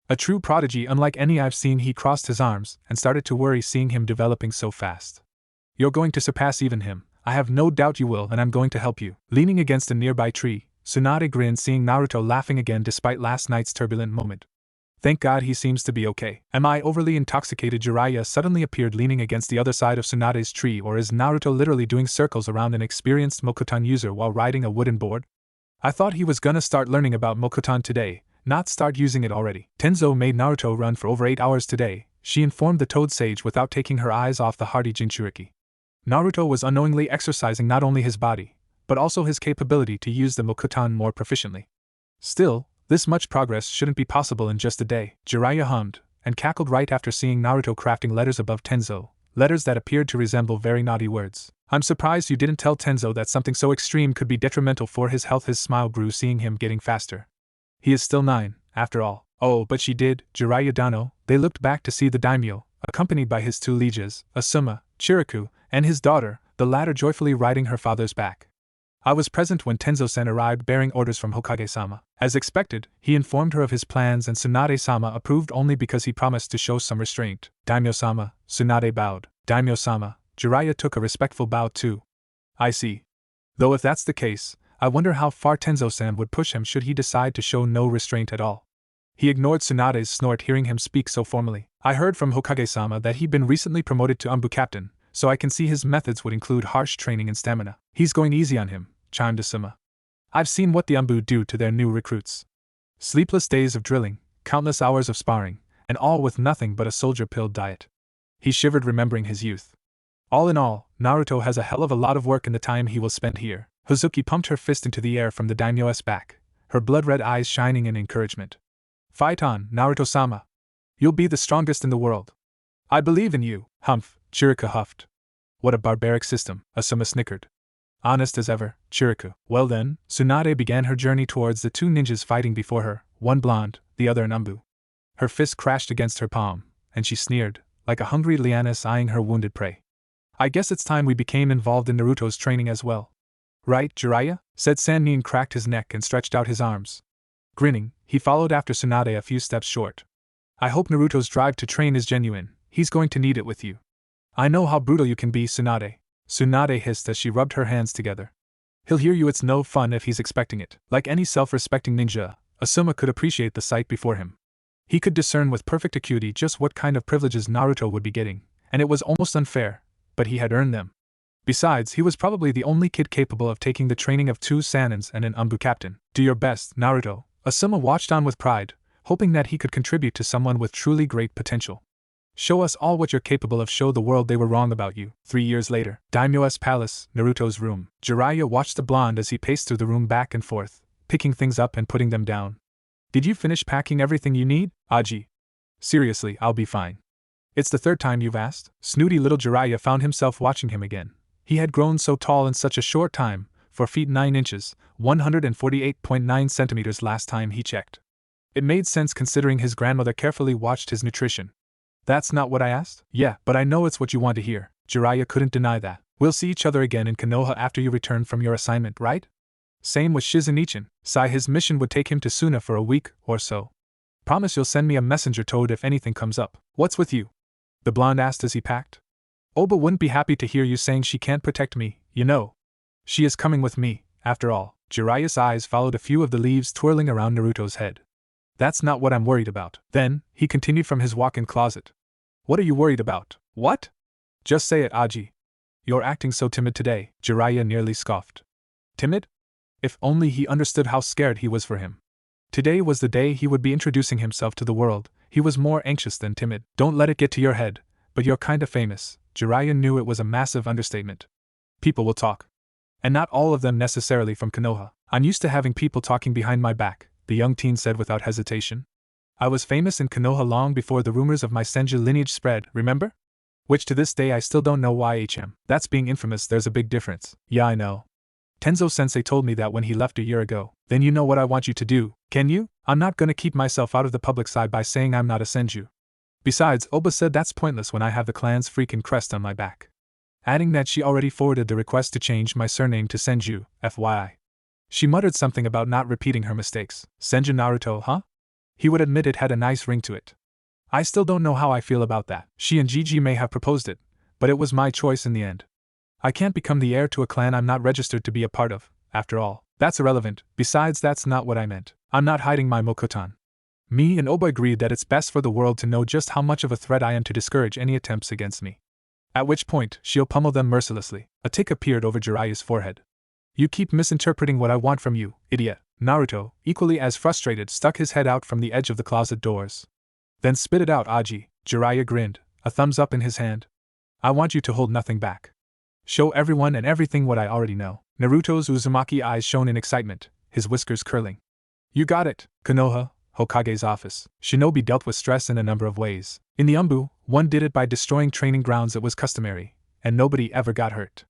A true prodigy unlike any I've seen. He crossed his arms and started to worry seeing him developing so fast. You're going to surpass even him. I have no doubt you will, and I'm going to help you. Leaning against a nearby tree, Tsunade grinned seeing Naruto laughing again despite last night's turbulent moment. Thank God he seems to be okay. Am I overly intoxicated? Jiraiya suddenly appeared leaning against the other side of Tsunade's tree, or is Naruto literally doing circles around an experienced Mokutan user while riding a wooden board? I thought he was gonna start learning about Mokutan today, not start using it already. Tenzo made Naruto run for over 8 hours today, she informed the Toad Sage without taking her eyes off the hardy Jinchuriki. Naruto was unknowingly exercising not only his body, but also his capability to use the Mokutan more proficiently. Still, this much progress shouldn't be possible in just a day. Jiraiya hummed, and cackled right after seeing Naruto crafting letters above Tenzo, letters that appeared to resemble very naughty words. I'm surprised you didn't tell Tenzo that something so extreme could be detrimental for his health. His smile grew seeing him getting faster. He is still 9, after all. Oh, but she did, Jiraiya Dano. They looked back to see the daimyo, accompanied by his 2 lieges, Asuma, Chiriku, and his daughter, the latter joyfully riding her father's back. I was present when Tenzo-san arrived bearing orders from Hokage-sama. As expected, he informed her of his plans and Tsunade-sama approved only because he promised to show some restraint. Daimyo-sama, Tsunade bowed. Daimyo-sama, Jiraiya took a respectful bow too. I see. Though if that's the case, I wonder how far Tenzo-san would push him should he decide to show no restraint at all. He ignored Tsunade's snort hearing him speak so formally. I heard from Hokage-sama that he'd been recently promoted to ANBU captain, so I can see his methods would include harsh training and stamina. He's going easy on him, chimed Asuma. I've seen what the ANBU do to their new recruits. Sleepless days of drilling, countless hours of sparring, and all with nothing but a soldier-pilled diet. He shivered remembering his youth. All in all, Naruto has a hell of a lot of work in the time he will spend here. Hazuki pumped her fist into the air from the daimyo's back, her blood-red eyes shining in encouragement. Fight on, Naruto-sama. You'll be the strongest in the world. I believe in you, Humph, Chiriku huffed. What a barbaric system, Asuma snickered. Honest as ever, Chiriku. Well then, Tsunade began her journey towards the 2 ninjas fighting before her, one blonde, the other an ANBU. Her fist crashed against her palm, and she sneered, like a hungry lioness eyeing her wounded prey. I guess it's time we became involved in Naruto's training as well. Right, Jiraiya? Said Sanin, cracked his neck and stretched out his arms. Grinning, he followed after Tsunade a few steps short. I hope Naruto's drive to train is genuine. He's going to need it with you. I know how brutal you can be, Tsunade. Tsunade hissed as she rubbed her hands together. He'll hear you. It's no fun if he's expecting it. Like any self-respecting ninja, Asuma could appreciate the sight before him. He could discern with perfect acuity just what kind of privileges Naruto would be getting, and it was almost unfair, but he had earned them. Besides, he was probably the only kid capable of taking the training of 2 Sanins and an ANBU captain. Do your best, Naruto. Asuma watched on with pride, hoping that he could contribute to someone with truly great potential. Show us all what you're capable of. Show the world they were wrong about you. 3 years later, Daimyo's palace, Naruto's room. Jiraiya watched the blonde as he paced through the room back and forth, picking things up and putting them down. Did you finish packing everything you need, Aji? Seriously, I'll be fine. It's the 3rd time you've asked? Snooty little Jiraiya found himself watching him again. He had grown so tall in such a short time, 4 feet 9 inches, 148.9 centimeters last time he checked. It made sense considering his grandmother carefully watched his nutrition. That's not what I asked? Yeah, but I know it's what you want to hear. Jiraiya couldn't deny that. We'll see each other again in Konoha after you return from your assignment, right? Same with Shizunichin. His mission would take him to Suna for a week or so. Promise you'll send me a messenger toad if anything comes up. What's with you? The blonde asked as he packed. Oba wouldn't be happy to hear you saying she can't protect me, you know. She is coming with me, after all. Jiraiya's eyes followed a few of the leaves twirling around Naruto's head. That's not what I'm worried about. Then, he continued from his walk-in closet. What are you worried about? What? Just say it, Aji. You're acting so timid today, Jiraiya nearly scoffed. Timid? If only he understood how scared he was for him. Today was the day he would be introducing himself to the world. He was more anxious than timid. Don't let it get to your head, but you're kinda famous. Jiraiya knew it was a massive understatement. People will talk. And not all of them necessarily from Konoha. I'm used to having people talking behind my back, the young teen said without hesitation. I was famous in Konoha long before the rumors of my Senju lineage spread, remember? Which to this day I still don't know why. That's being infamous. There's a big difference. Yeah, I know. Tenzo-sensei told me that when he left a year ago. Then you know what I want you to do, can you? I'm not gonna keep myself out of the public eye by saying I'm not a Senju. Besides, Oba said that's pointless when I have the clan's freaking crest on my back. Adding that she already forwarded the request to change my surname to Senju, FYI. She muttered something about not repeating her mistakes. Senju Naruto, huh? He would admit it had a nice ring to it. I still don't know how I feel about that. She and Gigi may have proposed it, but it was my choice in the end. I can't become the heir to a clan I'm not registered to be a part of, after all. That's irrelevant. Besides, that's not what I meant. I'm not hiding my Mokotan. Me and Oba agreed that it's best for the world to know just how much of a threat I am to discourage any attempts against me. At which point, she'll pummel them mercilessly. A tick appeared over Jiraiya's forehead. You keep misinterpreting what I want from you, idiot. Naruto, equally as frustrated, stuck his head out from the edge of the closet doors. Then spit it out, Aji. Jiraiya grinned, a thumbs up in his hand. I want you to hold nothing back. Show everyone and everything what I already know. Naruto's Uzumaki eyes shone in excitement, his whiskers curling. You got it. Konoha, Hokage's office. Shinobi dealt with stress in a number of ways. In the ANBU, one did it by destroying training grounds. It was customary, and nobody ever got hurt.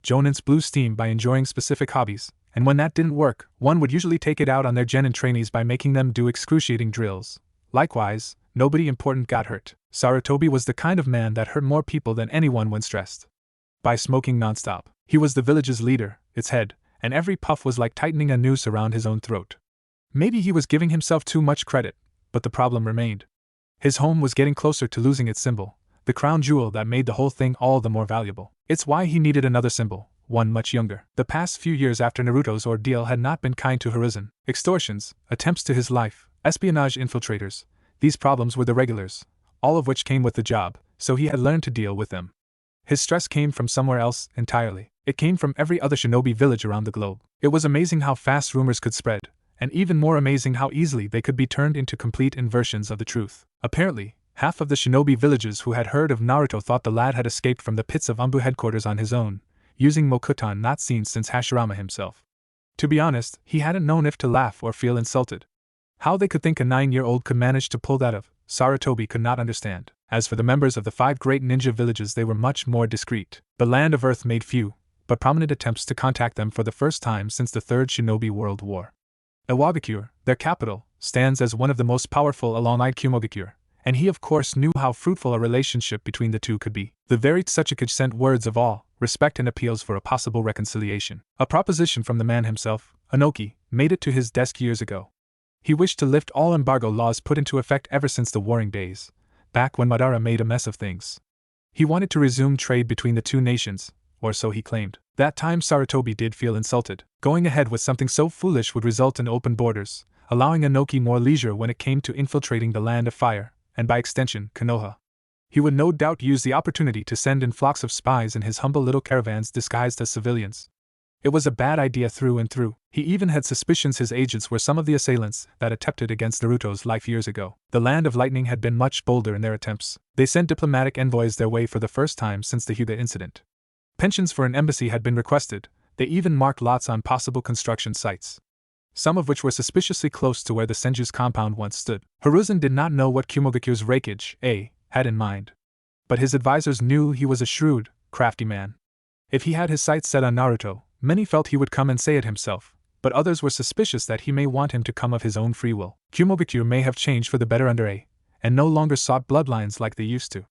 Jonins blew steam by enjoying specific hobbies, and when that didn't work, one would usually take it out on their genin trainees by making them do excruciating drills. Likewise, nobody important got hurt. Sarutobi was the kind of man that hurt more people than anyone when stressed. By smoking nonstop. He was the village's leader, its head, and every puff was like tightening a noose around his own throat. Maybe he was giving himself too much credit, but the problem remained. His home was getting closer to losing its symbol, the crown jewel that made the whole thing all the more valuable. It's why he needed another symbol, one much younger. The past few years after Naruto's ordeal had not been kind to Hiruzen. Extortions, attempts to his life, espionage, infiltrators. These problems were the regulars, all of which came with the job, so he had learned to deal with them. His stress came from somewhere else entirely. It came from every other shinobi village around the globe. It was amazing how fast rumors could spread, and even more amazing how easily they could be turned into complete inversions of the truth. Apparently, half of the shinobi villages who had heard of Naruto thought the lad had escaped from the pits of ANBU headquarters on his own, using Mokutan not seen since Hashirama himself. To be honest, he hadn't known if to laugh or feel insulted. How they could think a 9-year-old could manage to pull that off, Sarutobi could not understand. As for the members of the 5 great ninja villages, they were much more discreet. The Land of Earth made few, but prominent attempts to contact them for the first time since the Third Shinobi World War. Iwagakure, their capital, stands as one of the most powerful alongside Kumogakure, and he of course knew how fruitful a relationship between the two could be. The very Tsuchikage sent words of awe, respect and appeals for a possible reconciliation. A proposition from the man himself, Inoki, made it to his desk years ago. He wished to lift all embargo laws put into effect ever since the warring days, back when Madara made a mess of things. He wanted to resume trade between the two nations, or so he claimed. That time Sarutobi did feel insulted. Going ahead with something so foolish would result in open borders, allowing Inoki more leisure when it came to infiltrating the Land of Fire, and by extension, Konoha. He would no doubt use the opportunity to send in flocks of spies in his humble little caravans disguised as civilians. It was a bad idea through and through. He even had suspicions his agents were some of the assailants that attempted against Naruto's life years ago. The Land of Lightning had been much bolder in their attempts. They sent diplomatic envoys their way for the first time since the Hyuga incident. Pensions for an embassy had been requested. They even marked lots on possible construction sites, some of which were suspiciously close to where the Senju's compound once stood. Hiruzen did not know what Kumogaku's Raikage had in mind, but his advisors knew he was a shrewd, crafty man. If he had his sights set on Naruto, many felt he would come and say it himself, but others were suspicious that he may want him to come of his own free will. Kumogaku may have changed for the better under and no longer sought bloodlines like they used to.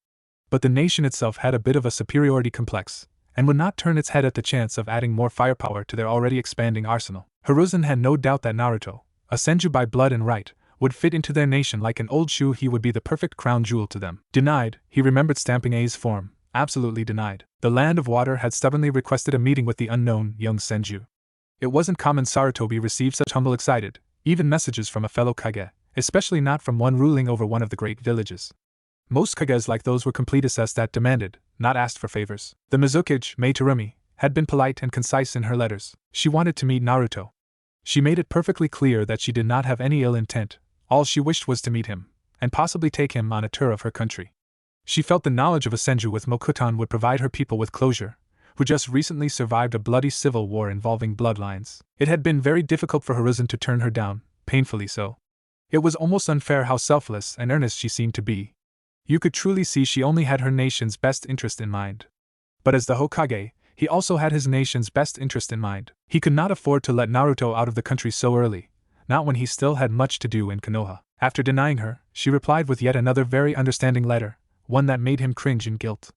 But the nation itself had a bit of a superiority complex, and would not turn its head at the chance of adding more firepower to their already expanding arsenal. Hiruzen had no doubt that Naruto, a Senju by blood and right, would fit into their nation like an old shoe. He would be the perfect crown jewel to them. Denied, he remembered stamping A's form. Absolutely denied. The Land of Water had stubbornly requested a meeting with the unknown young Senju. It wasn't common Sarutobi received such humble excited, even messages from a fellow Kage, especially not from one ruling over one of the great villages. Most Kages like those were completists that demanded, not asked for favors. The Mizukage, Mei Terumi, had been polite and concise in her letters. She wanted to meet Naruto. She made it perfectly clear that she did not have any ill intent. All she wished was to meet him, and possibly take him on a tour of her country. She felt the knowledge of a Senju with Mokuton would provide her people with closure, who just recently survived a bloody civil war involving bloodlines. It had been very difficult for Hiruzen to turn her down, painfully so. It was almost unfair how selfless and earnest she seemed to be. You could truly see she only had her nation's best interest in mind. But as the Hokage, he also had his nation's best interest in mind. He could not afford to let Naruto out of the country so early, not when he still had much to do in Konoha. After denying her, she replied with yet another very understanding letter, one that made him cringe in guilt.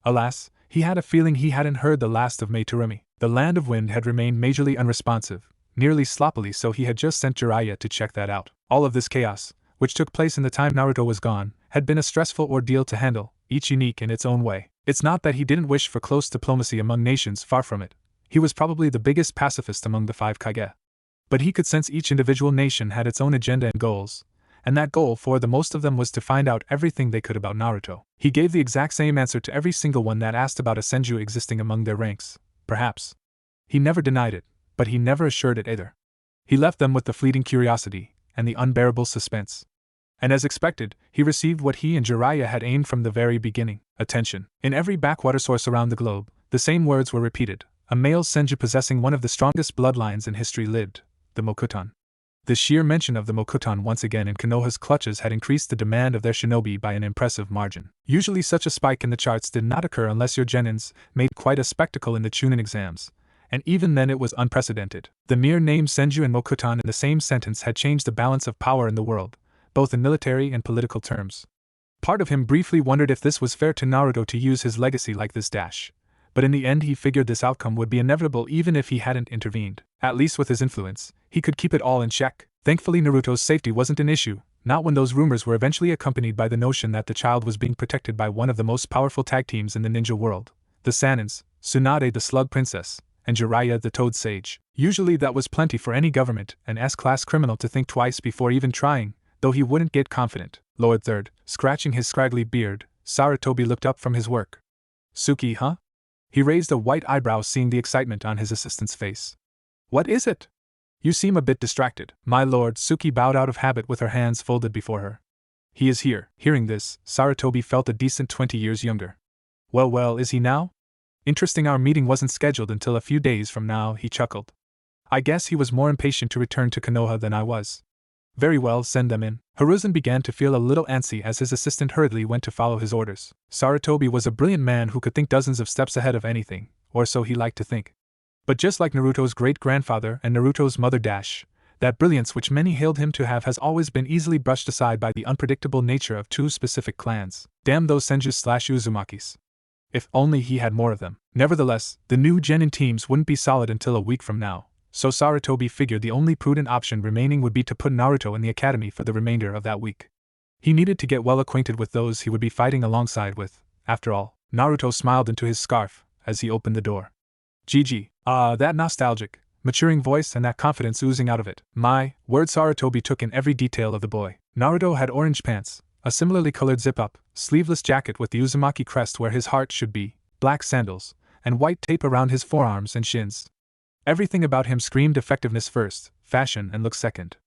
Alas, he had a feeling he hadn't heard the last of Mei Terumi. The Land of Wind had remained majorly unresponsive, nearly sloppily, so he had just sent Jiraiya to check that out. All of this chaos, which took place in the time Naruto was gone, had been a stressful ordeal to handle, each unique in its own way. It's not that he didn't wish for close diplomacy among nations, far from it. He was probably the biggest pacifist among the 5 Kage. But he could sense each individual nation had its own agenda and goals, and that goal for the most of them was to find out everything they could about Naruto. He gave the exact same answer to every single one that asked about a Senju existing among their ranks, perhaps. He never denied it, but he never assured it either. He left them with the fleeting curiosity and the unbearable suspense. And as expected, he received what he and Jiraiya had aimed from the very beginning: attention. In every backwater source around the globe, the same words were repeated: a male Senju possessing one of the strongest bloodlines in history lived, the Mokuton. The sheer mention of the Mokuton once again in Konoha's clutches had increased the demand of their shinobi by an impressive margin. Usually such a spike in the charts did not occur unless your genins made quite a spectacle in the Chunin exams, and even then it was unprecedented. The mere name Senju and Mokuton in the same sentence had changed the balance of power in the world, both in military and political terms. Part of him briefly wondered if this was fair to Naruto to use his legacy like this but in the end he figured this outcome would be inevitable even if he hadn't intervened. At least with his influence, he could keep it all in check. Thankfully Naruto's safety wasn't an issue, not when those rumors were eventually accompanied by the notion that the child was being protected by one of the most powerful tag teams in the ninja world, the Sanins, Tsunade the Slug Princess, and Jiraiya the Toad Sage. Usually that was plenty for any government and S-class criminal to think twice before even trying, though he wouldn't get confident. Lord Third, scratching his scraggly beard, Sarutobi looked up from his work. Suki, huh? He raised a white eyebrow seeing the excitement on his assistant's face. What is it? You seem a bit distracted. My lord, Suki bowed out of habit with her hands folded before her. He is here. Hearing this, Sarutobi felt a decent 20 years younger. Well, is he now? Interesting, our meeting wasn't scheduled until a few days from now, he chuckled. I guess he was more impatient to return to Konoha than I was. Very well, send them in. Hiruzen began to feel a little antsy as his assistant hurriedly went to follow his orders. Sarutobi was a brilliant man who could think dozens of steps ahead of anything, or so he liked to think. But just like Naruto's great-grandfather and Naruto's mother that brilliance which many hailed him to have has always been easily brushed aside by the unpredictable nature of 2 specific clans. Damn those Senjus/Uzumakis. If only he had more of them. Nevertheless, the new genin teams wouldn't be solid until a week from now, so Sarutobi figured the only prudent option remaining would be to put Naruto in the academy for the remainder of that week. He needed to get well acquainted with those he would be fighting alongside with. After all, Naruto smiled into his scarf as he opened the door. Gigi, that nostalgic, maturing voice and that confidence oozing out of it. My word, Sarutobi took in every detail of the boy. Naruto had orange pants, a similarly colored zip-up, sleeveless jacket with the Uzumaki crest where his heart should be, black sandals, and white tape around his forearms and shins. Everything about him screamed effectiveness first, fashion and look second.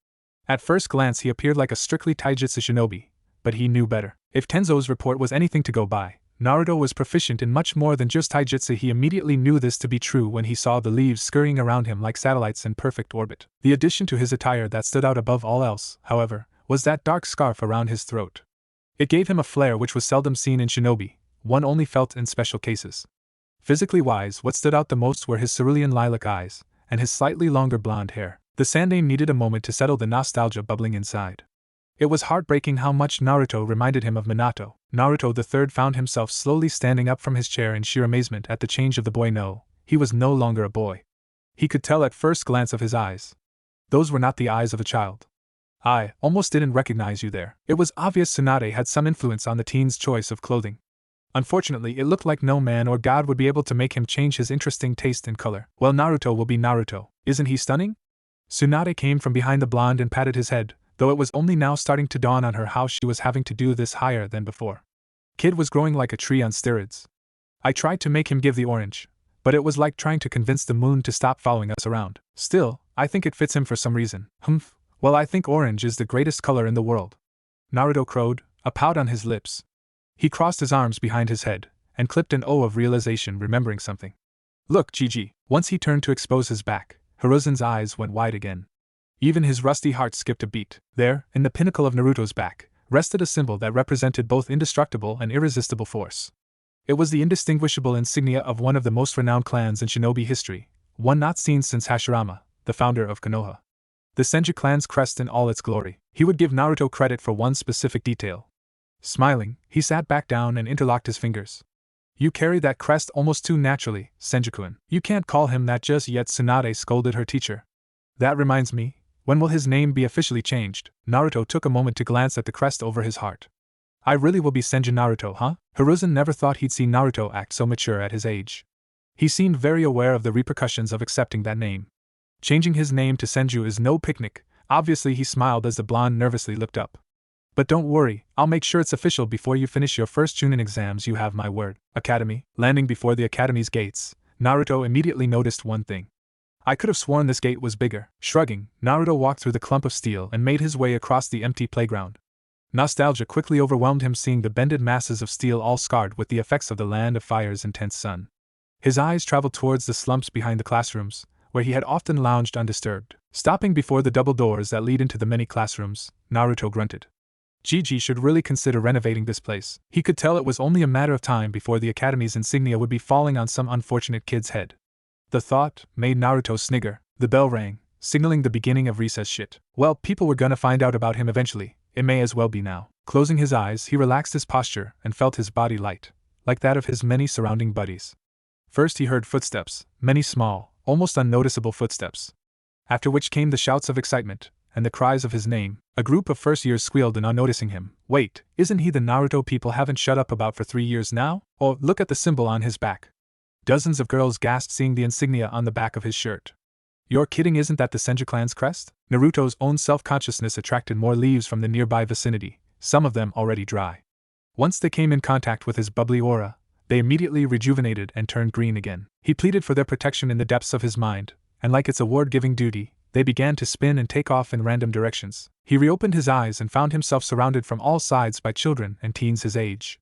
At first glance he appeared like a strictly taijutsu shinobi, but he knew better. If Tenzo's report was anything to go by, Naruto was proficient in much more than just taijutsu. He immediately knew this to be true when he saw the leaves scurrying around him like satellites in perfect orbit. The addition to his attire that stood out above all else, however, was that dark scarf around his throat. It gave him a flair which was seldom seen in shinobi, one only felt in special cases. Physically wise, what stood out the most were his cerulean lilac eyes, and his slightly longer blonde hair. The Sandaime needed a moment to settle the nostalgia bubbling inside. It was heartbreaking how much Naruto reminded him of Minato. Naruto III found himself slowly standing up from his chair in sheer amazement at the change of the boy. No, he was no longer a boy. He could tell at first glance of his eyes. Those were not the eyes of a child. I almost didn't recognize you there. It was obvious Tsunade had some influence on the teen's choice of clothing. Unfortunately, it looked like no man or god would be able to make him change his interesting taste in color. Well, Naruto will be Naruto. Isn't he stunning? Tsunade came from behind the blonde and patted his head, though it was only now starting to dawn on her how she was having to do this higher than before. Kid was growing like a tree on steroids. I tried to make him give the orange, but it was like trying to convince the moon to stop following us around. Still, I think it fits him for some reason. Humph. Well, I think orange is the greatest color in the world. Naruto crowed, a pout on his lips. He crossed his arms behind his head, and clipped an O of realization, remembering something. Look, Gigi. Once he turned to expose his back, Hiruzen's eyes went wide again. Even his rusty heart skipped a beat. There, in the pinnacle of Naruto's back, rested a symbol that represented both indestructible and irresistible force. It was the indistinguishable insignia of one of the most renowned clans in shinobi history, one not seen since Hashirama, the founder of Konoha. The Senju clan's crest in all its glory. He would give Naruto credit for one specific detail. Smiling, he sat back down and interlocked his fingers. You carry that crest almost too naturally, Senju-kun. You can't call him that just yet, Tsunade scolded her teacher. That reminds me, when will his name be officially changed? Naruto took a moment to glance at the crest over his heart. I really will be Senju Naruto, huh? Hiruzen never thought he'd see Naruto act so mature at his age. He seemed very aware of the repercussions of accepting that name. Changing his name to Senju is no picnic. Obviously he smiled as the blonde nervously looked up. But don't worry, I'll make sure it's official before you finish your first Chunin exams, you have my word. Academy. Landing before the academy's gates, Naruto immediately noticed one thing. I could have sworn this gate was bigger. Shrugging, Naruto walked through the clump of steel and made his way across the empty playground. Nostalgia quickly overwhelmed him seeing the bended masses of steel all scarred with the effects of the Land of Fire's intense sun. His eyes traveled towards the slumps behind the classrooms, where he had often lounged undisturbed. Stopping before the double doors that lead into the many classrooms, Naruto grunted. Gigi should really consider renovating this place. He could tell it was only a matter of time before the academy's insignia would be falling on some unfortunate kid's head. The thought made Naruto snigger. The bell rang, signaling the beginning of recess shit. Well, people were gonna find out about him eventually. It may as well be now. Closing his eyes, he relaxed his posture and felt his body light, like that of his many surrounding buddies. First he heard footsteps, many small, almost unnoticeable footsteps. After which came the shouts of excitement, and the cries of his name. A group of first years squealed in on noticing him. Wait, isn't he the Naruto people haven't shut up about for 3 years now? Oh, look at the symbol on his back. Dozens of girls gasped seeing the insignia on the back of his shirt. You're kidding, isn't that the Senju clan's crest? Naruto's own self-consciousness attracted more leaves from the nearby vicinity, some of them already dry. Once they came in contact with his bubbly aura, they immediately rejuvenated and turned green again. He pleaded for their protection in the depths of his mind, and like its award-giving duty, they began to spin and take off in random directions. He reopened his eyes and found himself surrounded from all sides by children and teens his age.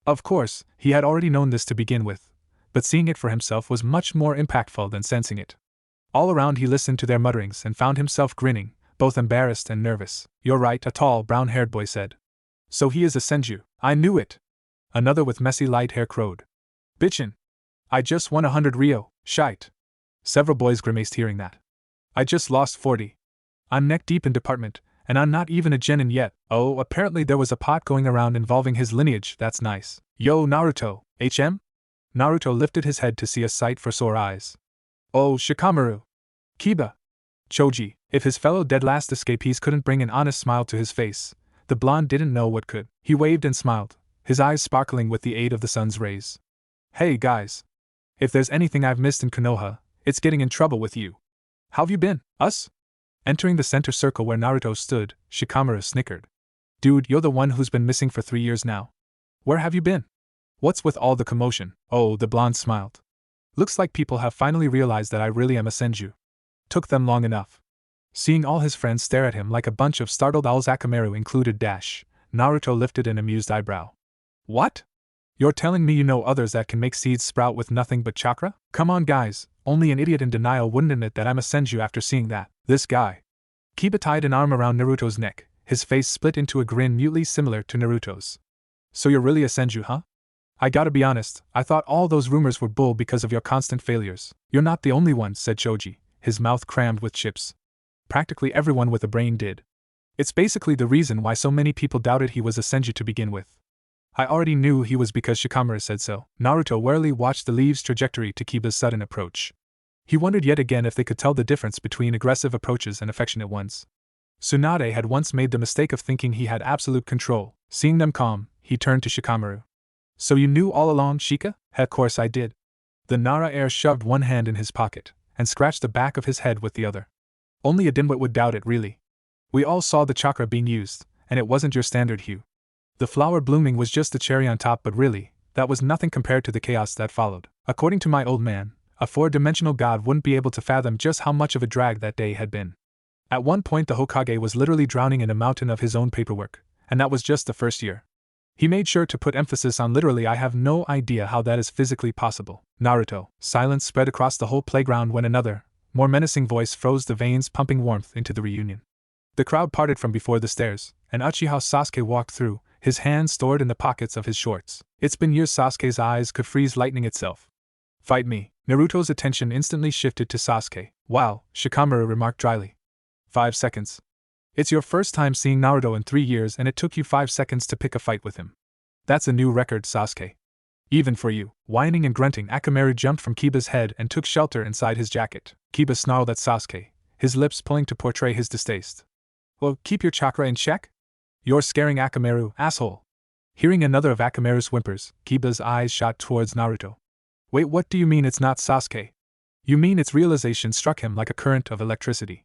Of course, he had already known this to begin with, but seeing it for himself was much more impactful than sensing it. All around he listened to their mutterings and found himself grinning, both embarrassed and nervous. You're right, a tall, brown-haired boy said. So he is a Senju. I knew it. Another with messy light hair crowed. Bitchin'. I just won 100 Ryo, shite. Several boys grimaced hearing that. I just lost 40. I'm neck deep in department, and I'm not even a genin yet. Oh, apparently there was a pot going around involving his lineage, that's nice. Yo, Naruto, HM? Naruto lifted his head to see a sight for sore eyes. Oh, Shikamaru. Kiba. Choji. If his fellow dead last escapees couldn't bring an honest smile to his face, the blonde didn't know what could. He waved and smiled, his eyes sparkling with the aid of the sun's rays. Hey guys. If there's anything I've missed in Konoha, it's getting in trouble with you. How've you been? Us? Entering the center circle where Naruto stood, Shikamaru snickered. Dude, you're the one who's been missing for 3 years now. Where have you been? What's with all the commotion? Oh, the blonde smiled. Looks like people have finally realized that I really am a Senju. Took them long enough. Seeing all his friends stare at him like a bunch of startled owls, Akamaru included. Naruto lifted an amused eyebrow. What? You're telling me you know others that can make seeds sprout with nothing but chakra? Come on guys, only an idiot in denial wouldn't admit that I'm a Senju after seeing that. This guy. Kiba tied an arm around Naruto's neck, his face split into a grin mutely similar to Naruto's. So you're really a Senju, huh? I gotta be honest, I thought all those rumors were bull because of your constant failures. You're not the only one, said Choji, his mouth crammed with chips. Practically everyone with a brain did. It's basically the reason why so many people doubted he was a Senju to begin with. I already knew he was because Shikamaru said so. Naruto warily watched the leaves' trajectory to Kiba's sudden approach. He wondered yet again if they could tell the difference between aggressive approaches and affectionate ones. Tsunade had once made the mistake of thinking he had absolute control. Seeing them calm, he turned to Shikamaru. So you knew all along, Shika? Of course I did. The Nara heir shoved one hand in his pocket and scratched the back of his head with the other. Only a dimwit would doubt it, really. We all saw the chakra being used, and it wasn't your standard hue. The flower blooming was just the cherry on top, but really, that was nothing compared to the chaos that followed. According to my old man, a 4-dimensional god wouldn't be able to fathom just how much of a drag that day had been. At one point the Hokage was literally drowning in a mountain of his own paperwork, and that was just the first year. He made sure to put emphasis on literally. I have no idea how that is physically possible. Naruto. Silence spread across the whole playground when another, more menacing voice froze the veins pumping warmth into the reunion. The crowd parted from before the stairs, and Uchiha Sasuke walked through, his hands stored in the pockets of his shorts. It's been years. Sasuke's eyes could freeze lightning itself. Fight me. Naruto's attention instantly shifted to Sasuke. Wow, Shikamaru remarked dryly. 5 seconds. It's your first time seeing Naruto in 3 years and it took you 5 seconds to pick a fight with him. That's a new record, Sasuke. Even for you. Whining and grunting, Akamaru jumped from Kiba's head and took shelter inside his jacket. Kiba snarled at Sasuke, his lips pulling to portray his distaste. Well, keep your chakra in check? You're scaring Akamaru, asshole. Hearing another of Akamaru's whimpers, Kiba's eyes shot towards Naruto. Wait, what do you mean it's not Sasuke? You mean its realization struck him like a current of electricity.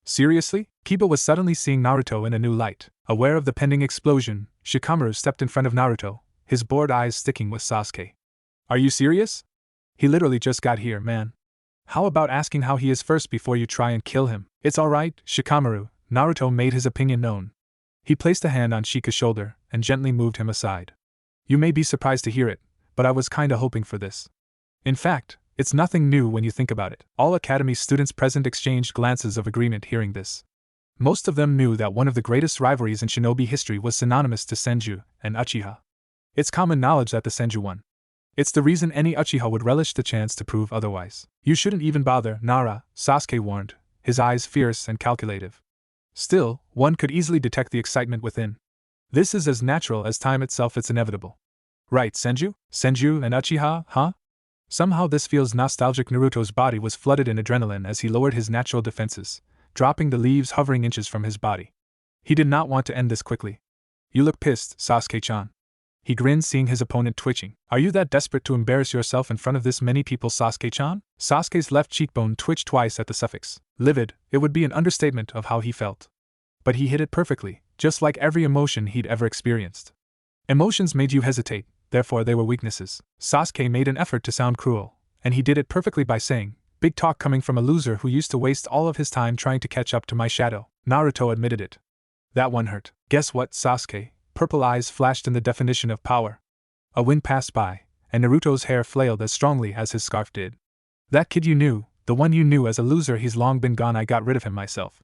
Seriously? Kiba was suddenly seeing Naruto in a new light. Aware of the pending explosion, Shikamaru stepped in front of Naruto, his bored eyes sticking with Sasuke. Are you serious? He literally just got here, man. How about asking how he is first before you try and kill him? It's alright, Shikamaru. Naruto made his opinion known. He placed a hand on Shika's shoulder and gently moved him aside. You may be surprised to hear it, but I was kinda hoping for this. In fact, it's nothing new when you think about it. All Academy students present exchanged glances of agreement hearing this. Most of them knew that one of the greatest rivalries in shinobi history was synonymous to Senju and Uchiha. It's common knowledge that the Senju won. It's the reason any Uchiha would relish the chance to prove otherwise. You shouldn't even bother, Nara, Sasuke warned, his eyes fierce and calculative. Still, one could easily detect the excitement within. This is as natural as time itself, it's inevitable. Right, Senju? Senju and Uchiha, huh? Somehow this feels nostalgic. Naruto's body was flooded in adrenaline as he lowered his natural defenses, dropping the leaves hovering inches from his body. He did not want to end this quickly. You look pissed, Sasuke-chan. He grinned, seeing his opponent twitching. Are you that desperate to embarrass yourself in front of this many people, Sasuke-chan? Sasuke's left cheekbone twitched twice at the suffix. Livid, it would be an understatement of how he felt. But he hit it perfectly, just like every emotion he'd ever experienced. Emotions made you hesitate, therefore they were weaknesses. Sasuke made an effort to sound cruel, and he did it perfectly by saying, big talk coming from a loser who used to waste all of his time trying to catch up to my shadow. Naruto admitted it. That one hurt. Guess what, Sasuke? Purple eyes flashed in the definition of power. A wind passed by, and Naruto's hair flailed as strongly as his scarf did. That kid you knew, the one you knew as a loser, he's long been gone. I got rid of him myself.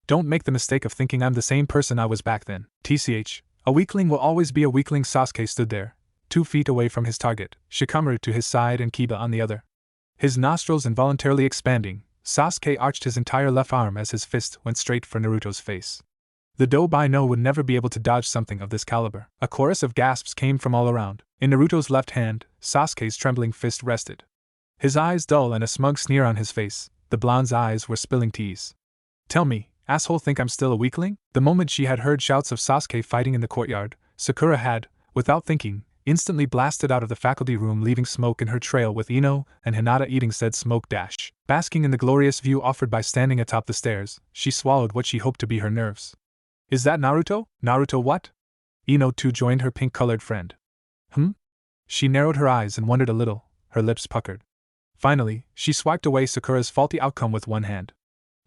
Don't make the mistake of thinking I'm the same person I was back then. TCH, a weakling will always be a weakling. Sasuke stood there, 2 feet away from his target, Shikamaru to his side and Kiba on the other. His nostrils involuntarily expanding, Sasuke arched his entire left arm as his fist went straight for Naruto's face. The Dobaino would never be able to dodge something of this caliber. A chorus of gasps came from all around. In Naruto's left hand, Sasuke's trembling fist rested. His eyes dull and a smug sneer on his face, the blonde's eyes were spilling tears. Tell me, asshole, think I'm still a weakling? The moment she had heard shouts of Sasuke fighting in the courtyard, Sakura had, without thinking, instantly blasted out of the faculty room, leaving smoke in her trail with Ino and Hinata eating said smoke. Basking in the glorious view offered by standing atop the stairs, she swallowed what she hoped to be her nerves. Is that Naruto? Naruto what? Ino too joined her pink-colored friend. She narrowed her eyes and wondered a little, her lips puckered. Finally, she swiped away Sakura's faulty outcome with one hand.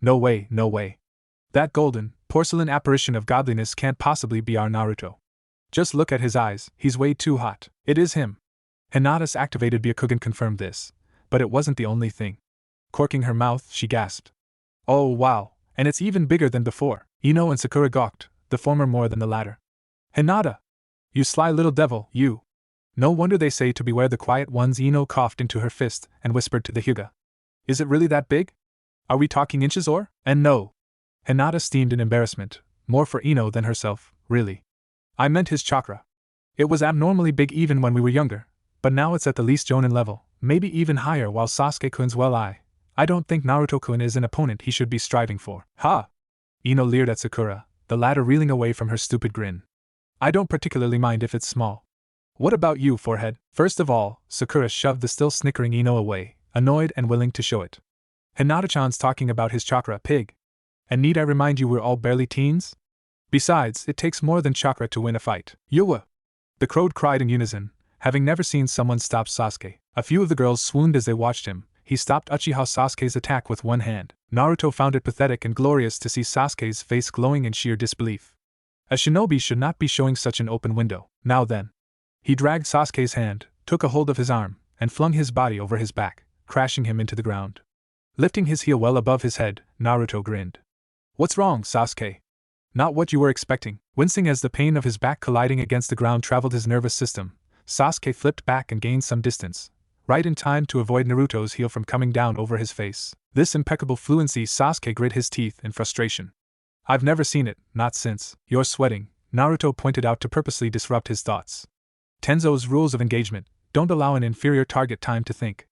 No way, no way. That golden, porcelain apparition of godliness can't possibly be our Naruto. Just look at his eyes, he's way too hot. It is him. Hinata's activated Byakugan confirmed this, but it wasn't the only thing. Corking her mouth, she gasped. Oh wow, and it's even bigger than before. Ino and Sakura gawked, the former more than the latter. Hinata! You sly little devil, you! No wonder they say to beware the quiet ones. Ino coughed into her fist and whispered to the Hyuga. Is it really that big? Are we talking inches or? And no. Hinata steamed in embarrassment, more for Ino than herself, really. I meant his chakra. It was abnormally big even when we were younger, but now it's at the least Jonin level, maybe even higher. While Sasuke-kun's I don't think Naruto-kun is an opponent he should be striving for. Ha! Ino leered at Sakura, the latter reeling away from her stupid grin. I don't particularly mind if it's small. What about you, forehead? First of all, Sakura shoved the still snickering Ino away, annoyed and willing to show it. Hinata-chan's talking about his chakra, pig. And need I remind you we're all barely teens? Besides, it takes more than chakra to win a fight. Yuwa! The crowd cried in unison, having never seen someone stop Sasuke. A few of the girls swooned as they watched him. He stopped Uchiha Sasuke's attack with one hand. Naruto found it pathetic and glorious to see Sasuke's face glowing in sheer disbelief. A shinobi should not be showing such an open window. Now then. He dragged Sasuke's hand, took a hold of his arm, and flung his body over his back, crashing him into the ground. Lifting his heel well above his head, Naruto grinned. What's wrong, Sasuke? Not what you were expecting. Wincing as the pain of his back colliding against the ground traveled his nervous system, Sasuke flipped back and gained some distance, right in time to avoid Naruto's heel from coming down over his face. This impeccable fluency. Sasuke grit his teeth in frustration. I've never seen it, not since. You're sweating, Naruto pointed out to purposely disrupt his thoughts. Tenzo's rules of engagement don't allow an inferior target time to think.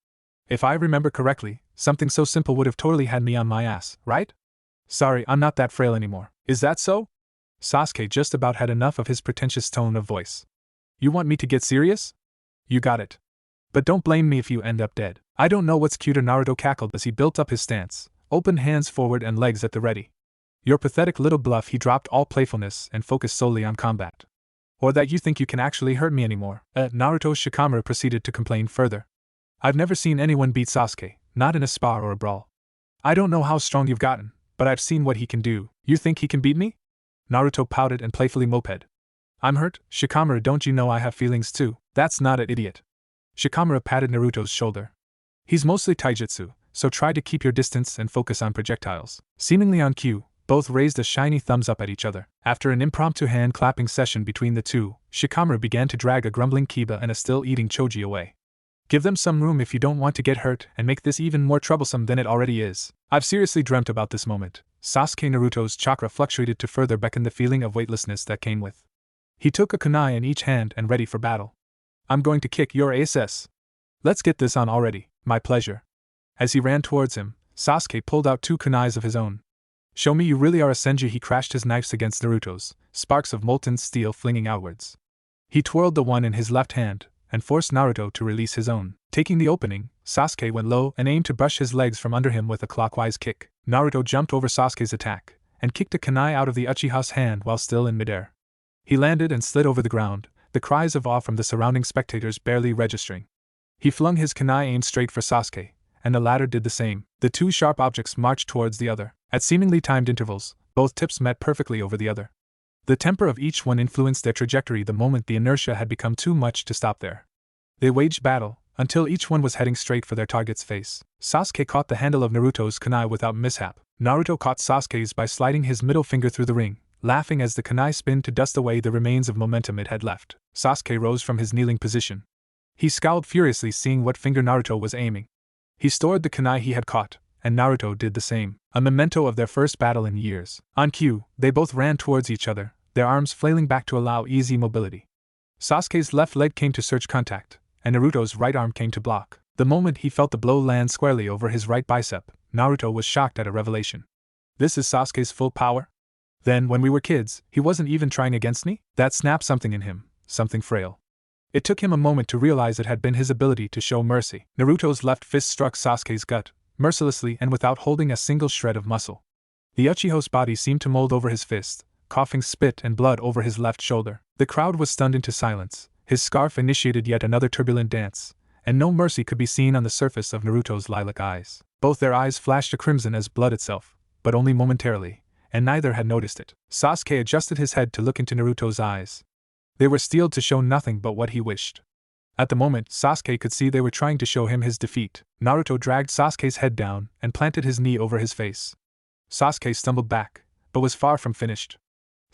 If I remember correctly, something so simple would have totally had me on my ass, right? Sorry, I'm not that frail anymore. Is that so? Sasuke just about had enough of his pretentious tone of voice. You want me to get serious? You got it. But don't blame me if you end up dead. I don't know what's cuter, Naruto cackled as he built up his stance, open hands forward and legs at the ready. Your pathetic little bluff. He dropped all playfulness and focused solely on combat. Or that you think you can actually hurt me anymore. Naruto. Shikamaru proceeded to complain further. I've never seen anyone beat Sasuke, not in a spar or a brawl. I don't know how strong you've gotten, but I've seen what he can do. You think he can beat me? Naruto pouted and playfully moped. I'm hurt, Shikamaru. Don't you know I have feelings too? That's not an idiot. Shikamaru patted Naruto's shoulder. He's mostly taijutsu, so try to keep your distance and focus on projectiles. Seemingly on cue, both raised a shiny thumbs up at each other. After an impromptu hand-clapping session between the two, Shikamaru began to drag a grumbling Kiba and a still-eating Choji away. Give them some room if you don't want to get hurt and make this even more troublesome than it already is. I've seriously dreamt about this moment. Sasuke. Naruto's chakra fluctuated to further beckon the feeling of weightlessness that came with. He took a kunai in each hand and ready for battle. I'm going to kick your ass. Let's get this on already. My pleasure. As he ran towards him, Sasuke pulled out two kunais of his own. Show me you really are a Senju. He crashed his knives against Naruto's, sparks of molten steel flinging outwards. He twirled the one in his left hand, and forced Naruto to release his own. Taking the opening, Sasuke went low and aimed to brush his legs from under him with a clockwise kick. Naruto jumped over Sasuke's attack, and kicked a kunai out of the Uchiha's hand while still in midair. He landed and slid over the ground, the cries of awe from the surrounding spectators barely registering. He flung his kunai aimed straight for Sasuke, and the latter did the same. The two sharp objects marched towards the other. At seemingly timed intervals, both tips met perfectly over the other. The temper of each one influenced their trajectory the moment the inertia had become too much to stop there. They waged battle, until each one was heading straight for their target's face. Sasuke caught the handle of Naruto's kunai without mishap. Naruto caught Sasuke's by sliding his middle finger through the ring, laughing as the kunai spinned to dust away the remains of momentum it had left. Sasuke rose from his kneeling position. He scowled furiously seeing what finger Naruto was aiming. He stored the kunai he had caught, and Naruto did the same, a memento of their first battle in years. On cue, they both ran towards each other, their arms flailing back to allow easy mobility. Sasuke's left leg came to search contact, and Naruto's right arm came to block. The moment he felt the blow land squarely over his right bicep, Naruto was shocked at a revelation. This is Sasuke's full power? Then, when we were kids, he wasn't even trying against me? That snapped something in him, something frail. It took him a moment to realize it had been his ability to show mercy. Naruto's left fist struck Sasuke's gut, mercilessly and without holding a single shred of muscle. The Uchiha's body seemed to mold over his fist, coughing spit and blood over his left shoulder. The crowd was stunned into silence. His scarf initiated yet another turbulent dance, and no mercy could be seen on the surface of Naruto's lilac eyes. Both their eyes flashed a crimson as blood itself, but only momentarily, and neither had noticed it. Sasuke adjusted his head to look into Naruto's eyes. They were steeled to show nothing but what he wished. At the moment, Sasuke could see they were trying to show him his defeat. Naruto dragged Sasuke's head down and planted his knee over his face. Sasuke stumbled back, but was far from finished.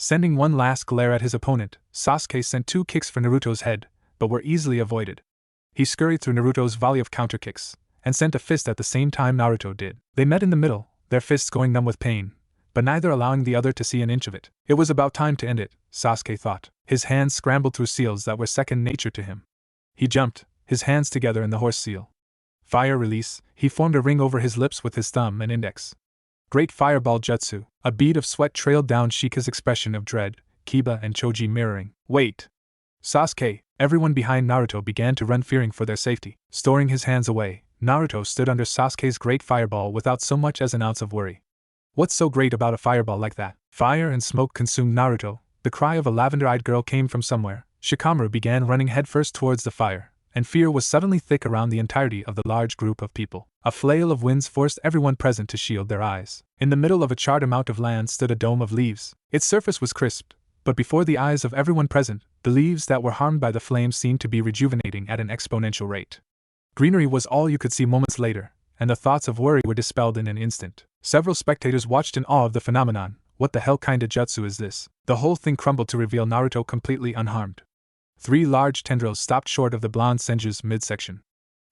Sending one last glare at his opponent, Sasuke sent 2 kicks for Naruto's head, but were easily avoided. He scurried through Naruto's volley of counter kicks, and sent a fist at the same time Naruto did. They met in the middle, their fists going numb with pain, but neither allowing the other to see an inch of it. It was about time to end it, Sasuke thought. His hands scrambled through seals that were second nature to him. He jumped, his hands together in the horse seal. Fire release, he formed a ring over his lips with his thumb and index. Great fireball jutsu. A bead of sweat trailed down Shika's expression of dread, Kiba and Choji mirroring. Wait! Sasuke, everyone behind Naruto began to run fearing for their safety. Storing his hands away, Naruto stood under Sasuke's great fireball without so much as an ounce of worry. What's so great about a fireball like that? Fire and smoke consumed Naruto. The cry of a lavender-eyed girl came from somewhere. Shikamaru began running headfirst towards the fire, and fear was suddenly thick around the entirety of the large group of people. A flail of winds forced everyone present to shield their eyes. In the middle of a charred amount of land stood a dome of leaves. Its surface was crisped, but before the eyes of everyone present, the leaves that were harmed by the flames seemed to be rejuvenating at an exponential rate. Greenery was all you could see moments later, and the thoughts of worry were dispelled in an instant. Several spectators watched in awe of the phenomenon. What the hell kind of jutsu is this? The whole thing crumbled to reveal Naruto completely unharmed. 3 large tendrils stopped short of the blonde Senju's midsection.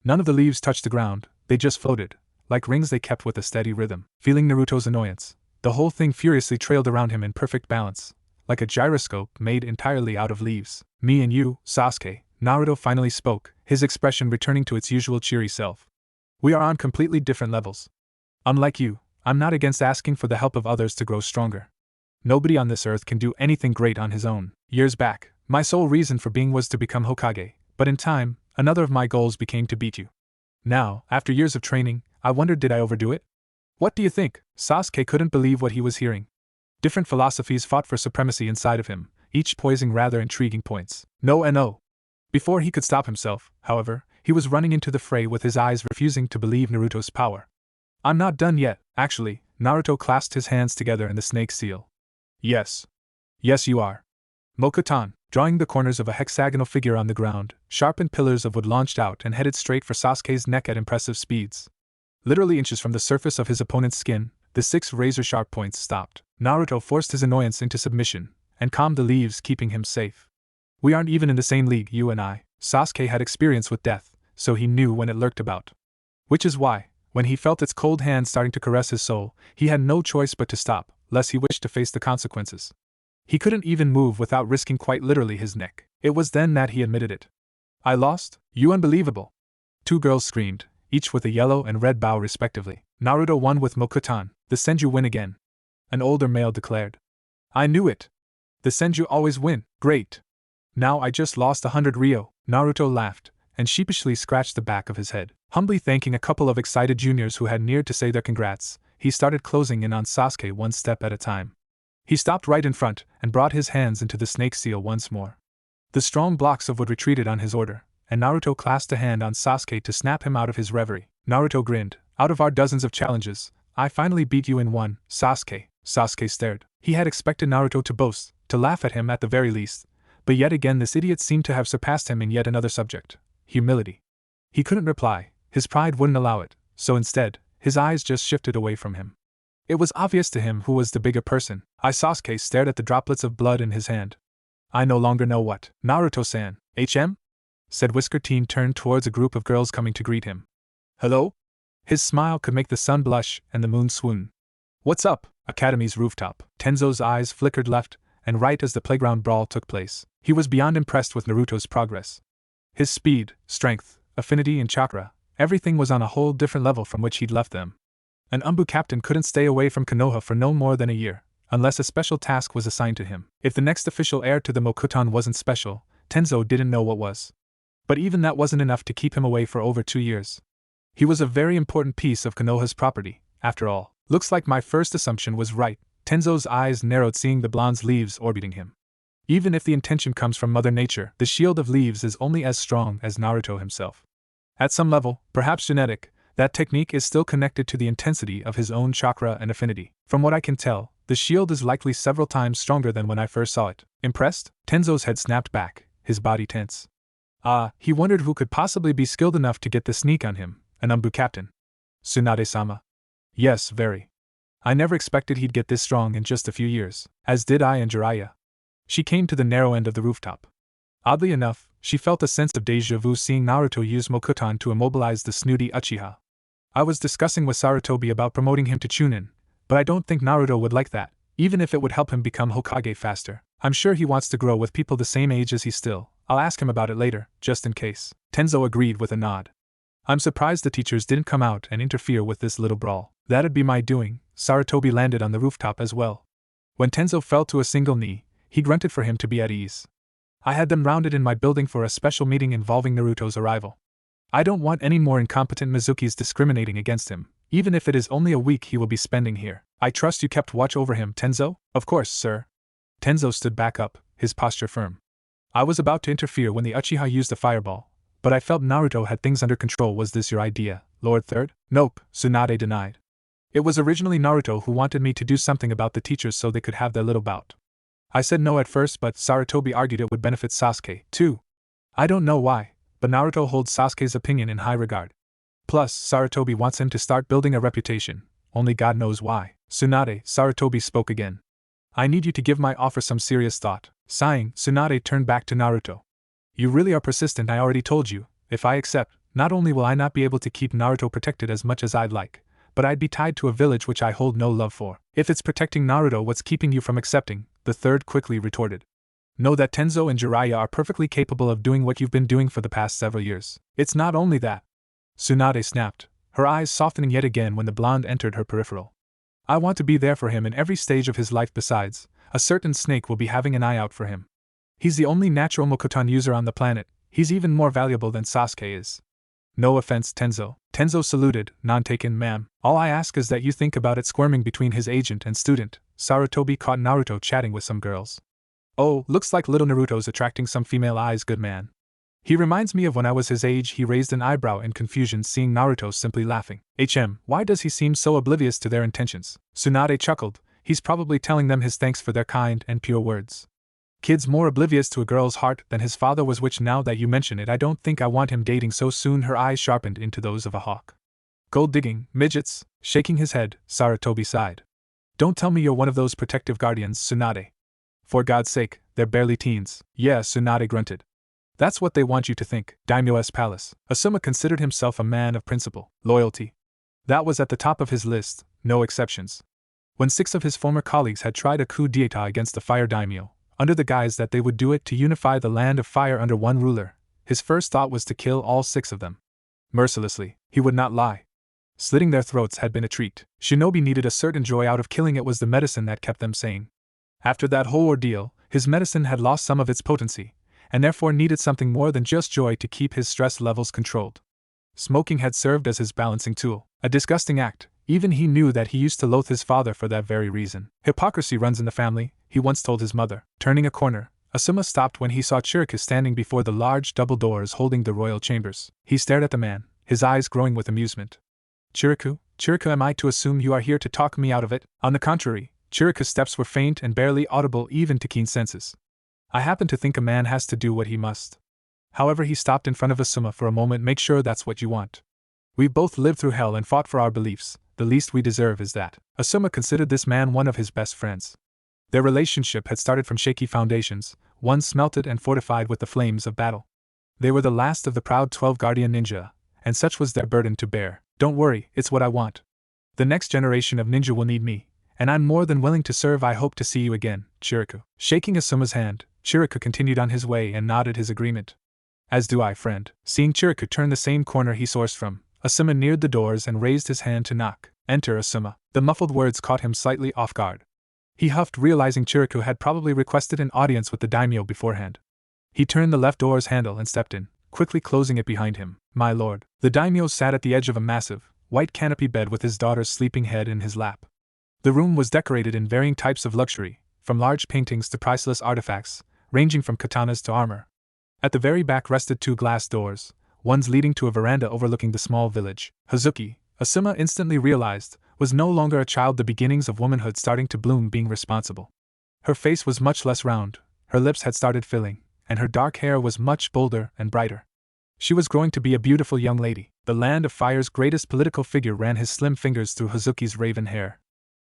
None of the leaves touched the ground, they just floated, like rings they kept with a steady rhythm. Feeling Naruto's annoyance, the whole thing furiously trailed around him in perfect balance, like a gyroscope made entirely out of leaves. Me and you, Sasuke, Naruto finally spoke, his expression returning to its usual cheery self. We are on completely different levels. Unlike you, I'm not against asking for the help of others to grow stronger. Nobody on this earth can do anything great on his own. Years back, my sole reason for being was to become Hokage, but in time, another of my goals became to beat you. Now, after years of training, I wondered, did I overdo it? What do you think? Sasuke couldn't believe what he was hearing. Different philosophies fought for supremacy inside of him, each poising rather intriguing points. No. Before he could stop himself, however, he was running into the fray with his eyes refusing to believe Naruto's power. I'm not done yet, actually. Naruto clasped his hands together in the snake seal. Yes, you are. Mokutan, drawing the corners of a hexagonal figure on the ground, sharpened pillars of wood launched out and headed straight for Sasuke's neck at impressive speeds. Literally inches from the surface of his opponent's skin, the 6 razor-sharp points stopped. Naruto forced his annoyance into submission, and calmed the leaves, keeping him safe. We aren't even in the same league, you and I. Sasuke had experience with death, so he knew when it lurked about. Which is why, when he felt its cold hand starting to caress his soul, he had no choice but to stop, lest he wished to face the consequences. He couldn't even move without risking quite literally his neck. It was then that he admitted it. I lost? You unbelievable! 2 girls screamed, each with a yellow and red bow respectively. Naruto won with Mokutan, the Senju win again. An older male declared. I knew it! The Senju always win, great! Now I just lost 100 Ryo. Naruto laughed, and sheepishly scratched the back of his head. Humbly thanking a couple of excited juniors who had neared to say their congrats, he started closing in on Sasuke one step at a time. He stopped right in front and brought his hands into the snake seal once more. The strong blocks of wood retreated on his order, and Naruto clasped a hand on Sasuke to snap him out of his reverie. Naruto grinned. Out of our dozens of challenges, I finally beat you in one, Sasuke. Sasuke stared. He had expected Naruto to boast, to laugh at him at the very least, but yet again this idiot seemed to have surpassed him in yet another subject, humility. He couldn't reply, his pride wouldn't allow it, so instead, his eyes just shifted away from him. It was obvious to him who was the bigger person. Sasuke stared at the droplets of blood in his hand. I no longer know what. Naruto-san, HM? Said Whisker Teen turned towards a group of girls coming to greet him. Hello? His smile could make the sun blush and the moon swoon. What's up? Academy's rooftop. Tenzo's eyes flickered left and right as the playground brawl took place. He was beyond impressed with Naruto's progress. His speed, strength, affinity and chakra, everything was on a whole different level from which he'd left them. An ANBU captain couldn't stay away from Konoha for no more than a year, unless a special task was assigned to him. If the next official heir to the Mokutan wasn't special, Tenzo didn't know what was. But even that wasn't enough to keep him away for over 2 years. He was a very important piece of Konoha's property, after all. Looks like my first assumption was right, Tenzo's eyes narrowed seeing the bronze leaves orbiting him. Even if the intention comes from Mother Nature, the shield of leaves is only as strong as Naruto himself. At some level, perhaps genetic, that technique is still connected to the intensity of his own chakra and affinity. From what I can tell, the shield is likely several times stronger than when I first saw it. Impressed? Tenzo's head snapped back, his body tense. He wondered who could possibly be skilled enough to get the sneak on him, an ANBU captain. Tsunade-sama. Yes, very. I never expected he'd get this strong in just a few years, as did I and Jiraiya. She came to the narrow end of the rooftop. Oddly enough, she felt a sense of déjà vu seeing Naruto use Mokuton to immobilize the snooty Uchiha. I was discussing with Sarutobi about promoting him to Chunin, but I don't think Naruto would like that, even if it would help him become Hokage faster. I'm sure he wants to grow with people the same age as he still. I'll ask him about it later, just in case. Tenzo agreed with a nod. I'm surprised the teachers didn't come out and interfere with this little brawl. That'd be my doing. Sarutobi landed on the rooftop as well. When Tenzo fell to a single knee, he grunted for him to be at ease. I had them rounded in my building for a special meeting involving Naruto's arrival. I don't want any more incompetent Mizukis discriminating against him, even if it is only a week he will be spending here. I trust you kept watch over him, Tenzo? Of course, sir. Tenzo stood back up, his posture firm. I was about to interfere when the Uchiha used a fireball, but I felt Naruto had things under control. Was this your idea, Lord Third? Nope, Tsunade denied. It was originally Naruto who wanted me to do something about the teachers so they could have their little bout. I said no at first, but Sarutobi argued it would benefit Sasuke, too. I don't know why, but Naruto holds Sasuke's opinion in high regard. Plus, Sarutobi wants him to start building a reputation, only God knows why. Tsunade, Sarutobi spoke again. I need you to give my offer some serious thought. Sighing, Tsunade turned back to Naruto. You really are persistent. I already told you, if I accept, not only will I not be able to keep Naruto protected as much as I'd like, but I'd be tied to a village which I hold no love for. If it's protecting Naruto, what's keeping you from accepting? The third quickly retorted. Know that Tenzo and Jiraiya are perfectly capable of doing what you've been doing for the past several years. It's not only that. Tsunade snapped, her eyes softening yet again when the blonde entered her peripheral. I want to be there for him in every stage of his life. Besides, a certain snake will be having an eye out for him. He's the only natural Mokuton user on the planet. He's even more valuable than Sasuke is. No offense, Tenzo. Tenzo saluted, none taken, ma'am. All I ask is that you think about it. Squirming between his agent and student, Sarutobi caught Naruto chatting with some girls. Oh, looks like little Naruto's attracting some female eyes, good man. He reminds me of when I was his age. He raised an eyebrow in confusion seeing Naruto simply laughing. Why does he seem so oblivious to their intentions? Tsunade chuckled. He's probably telling them his thanks for their kind and pure words. Kid's more oblivious to a girl's heart than his father was, which now that you mention it I don't think I want him dating so soon. Her eyes sharpened into those of a hawk. Gold digging, midgets, shaking his head, Sarutobi sighed. Don't tell me you're one of those protective guardians, Tsunade. For God's sake, they're barely teens. Yeah, Tsunade grunted. That's what they want you to think. Daimyo's palace. Asuma considered himself a man of principle, loyalty. That was at the top of his list, no exceptions. When 6 of his former colleagues had tried a coup d'etat against the fire daimyo, under the guise that they would do it to unify the land of fire under one ruler, his first thought was to kill all 6 of them. Mercilessly, he would not lie. Slitting their throats had been a treat. Shinobi needed a certain joy out of killing. It was the medicine that kept them sane. After that whole ordeal, his medicine had lost some of its potency, and therefore needed something more than just joy to keep his stress levels controlled. Smoking had served as his balancing tool, a disgusting act. Even he knew that he used to loathe his father for that very reason. Hypocrisy runs in the family, he once told his mother. Turning a corner, Asuma stopped when he saw Chiriku standing before the large double doors holding the royal chambers. He stared at the man, his eyes growing with amusement. Chiriku, am I to assume you are here to talk me out of it? On the contrary, Chiriku's steps were faint and barely audible even to keen senses. I happen to think a man has to do what he must. However, he stopped in front of Asuma for a moment. Make sure that's what you want. We've both lived through hell and fought for our beliefs. The least we deserve is that. Asuma considered this man one of his best friends. Their relationship had started from shaky foundations, one smelted and fortified with the flames of battle. They were the last of the proud 12 guardian ninja, and such was their burden to bear. Don't worry, it's what I want. The next generation of ninja will need me, and I'm more than willing to serve. I hope to see you again, Chiriku. Shaking Asuma's hand, Chiriku continued on his way and nodded his agreement. As do I, friend. Seeing Chiriku turn the same corner he sourced from, Asuma neared the doors and raised his hand to knock. Enter, Asuma. The muffled words caught him slightly off guard. He huffed, realizing Chiriku had probably requested an audience with the daimyo beforehand. He turned the left door's handle and stepped in, quickly closing it behind him. My lord. The daimyo sat at the edge of a massive, white canopy bed with his daughter's sleeping head in his lap. The room was decorated in varying types of luxury, from large paintings to priceless artifacts, ranging from katanas to armor. At the very back rested 2 glass doors, one leading to a veranda overlooking the small village. Hazuki, Asuma instantly realized, was no longer a child, the beginnings of womanhood starting to bloom, being responsible. Her face was much less round, her lips had started filling, and her dark hair was much bolder and brighter. She was growing to be a beautiful young lady. The Land of Fire's greatest political figure ran his slim fingers through Hazuki's raven hair.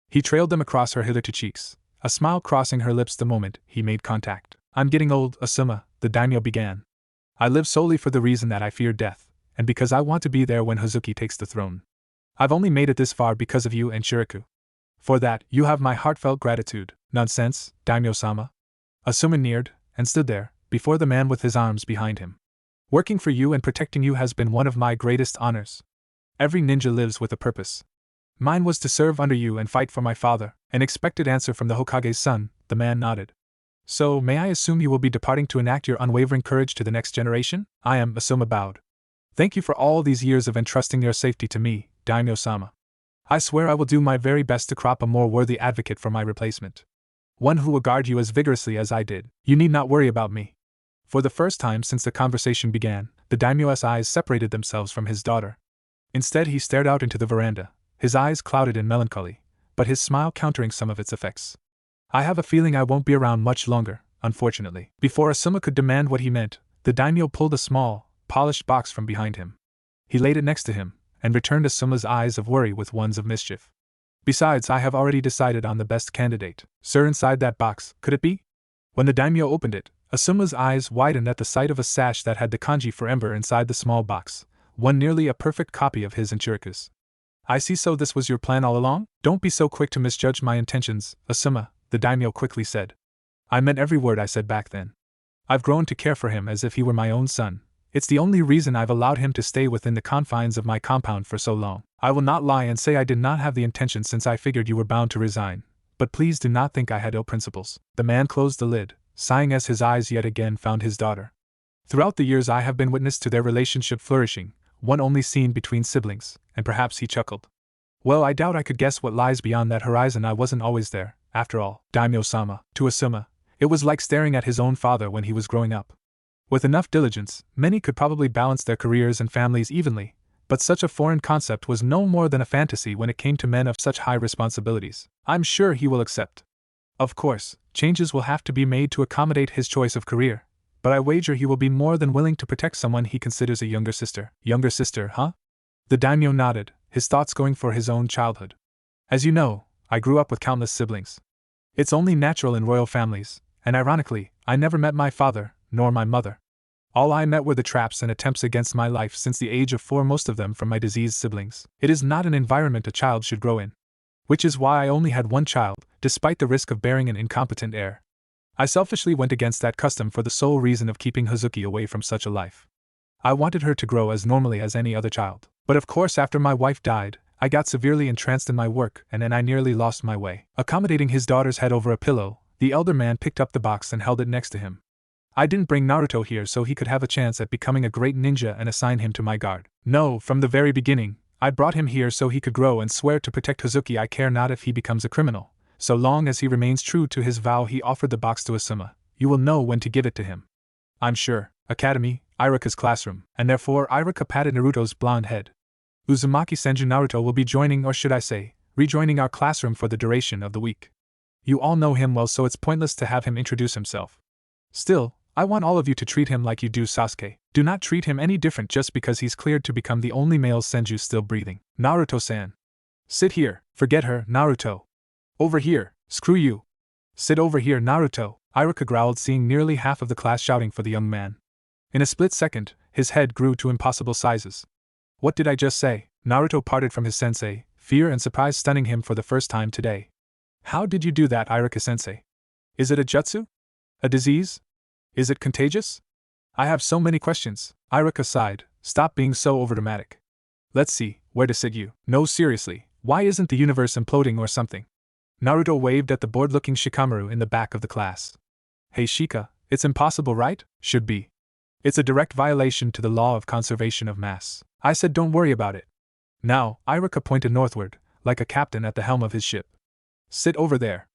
He trailed them across her hitherto cheeks, a smile crossing her lips the moment he made contact. "I'm getting old, Asuma," the daimyo began. "I live solely for the reason that I fear death, and because I want to be there when Hazuki takes the throne. I've only made it this far because of you and Shiriku. For that, you have my heartfelt gratitude." "Nonsense, daimyo-sama." Asuma neared, and stood there, before the man with his arms behind him. "Working for you and protecting you has been one of my greatest honors. Every ninja lives with a purpose. Mine was to serve under you and fight for my father." An expected answer from the Hokage's son, the man nodded. "So, may I assume you will be departing to enact your unwavering courage to the next generation?" "I am," Asuma bowed. "Thank you for all these years of entrusting your safety to me, daimyo-sama. I swear I will do my very best to crop a more worthy advocate for my replacement. One who will guard you as vigorously as I did. You need not worry about me." For the first time since the conversation began, the daimyo's eyes separated themselves from his daughter. Instead he stared out into the veranda, his eyes clouded in melancholy, but his smile countering some of its effects. "I have a feeling I won't be around much longer, unfortunately." Before Asuma could demand what he meant, the daimyo pulled a small, polished box from behind him. He laid it next to him, and returned Asuma's eyes of worry with ones of mischief. "Besides, I have already decided on the best candidate." "Sir, inside that box, could it be?" When the daimyo opened it, Asuma's eyes widened at the sight of a sash that had the kanji for ember inside the small box, one nearly a perfect copy of his and Chiriku's. "I see, so this was your plan all along?" "Don't be so quick to misjudge my intentions, Asuma," the daimyo quickly said. "I meant every word I said back then. I've grown to care for him as if he were my own son. It's the only reason I've allowed him to stay within the confines of my compound for so long. I will not lie and say I did not have the intention, since I figured you were bound to resign, but please do not think I had ill principles." The man closed the lid, sighing as his eyes yet again found his daughter. "Throughout the years I have been witness to their relationship flourishing, one only seen between siblings," and perhaps he chuckled. "Well, I doubt I could guess what lies beyond that horizon. I wasn't always there, after all, daimyo-sama." To Asuma, it was like staring at his own father when he was growing up. With enough diligence, many could probably balance their careers and families evenly, but such a foreign concept was no more than a fantasy when it came to men of such high responsibilities. "I'm sure he will accept. Of course, changes will have to be made to accommodate his choice of career, but I wager he will be more than willing to protect someone he considers a younger sister." "Younger sister, huh?" The daimyo nodded, his thoughts going for his own childhood. "As you know, I grew up with countless siblings. It's only natural in royal families, and ironically, I never met my father, nor my mother. All I met were the traps and attempts against my life since the age of 4, most of them from my diseased siblings. It is not an environment a child should grow in. Which is why I only had one child, despite the risk of bearing an incompetent heir. I selfishly went against that custom for the sole reason of keeping Hazuki away from such a life. I wanted her to grow as normally as any other child. But of course, after my wife died, I got severely entranced in my work, and then I nearly lost my way." Accommodating his daughter's head over a pillow, the elder man picked up the box and held it next to him. "I didn't bring Naruto here so he could have a chance at becoming a great ninja and assign him to my guard. No, from the very beginning, I brought him here so he could grow and swear to protect Hazuki. I care not if he becomes a criminal, so long as he remains true to his vow." He offered the box to Asuma. "You will know when to give it to him." "I'm sure." Academy, Iruka's classroom, and therefore Iruka patted Naruto's blonde head. "Uzumaki Senju Naruto will be joining, or should I say, rejoining our classroom for the duration of the week. You all know him well, so it's pointless to have him introduce himself. Still, I want all of you to treat him like you do Sasuke. Do not treat him any different just because he's cleared to become the only male Senju still breathing. Naruto-san. Sit here." "Forget her, Naruto." "Over here, screw you." "Sit over here, Naruto," Iruka growled, seeing nearly half of the class shouting for the young man. In a split second, his head grew to impossible sizes. "What did I just say?" Naruto parted from his sensei, fear and surprise stunning him for the first time today. "How did you do that, Iruka-sensei? Is it a jutsu? A disease? Is it contagious? I have so many questions." Iruka sighed. "Stop being so overdramatic. Let's see, where to sit you?" "No, seriously, why isn't the universe imploding or something?" Naruto waved at the bored-looking Shikamaru in the back of the class. "Hey Shika, it's impossible, right?" "Should be. It's a direct violation to the law of conservation of mass." "I said don't worry about it." Now, Iruka pointed northward, like a captain at the helm of his ship. Sit over there.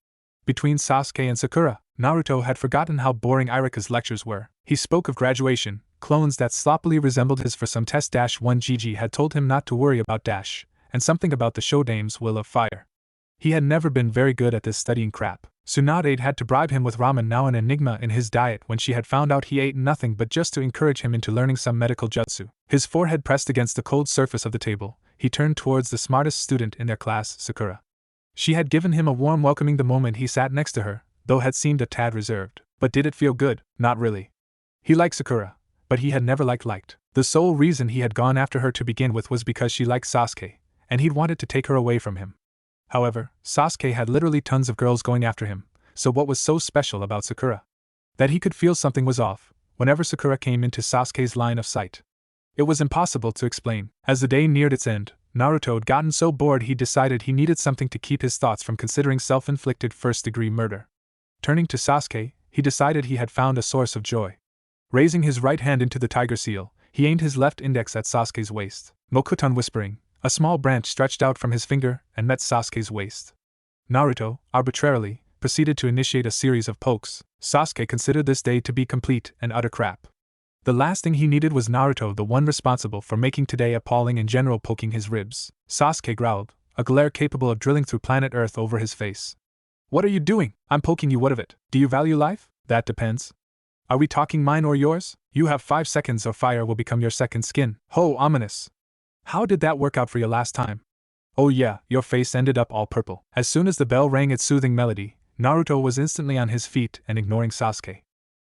Between Sasuke and Sakura, Naruto had forgotten how boring Irika's lectures were. He spoke of graduation, clones that sloppily resembled his for some test. One Gigi had told him not to worry about dash, and something about the Shodame's will of fire. He had never been very good at this studying crap. Tsunade had to bribe him with ramen, now an enigma in his diet when she had found out he ate nothing but just to encourage him into learning some medical jutsu. His forehead pressed against the cold surface of the table, he turned towards the smartest student in their class, Sakura. She had given him a warm welcoming the moment he sat next to her, though had seemed a tad reserved. But did it feel good? Not really. He liked Sakura, but he had never liked. The sole reason he had gone after her to begin with was because she liked Sasuke, and he'd wanted to take her away from him. However, Sasuke had literally tons of girls going after him, so what was so special about Sakura? That he could feel something was off whenever Sakura came into Sasuke's line of sight. It was impossible to explain. As the day neared its end, Naruto had gotten so bored he decided he needed something to keep his thoughts from considering self-inflicted first-degree murder. Turning to Sasuke, he decided he had found a source of joy. Raising his right hand into the tiger seal, he aimed his left index at Sasuke's waist. Mokuton whispering, a small branch stretched out from his finger and met Sasuke's waist. Naruto, arbitrarily, proceeded to initiate a series of pokes. Sasuke considered this day to be complete and utter crap. The last thing he needed was Naruto, the one responsible for making today appalling in general, poking his ribs. Sasuke growled, a glare capable of drilling through planet Earth over his face. What are you doing? I'm poking you, what of it? Do you value life? That depends. Are we talking mine or yours? You have 5 seconds or fire will become your second skin. Ho, ominous. How did that work out for you last time? Oh yeah, your face ended up all purple. As soon as the bell rang its soothing melody, Naruto was instantly on his feet and ignoring Sasuke.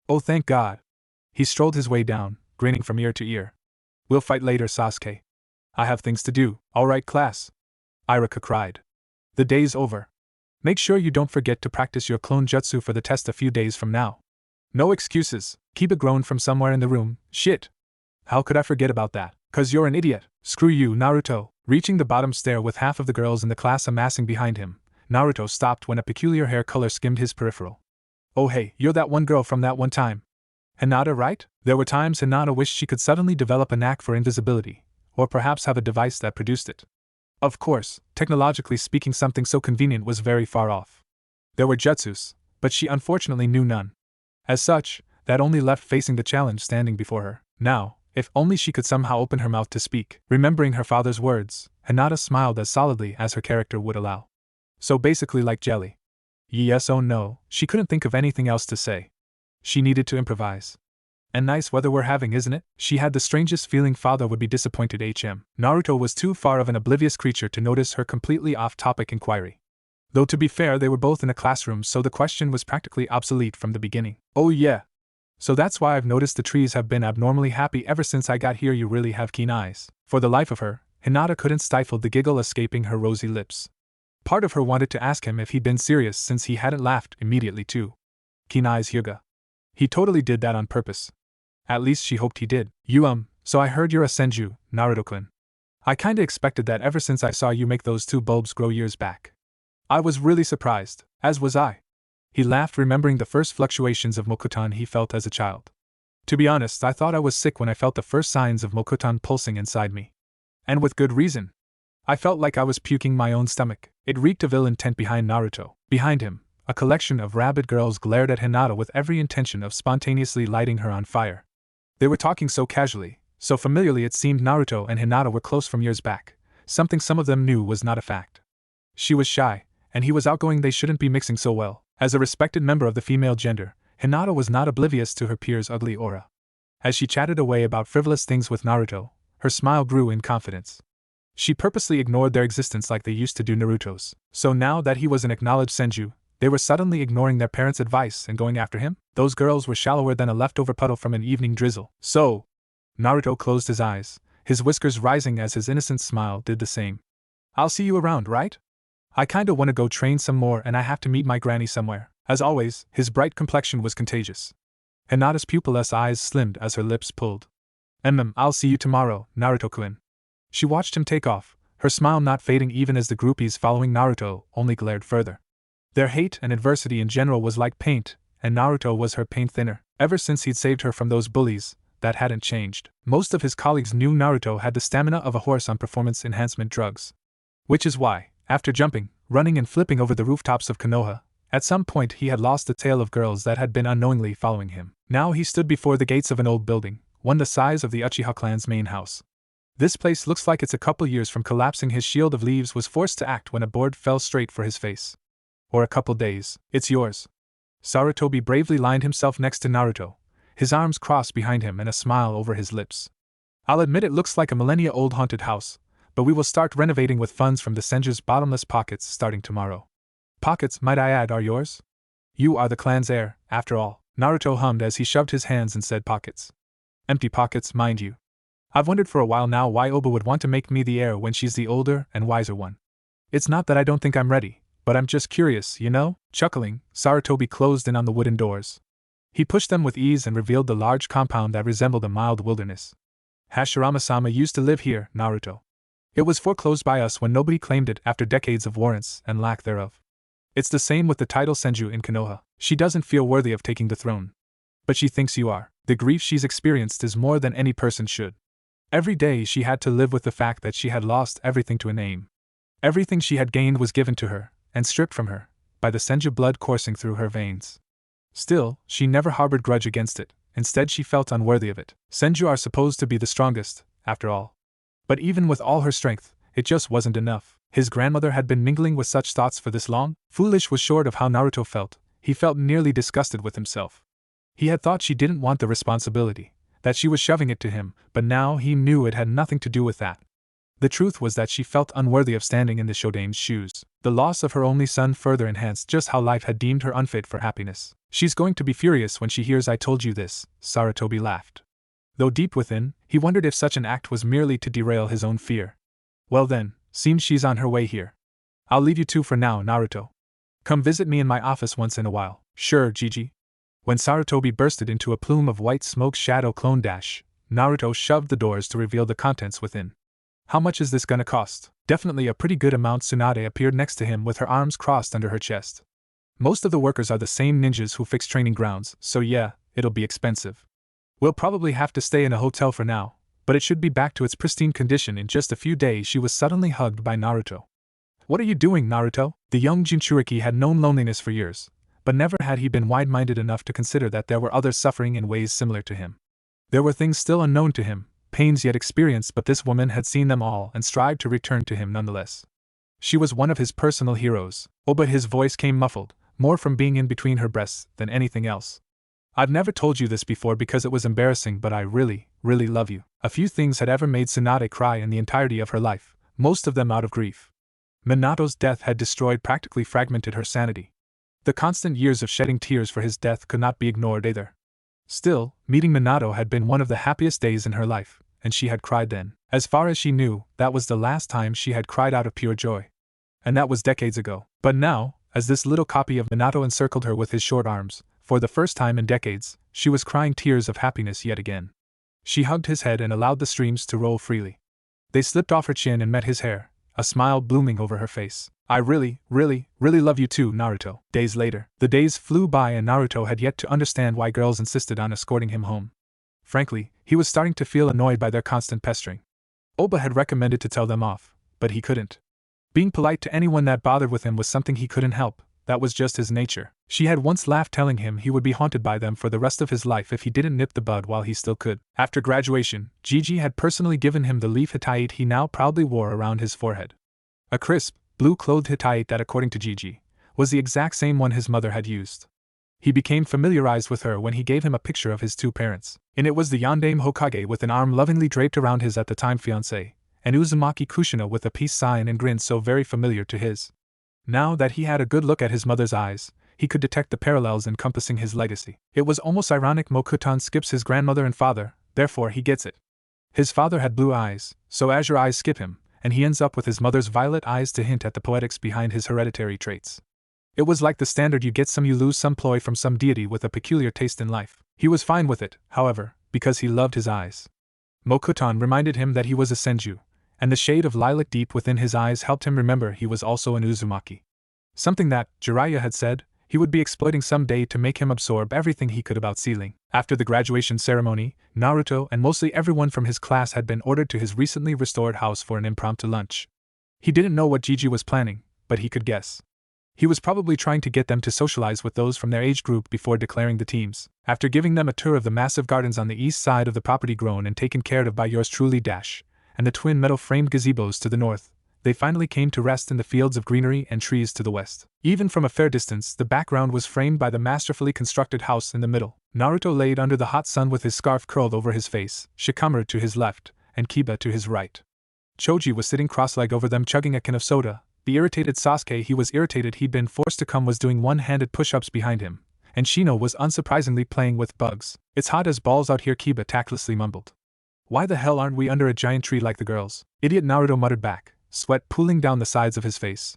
Oh thank God. He strolled his way down, grinning from ear to ear. We'll fight later, Sasuke. I have things to do. Alright class. Irika cried. The day's over. Make sure you don't forget to practice your clone jutsu for the test a few days from now. No excuses, Kiba groaned from somewhere in the room. Shit. How could I forget about that? 'Cause you're an idiot. Screw you, Naruto. Reaching the bottom stair with half of the girls in the class amassing behind him, Naruto stopped when a peculiar hair color skimmed his peripheral. Oh hey, you're that one girl from that one time. Hinata, right? There were times Hinata wished she could suddenly develop a knack for invisibility, or perhaps have a device that produced it. Of course, technologically speaking, something so convenient was very far off. There were jutsus, but she unfortunately knew none. As such, that only left facing the challenge standing before her. Now, if only she could somehow open her mouth to speak. Remembering her father's words, Hinata smiled as solidly as her character would allow. So basically like jelly. Yes, oh no, she couldn't think of anything else to say. She needed to improvise. And nice weather we're having, isn't it? She had the strangest feeling father would be disappointed. Naruto was too far of an oblivious creature to notice her completely off-topic inquiry. Though to be fair, they were both in a classroom, so the question was practically obsolete from the beginning. Oh yeah. So that's why I've noticed the trees have been abnormally happy ever since I got here. You really have keen eyes. For the life of her, Hinata couldn't stifle the giggle escaping her rosy lips. Part of her wanted to ask him if he'd been serious since he hadn't laughed immediately too. Keen eyes, Hyuga. He totally did that on purpose. At least she hoped he did. So I heard you're a Senju, Naruto-kun. I kinda expected that ever since I saw you make those 2 bulbs grow years back. I was really surprised, as was I. He laughed, remembering the first fluctuations of Mokuton he felt as a child. To be honest, I thought I was sick when I felt the first signs of Mokuton pulsing inside me. And with good reason. I felt like I was puking my own stomach. It reeked of ill intent behind Naruto. Behind him, a collection of rabid girls glared at Hinata with every intention of spontaneously lighting her on fire. They were talking so casually, so familiarly it seemed Naruto and Hinata were close from years back, something some of them knew was not a fact. She was shy, and he was outgoing. They shouldn't be mixing so well. As a respected member of the female gender, Hinata was not oblivious to her peer's ugly aura. As she chatted away about frivolous things with Naruto, her smile grew in confidence. She purposely ignored their existence like they used to do Naruto's. So now that he was an acknowledged Senju, they were suddenly ignoring their parents' advice and going after him? Those girls were shallower than a leftover puddle from an evening drizzle. So, Naruto closed his eyes, his whiskers rising as his innocent smile did the same. I'll see you around, right? I kinda wanna go train some more and I have to meet my granny somewhere. As always, his bright complexion was contagious. Hinata's pupilless eyes slimmed as her lips pulled. I'll see you tomorrow, Naruto-kun. She watched him take off, her smile not fading even as the groupies following Naruto only glared further. Their hate and adversity in general was like paint, and Naruto was her paint thinner. Ever since he'd saved her from those bullies, that hadn't changed. Most of his colleagues knew Naruto had the stamina of a horse on performance enhancement drugs. Which is why, After jumping, running and flipping over the rooftops of Konoha, at some point he had lost the tail of girls that had been unknowingly following him. Now he stood before the gates of an old building, one the size of the Uchiha clan's main house. This place looks like it's a couple years from collapsing. His shield of leaves was forced to act when a board fell straight for his face. Or a couple days. It's yours. Sarutobi bravely lined himself next to Naruto, his arms crossed behind him and a smile over his lips. I'll admit it looks like a millennia-old haunted house, but we will start renovating with funds from the Senju's bottomless pockets starting tomorrow. Pockets, might I add, are yours? You are the clan's heir, after all, Naruto hummed as he shoved his hands and said pockets. Empty pockets, mind you. I've wondered for a while now why Oba would want to make me the heir when she's the older and wiser one. It's not that I don't think I'm ready, but I'm just curious, you know? Chuckling, Sarutobi closed in on the wooden doors. He pushed them with ease and revealed the large compound that resembled a mild wilderness. Hashirama-sama used to live here, Naruto. It was foreclosed by us when nobody claimed it after decades of warrants and lack thereof. It's the same with the title Senju in Konoha. She doesn't feel worthy of taking the throne. But she thinks you are. The grief she's experienced is more than any person should. Every day she had to live with the fact that she had lost everything to a name. Everything she had gained was given to her, and stripped from her, by the Senju blood coursing through her veins. Still, she never harbored grudge against it, instead she felt unworthy of it. Senju are supposed to be the strongest, after all. But even with all her strength, it just wasn't enough. His grandmother had been mingling with such thoughts for this long. Foolish was short of how Naruto felt. He felt nearly disgusted with himself. He had thought she didn't want the responsibility, that she was shoving it to him, but now he knew it had nothing to do with that. The truth was that she felt unworthy of standing in the Shodame's shoes. The loss of her only son further enhanced just how life had deemed her unfit for happiness. She's going to be furious when she hears I told you this, Sarutobi laughed. Though deep within, he wondered if such an act was merely to derail his own fear. Well then, seems she's on her way here. I'll leave you two for now, Naruto. Come visit me in my office once in a while. Sure, Gigi. When Sarutobi bursted into a plume of white smoke shadow clone dash, Naruto shoved the doors to reveal the contents within. How much is this gonna cost? Definitely a pretty good amount. Tsunade appeared next to him with her arms crossed under her chest. Most of the workers are the same ninjas who fix training grounds, so yeah, it'll be expensive. We'll probably have to stay in a hotel for now, but it should be back to its pristine condition in just a few days. She was suddenly hugged by Naruto. What are you doing, Naruto? The young Jinchuriki had known loneliness for years, but never had he been wide-minded enough to consider that there were others suffering in ways similar to him. There were things still unknown to him, pains yet experienced, but this woman had seen them all and strived to return to him nonetheless. She was one of his personal heroes. Oh, but his voice came muffled, more from being in between her breasts than anything else. I've never told you this before because it was embarrassing, but I really, really love you. A few things had ever made Tsunade cry in the entirety of her life, most of them out of grief. Minato's death had destroyed, practically fragmented her sanity. The constant years of shedding tears for his death could not be ignored either. Still, meeting Minato had been one of the happiest days in her life, and she had cried then. As far as she knew, that was the last time she had cried out of pure joy. And that was decades ago. But now, as this little copy of Minato encircled her with his short arms, for the first time in decades, she was crying tears of happiness yet again. She hugged his head and allowed the streams to roll freely. They slipped off her chin and met his hair, a smile blooming over her face. I really, really, really love you too, Naruto. Days later. The days flew by and Naruto had yet to understand why girls insisted on escorting him home. Frankly, he was starting to feel annoyed by their constant pestering. Oba had recommended to tell them off, but he couldn't. Being polite to anyone that bothered with him was something he couldn't help. That was just his nature. She had once laughed, telling him he would be haunted by them for the rest of his life if he didn't nip the bud while he still could. After graduation, Gigi had personally given him the leaf hittite he now proudly wore around his forehead. A crisp, blue-clothed hittite that, according to Gigi, was the exact same one his mother had used. He became familiarized with her when he gave him a picture of his two parents. In it was the Yondaime Hokage with an arm lovingly draped around his at-the-time fiancée, and Uzumaki Kushina with a peace sign and grin so very familiar to his. Now that he had a good look at his mother's eyes, he could detect the parallels encompassing his legacy. It was almost ironic. Mokutan skips his grandmother and father, therefore he gets it. His father had blue eyes, so azure eyes skip him, and he ends up with his mother's violet eyes to hint at the poetics behind his hereditary traits. It was like the standard you get some you lose some ploy from some deity with a peculiar taste in life. He was fine with it, however, because he loved his eyes. Mokutan reminded him that he was a Senju, and the shade of lilac deep within his eyes helped him remember he was also an Uzumaki. Something that, Jiraiya had said, he would be exploiting someday to make him absorb everything he could about sealing. After the graduation ceremony, Naruto and mostly everyone from his class had been ordered to his recently restored house for an impromptu lunch. He didn't know what Gigi was planning, but he could guess. He was probably trying to get them to socialize with those from their age group before declaring the teams. After giving them a tour of the massive gardens on the east side of the property grown and taken care of by yours truly Dash, and the twin metal-framed gazebos to the north, they finally came to rest in the fields of greenery and trees to the west. Even from a fair distance, the background was framed by the masterfully constructed house in the middle. Naruto laid under the hot sun with his scarf curled over his face, Shikamaru to his left, and Kiba to his right. Choji was sitting cross-legged over them chugging a can of soda. The irritated Sasuke he was irritated he'd been forced to come was doing one-handed push-ups behind him, and Shino was unsurprisingly playing with bugs. It's hot as balls out here, Kiba tactlessly mumbled. Why the hell aren't we under a giant tree like the girls? Idiot, Naruto muttered back, sweat pooling down the sides of his face.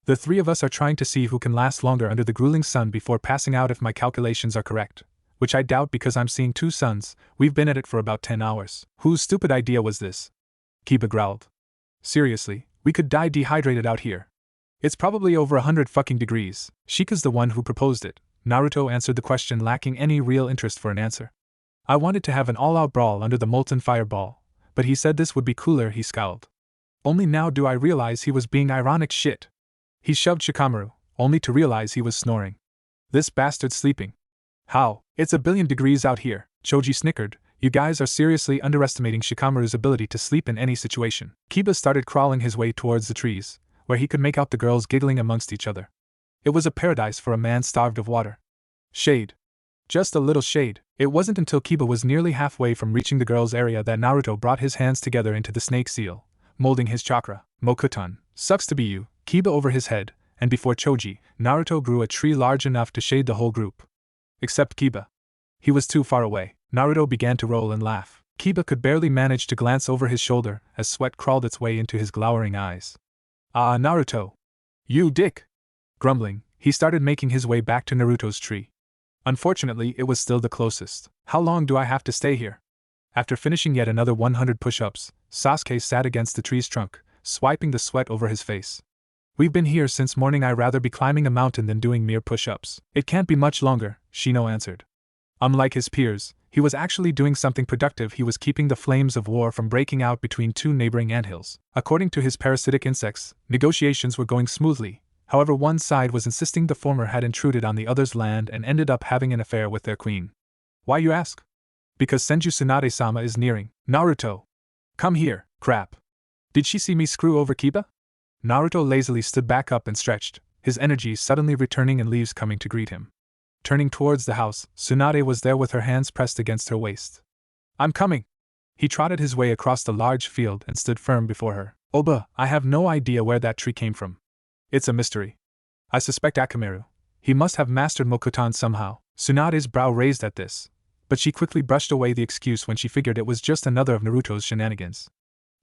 The three of us are trying to see who can last longer under the grueling sun before passing out if my calculations are correct. Which I doubt because I'm seeing 2 suns. We've been at it for about 10 hours. Whose stupid idea was this? Kiba growled. Seriously, we could die dehydrated out here. It's probably over 100 fucking degrees. Shika's the one who proposed it. Naruto answered the question lacking any real interest for an answer. I wanted to have an all-out brawl under the molten fireball, but he said this would be cooler, he scowled. Only now do I realize he was being ironic shit. He shoved Shikamaru, only to realize he was snoring. This bastard's sleeping. How? It's 1,000,000,000 degrees out here, Choji snickered. You guys are seriously underestimating Shikamaru's ability to sleep in any situation. Kiba started crawling his way towards the trees, where he could make out the girls giggling amongst each other. It was a paradise for a man starved of water. Shade. Just a little shade. It wasn't until Kiba was nearly halfway from reaching the girls' area that Naruto brought his hands together into the snake seal, molding his chakra. Mokutan. Sucks to be you. Kiba over his head, and before Choji, Naruto grew a tree large enough to shade the whole group. Except Kiba. He was too far away. Naruto began to roll and laugh. Kiba could barely manage to glance over his shoulder as sweat crawled its way into his glowering eyes. Ah, Naruto. You dick! Grumbling, he started making his way back to Naruto's tree. Unfortunately, it was still the closest. How long do I have to stay here? After finishing yet another 100 push-ups, Sasuke sat against the tree's trunk, swiping the sweat over his face. We've been here since morning. I'd rather be climbing a mountain than doing mere push-ups. It can't be much longer, Shino answered. Unlike his peers, he was actually doing something productive. He was keeping the flames of war from breaking out between 2 neighboring anthills. According to his parasitic insects, negotiations were going smoothly. However, one side was insisting the former had intruded on the other's land and ended up having an affair with their queen. Why, you ask? Because Senju Tsunade-sama is nearing. Naruto. Come here, crap. Did she see me screw over Kiba? Naruto lazily stood back up and stretched, his energy suddenly returning and leaves coming to greet him. Turning towards the house, Tsunade was there with her hands pressed against her waist. I'm coming! He trotted his way across the large field and stood firm before her. Oba, I have no idea where that tree came from. It's a mystery. I suspect Akamaru. He must have mastered Mokutan somehow. Tsunade's brow raised at this, but she quickly brushed away the excuse when she figured it was just another of Naruto's shenanigans.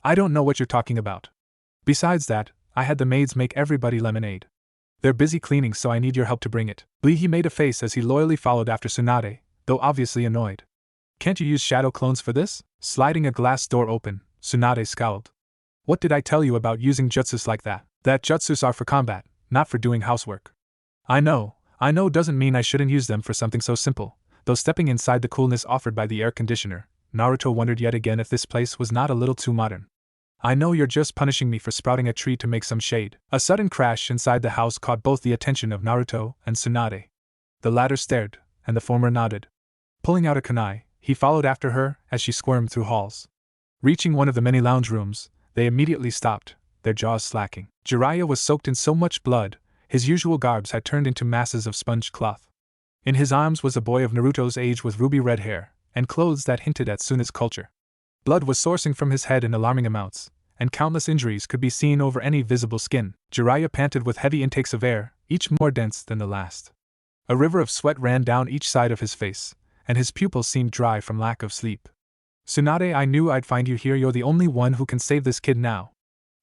I don't know what you're talking about. Besides that, I had the maids make everybody lemonade. They're busy cleaning, so I need your help to bring it. He made a face as he loyally followed after Tsunade, though obviously annoyed. Can't you use shadow clones for this? Sliding a glass door open, Tsunade scowled. What did I tell you about using jutsus like that? That jutsus are for combat, not for doing housework. I know doesn't mean I shouldn't use them for something so simple, though stepping inside the coolness offered by the air conditioner, Naruto wondered yet again if this place was not a little too modern. I know you're just punishing me for sprouting a tree to make some shade. A sudden crash inside the house caught both the attention of Naruto and Tsunade. The latter stared, and the former nodded. Pulling out a kunai, he followed after her as she squirmed through halls. Reaching one of the many lounge rooms, they immediately stopped, their jaws slacking. Jiraiya was soaked in so much blood, his usual garbs had turned into masses of sponge cloth. In his arms was a boy of Naruto's age with ruby-red hair, and clothes that hinted at Tsunade's culture. Blood was sourcing from his head in alarming amounts, and countless injuries could be seen over any visible skin. Jiraiya panted with heavy intakes of air, each more dense than the last. A river of sweat ran down each side of his face, and his pupils seemed dry from lack of sleep. Tsunade, I knew I'd find you here. You're the only one who can save this kid now.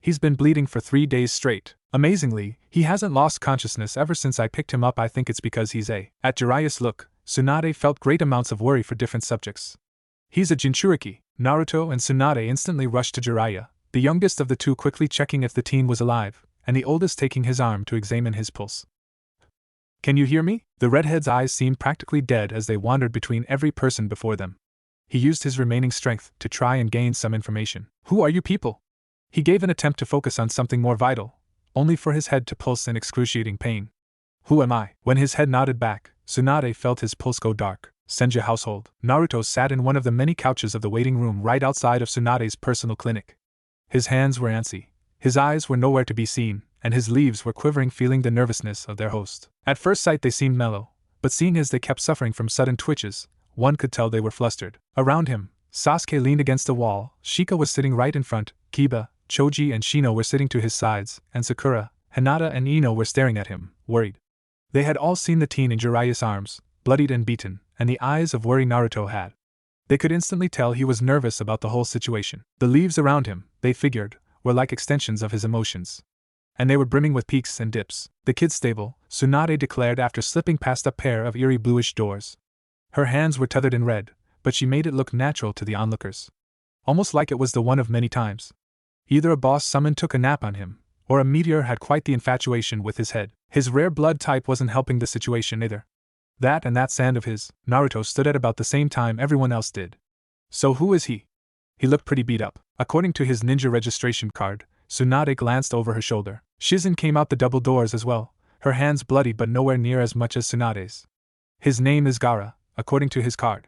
He's been bleeding for 3 days straight. Amazingly, he hasn't lost consciousness ever since I picked him up. I think it's because he's a. At Jiraiya's look, Tsunade felt great amounts of worry for different subjects. He's a Jinchuriki. Naruto and Tsunade instantly rushed to Jiraiya, the youngest of the two quickly checking if the teen was alive, and the oldest taking his arm to examine his pulse. Can you hear me? The redhead's eyes seemed practically dead as they wandered between every person before them. He used his remaining strength to try and gain some information. Who are you people? He gave an attempt to focus on something more vital, only for his head to pulse in excruciating pain. Who am I? When his head nodded back, Tsunade felt his pulse go dark. Senju household. Naruto sat in one of the many couches of the waiting room right outside of Tsunade's personal clinic. His hands were antsy, his eyes were nowhere to be seen, and his leaves were quivering, feeling the nervousness of their host. At first sight they seemed mellow, but seeing as they kept suffering from sudden twitches, one could tell they were flustered. Around him, Sasuke leaned against the wall, Shika was sitting right in front, Kiba, Choji and Shino were sitting to his sides, and Sakura, Hinata and Ino were staring at him, worried. They had all seen the teen in Jiraiya's arms, bloodied and beaten, and the eyes of worry Naruto had. They could instantly tell he was nervous about the whole situation. The leaves around him, they figured, were like extensions of his emotions. And they were brimming with peaks and dips. The kid's stable, Tsunade declared after slipping past a pair of eerie bluish doors. Her hands were tethered in red, but she made it look natural to the onlookers. Almost like it was the one of many times. Either a boss summoned took a nap on him, or a meteor had quite the infatuation with his head. His rare blood type wasn't helping the situation either. That and that sand of his, Naruto stood at about the same time everyone else did. So who is he? He looked pretty beat up. According to his ninja registration card, Tsunade glanced over her shoulder. Shizen came out the double doors as well, her hands bloodied but nowhere near as much as Tsunade's. His name is Gaara, according to his card.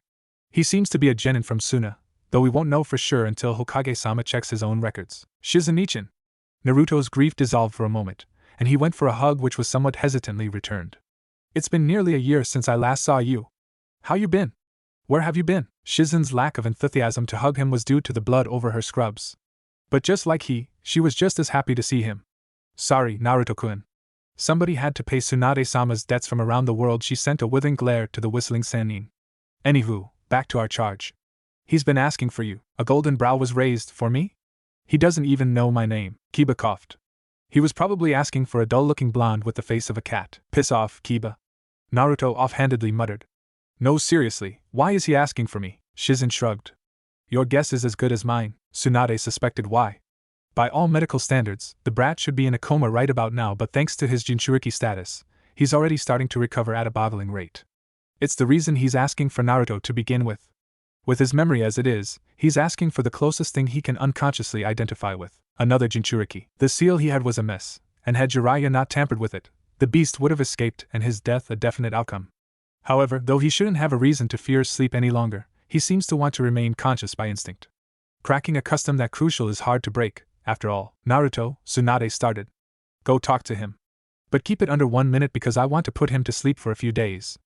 He seems to be a genin from Suna, though we won't know for sure until Hokage-sama checks his own records. Shizen-ichin. Naruto's grief dissolved for a moment, and he went for a hug which was somewhat hesitantly returned. It's been nearly a year since I last saw you. How you been? Where have you been? Shizen's lack of enthusiasm to hug him was due to the blood over her scrubs. But just like she was just as happy to see him. Sorry, Naruto-kun. Somebody had to pay Tsunade-sama's debts from around the world. She sent a withering glare to the whistling Sanin. Anywho, back to our charge. He's been asking for you. A golden brow was raised. For me? He doesn't even know my name. Kiba coughed. He was probably asking for a dull-looking blonde with the face of a cat. Piss off, Kiba. Naruto offhandedly muttered. No, seriously, why is he asking for me? Shizen shrugged. Your guess is as good as mine. Tsunade suspected why. By all medical standards, the brat should be in a coma right about now, but thanks to his Jinchuriki status, he's already starting to recover at a boggling rate. It's the reason he's asking for Naruto to begin with. With his memory as it is, he's asking for the closest thing he can unconsciously identify with. Another Jinchuriki. The seal he had was a mess, and had Jiraiya not tampered with it, the beast would have escaped and his death a definite outcome. However, though he shouldn't have a reason to fear sleep any longer, he seems to want to remain conscious by instinct. Cracking a custom that crucial is hard to break, after all. Naruto, Tsunade started. Go talk to him. But keep it under 1 minute because I want to put him to sleep for a few days.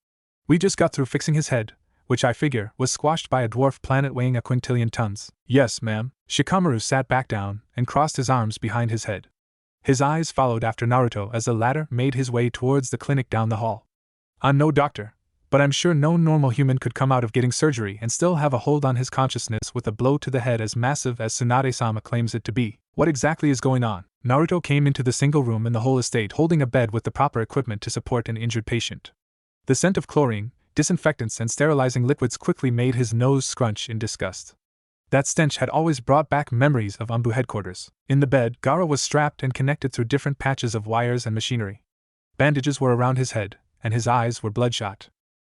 We just got through fixing his head, which I figure was squashed by a dwarf planet weighing a quintillion tons. Yes, ma'am. Shikamaru sat back down and crossed his arms behind his head. His eyes followed after Naruto as the latter made his way towards the clinic down the hall. I'm no doctor, but I'm sure no normal human could come out of getting surgery and still have a hold on his consciousness with a blow to the head as massive as Tsunade-sama claims it to be. What exactly is going on? Naruto came into the single room in the whole estate holding a bed with the proper equipment to support an injured patient. The scent of chlorine, disinfectants and sterilizing liquids quickly made his nose scrunch in disgust. That stench had always brought back memories of ANBU headquarters. In the bed, Gaara was strapped and connected through different patches of wires and machinery. Bandages were around his head, and his eyes were bloodshot.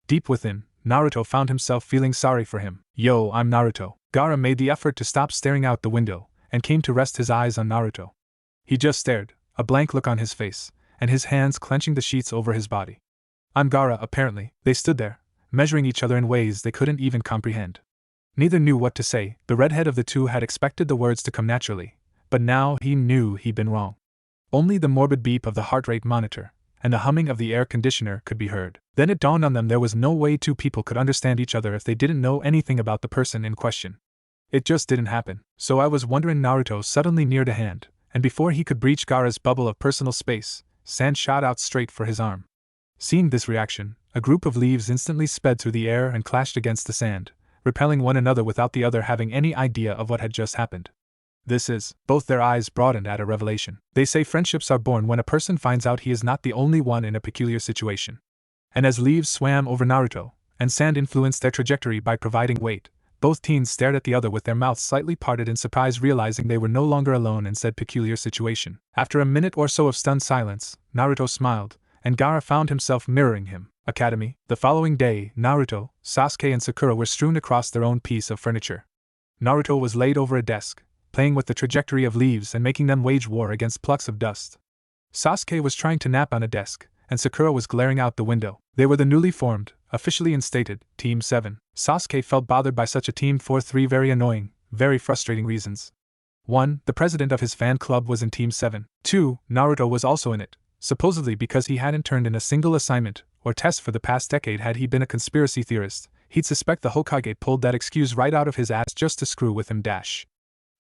Deep within, Naruto found himself feeling sorry for him. Yo, I'm Naruto. Gaara made the effort to stop staring out the window, and came to rest his eyes on Naruto. He just stared, a blank look on his face, and his hands clenching the sheets over his body. I'm Gaara, apparently. They stood there, measuring each other in ways they couldn't even comprehend. Neither knew what to say. The redhead of the two had expected the words to come naturally, but now he knew he'd been wrong. Only the morbid beep of the heart rate monitor, and the humming of the air conditioner could be heard. Then it dawned on them there was no way two people could understand each other if they didn't know anything about the person in question. It just didn't happen. So I was wondering. Naruto suddenly neared a hand, and before he could breach Gaara's bubble of personal space, sand shot out straight for his arm. Seeing this reaction, a group of leaves instantly sped through the air and clashed against the sand, repelling one another without the other having any idea of what had just happened. This is, both their eyes broadened at a revelation. They say friendships are born when a person finds out he is not the only one in a peculiar situation. And as leaves swam over Naruto, and sand influenced their trajectory by providing weight, both teens stared at the other with their mouths slightly parted in surprise, realizing they were no longer alone in said peculiar situation. After a minute or so of stunned silence, Naruto smiled, and Gaara found himself mirroring him. Academy. The following day, Naruto, Sasuke and Sakura were strewn across their own piece of furniture. Naruto was laid over a desk, playing with the trajectory of leaves and making them wage war against plucks of dust. Sasuke was trying to nap on a desk, and Sakura was glaring out the window. They were the newly formed, officially instated, Team 7. Sasuke felt bothered by such a team for three very annoying, very frustrating reasons. 1. The president of his fan club was in Team 7. 2. Naruto was also in it, supposedly because he hadn't turned in a single assignment or test for the past decade. Had he been a conspiracy theorist, he'd suspect the Hokage pulled that excuse right out of his ass just to screw with him.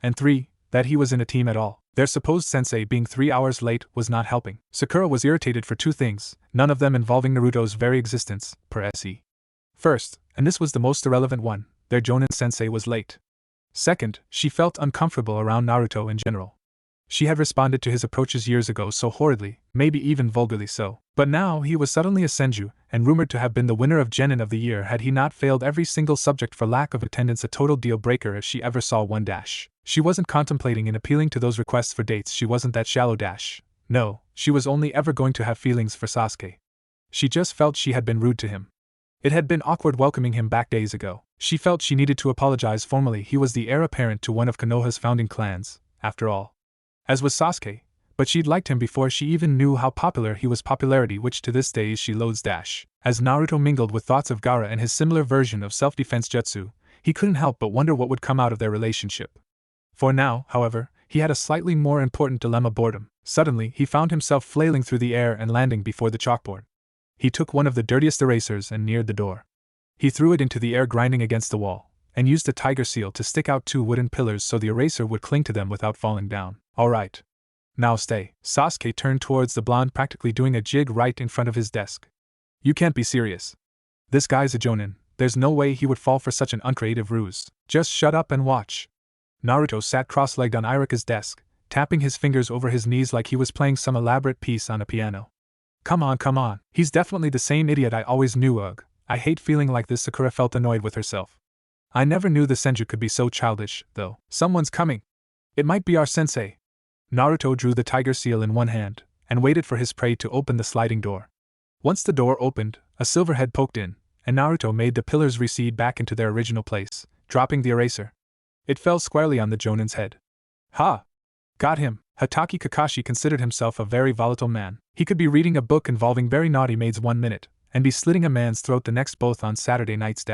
And 3. That he was in a team at all. Their supposed sensei being 3 hours late was not helping. Sakura was irritated for two things, none of them involving Naruto's very existence, per se. First, and this was the most irrelevant one, their Jonin sensei was late. Second, she felt uncomfortable around Naruto in general. She had responded to his approaches years ago so horridly, maybe even vulgarly so. But now he was suddenly a Senju, and rumored to have been the winner of Genin of the Year had he not failed every single subject for lack of attendance, a total deal breaker if she ever saw one. She wasn't contemplating in appealing to those requests for dates, she wasn't that shallow. No, she was only ever going to have feelings for Sasuke. She just felt she had been rude to him. It had been awkward welcoming him back days ago. She felt she needed to apologize formally. He was the heir apparent to one of Konoha's founding clans, after all. As was Sasuke, but she'd liked him before she even knew how popular he was, popularity which to this day she loathes. As Naruto mingled with thoughts of Gaara and his similar version of self-defense jutsu, he couldn't help but wonder what would come out of their relationship. For now, however, he had a slightly more important dilemma: boredom. Suddenly, he found himself flailing through the air and landing before the chalkboard. He took one of the dirtiest erasers and neared the door. He threw it into the air, grinding against the wall, and used a tiger seal to stick out two wooden pillars so the eraser would cling to them without falling down. All right. Now stay. Sasuke turned towards the blonde, practically doing a jig right in front of his desk. You can't be serious. This guy's a Jonin. There's no way he would fall for such an uncreative ruse. Just shut up and watch. Naruto sat cross-legged on Irika's desk, tapping his fingers over his knees like he was playing some elaborate piece on a piano. Come on. He's definitely the same idiot I always knew. Ugh. I hate feeling like this. Sakura felt annoyed with herself. I never knew the Senju could be so childish, though. Someone's coming. It might be our sensei. Naruto drew the tiger seal in one hand, and waited for his prey to open the sliding door. Once the door opened, a silver head poked in, and Naruto made the pillars recede back into their original place, dropping the eraser. It fell squarely on the Jonin's head. Ha! Got him. Hatake Kakashi considered himself a very volatile man. He could be reading a book involving very naughty maids 1 minute, and be slitting a man's throat the next, both on Saturday nights.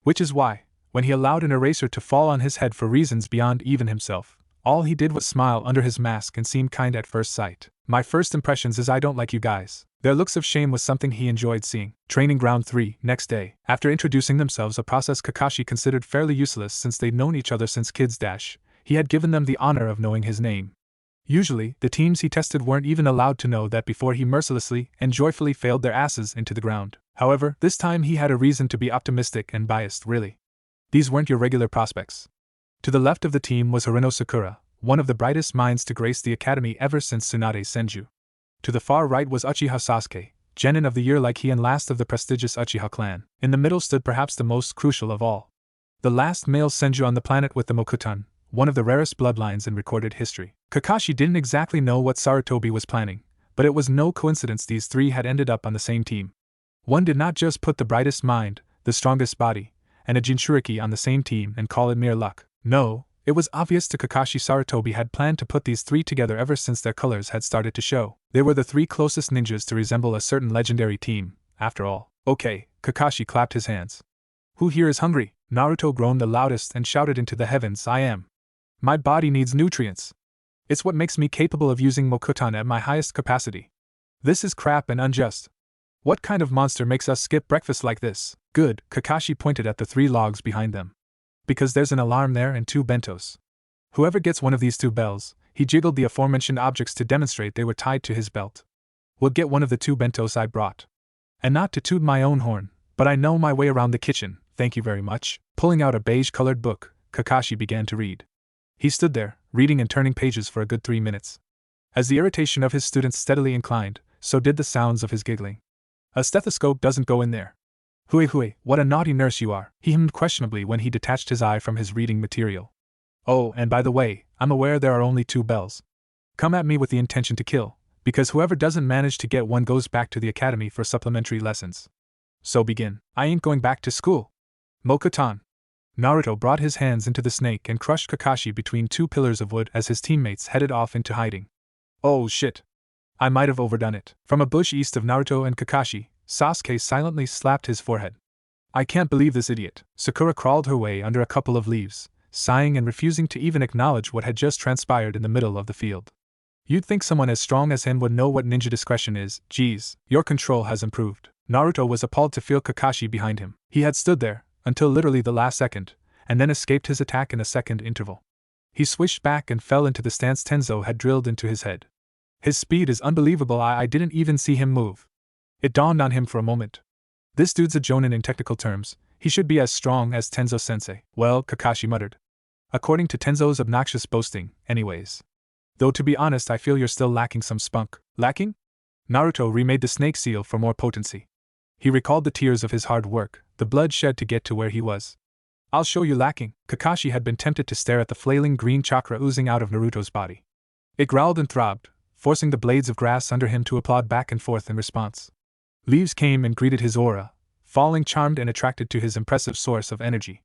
Which is why, when he allowed an eraser to fall on his head for reasons beyond even himself, all he did was smile under his mask and seem kind at first sight. My first impressions is I don't like you guys. Their looks of shame was something he enjoyed seeing. Training Ground 3, next day. After introducing themselves, a process Kakashi considered fairly useless since they'd known each other since kids. He had given them the honor of knowing his name. Usually, the teams he tested weren't even allowed to know that before he mercilessly and joyfully failed their asses into the ground. However, this time he had a reason to be optimistic and biased, really. These weren't your regular prospects. To the left of the team was Hirano Sakura, one of the brightest minds to grace the academy ever since Tsunade Senju. To the far right was Uchiha Sasuke, Genin of the Year like he and last of the prestigious Uchiha clan. In the middle stood perhaps the most crucial of all. The last male Senju on the planet with the Mokutan, one of the rarest bloodlines in recorded history. Kakashi didn't exactly know what Sarutobi was planning, but it was no coincidence these three had ended up on the same team. One did not just put the brightest mind, the strongest body, and a Jinchuriki on the same team and call it mere luck. No, it was obvious to Kakashi Sarutobi had planned to put these three together ever since their colors had started to show. They were the three closest ninjas to resemble a certain legendary team, after all. Okay, Kakashi clapped his hands. Who here is hungry? Naruto groaned the loudest and shouted into the heavens, I am. My body needs nutrients. It's what makes me capable of using Mokutan at my highest capacity. This is crap and unjust. What kind of monster makes us skip breakfast like this? Good, Kakashi pointed at the 3 logs behind them. Because there's an alarm there and 2 bentos. Whoever gets one of these 2 bells, he jiggled the aforementioned objects to demonstrate they were tied to his belt, will get one of the 2 bentos I brought. And not to toot my own horn, but I know my way around the kitchen, thank you very much. Pulling out a beige-colored book, Kakashi began to read. He stood there, reading and turning pages for a good 3 minutes. As the irritation of his students steadily inclined, so did the sounds of his giggling. A stethoscope doesn't go in there. Hui, what a naughty nurse you are, he hummed questionably when he detached his eye from his reading material. Oh, and by the way, I'm aware there are only 2 bells. Come at me with the intention to kill, because whoever doesn't manage to get one goes back to the academy for supplementary lessons. So begin. I ain't going back to school. Mokutan. Naruto brought his hands into the snake and crushed Kakashi between two pillars of wood as his teammates headed off into hiding. Oh shit. I might have overdone it. From a bush east of Naruto and Kakashi, Sasuke silently slapped his forehead. I can't believe this idiot. Sakura crawled her way under a couple of leaves, sighing and refusing to even acknowledge what had just transpired in the middle of the field. You'd think someone as strong as him would know what ninja discretion is. Geez, your control has improved. Naruto was appalled to feel Kakashi behind him. He had stood there, until literally the last second, and then escaped his attack in a second interval. He swished back and fell into the stance Tenzo had drilled into his head. His speed is unbelievable. I didn't even see him move. It dawned on him for a moment. This dude's a jonin in technical terms. He should be as strong as Tenzo-sensei. Well, Kakashi muttered. According to Tenzo's obnoxious boasting, anyways. Though to be honest, I feel you're still lacking some spunk. Lacking? Naruto remade the snake seal for more potency. He recalled the tears of his hard work, the blood shed to get to where he was. I'll show you lacking. Kakashi had been tempted to stare at the flailing green chakra oozing out of Naruto's body. It growled and throbbed, forcing the blades of grass under him to applaud back and forth in response. Leaves came and greeted his aura, falling charmed and attracted to his impressive source of energy.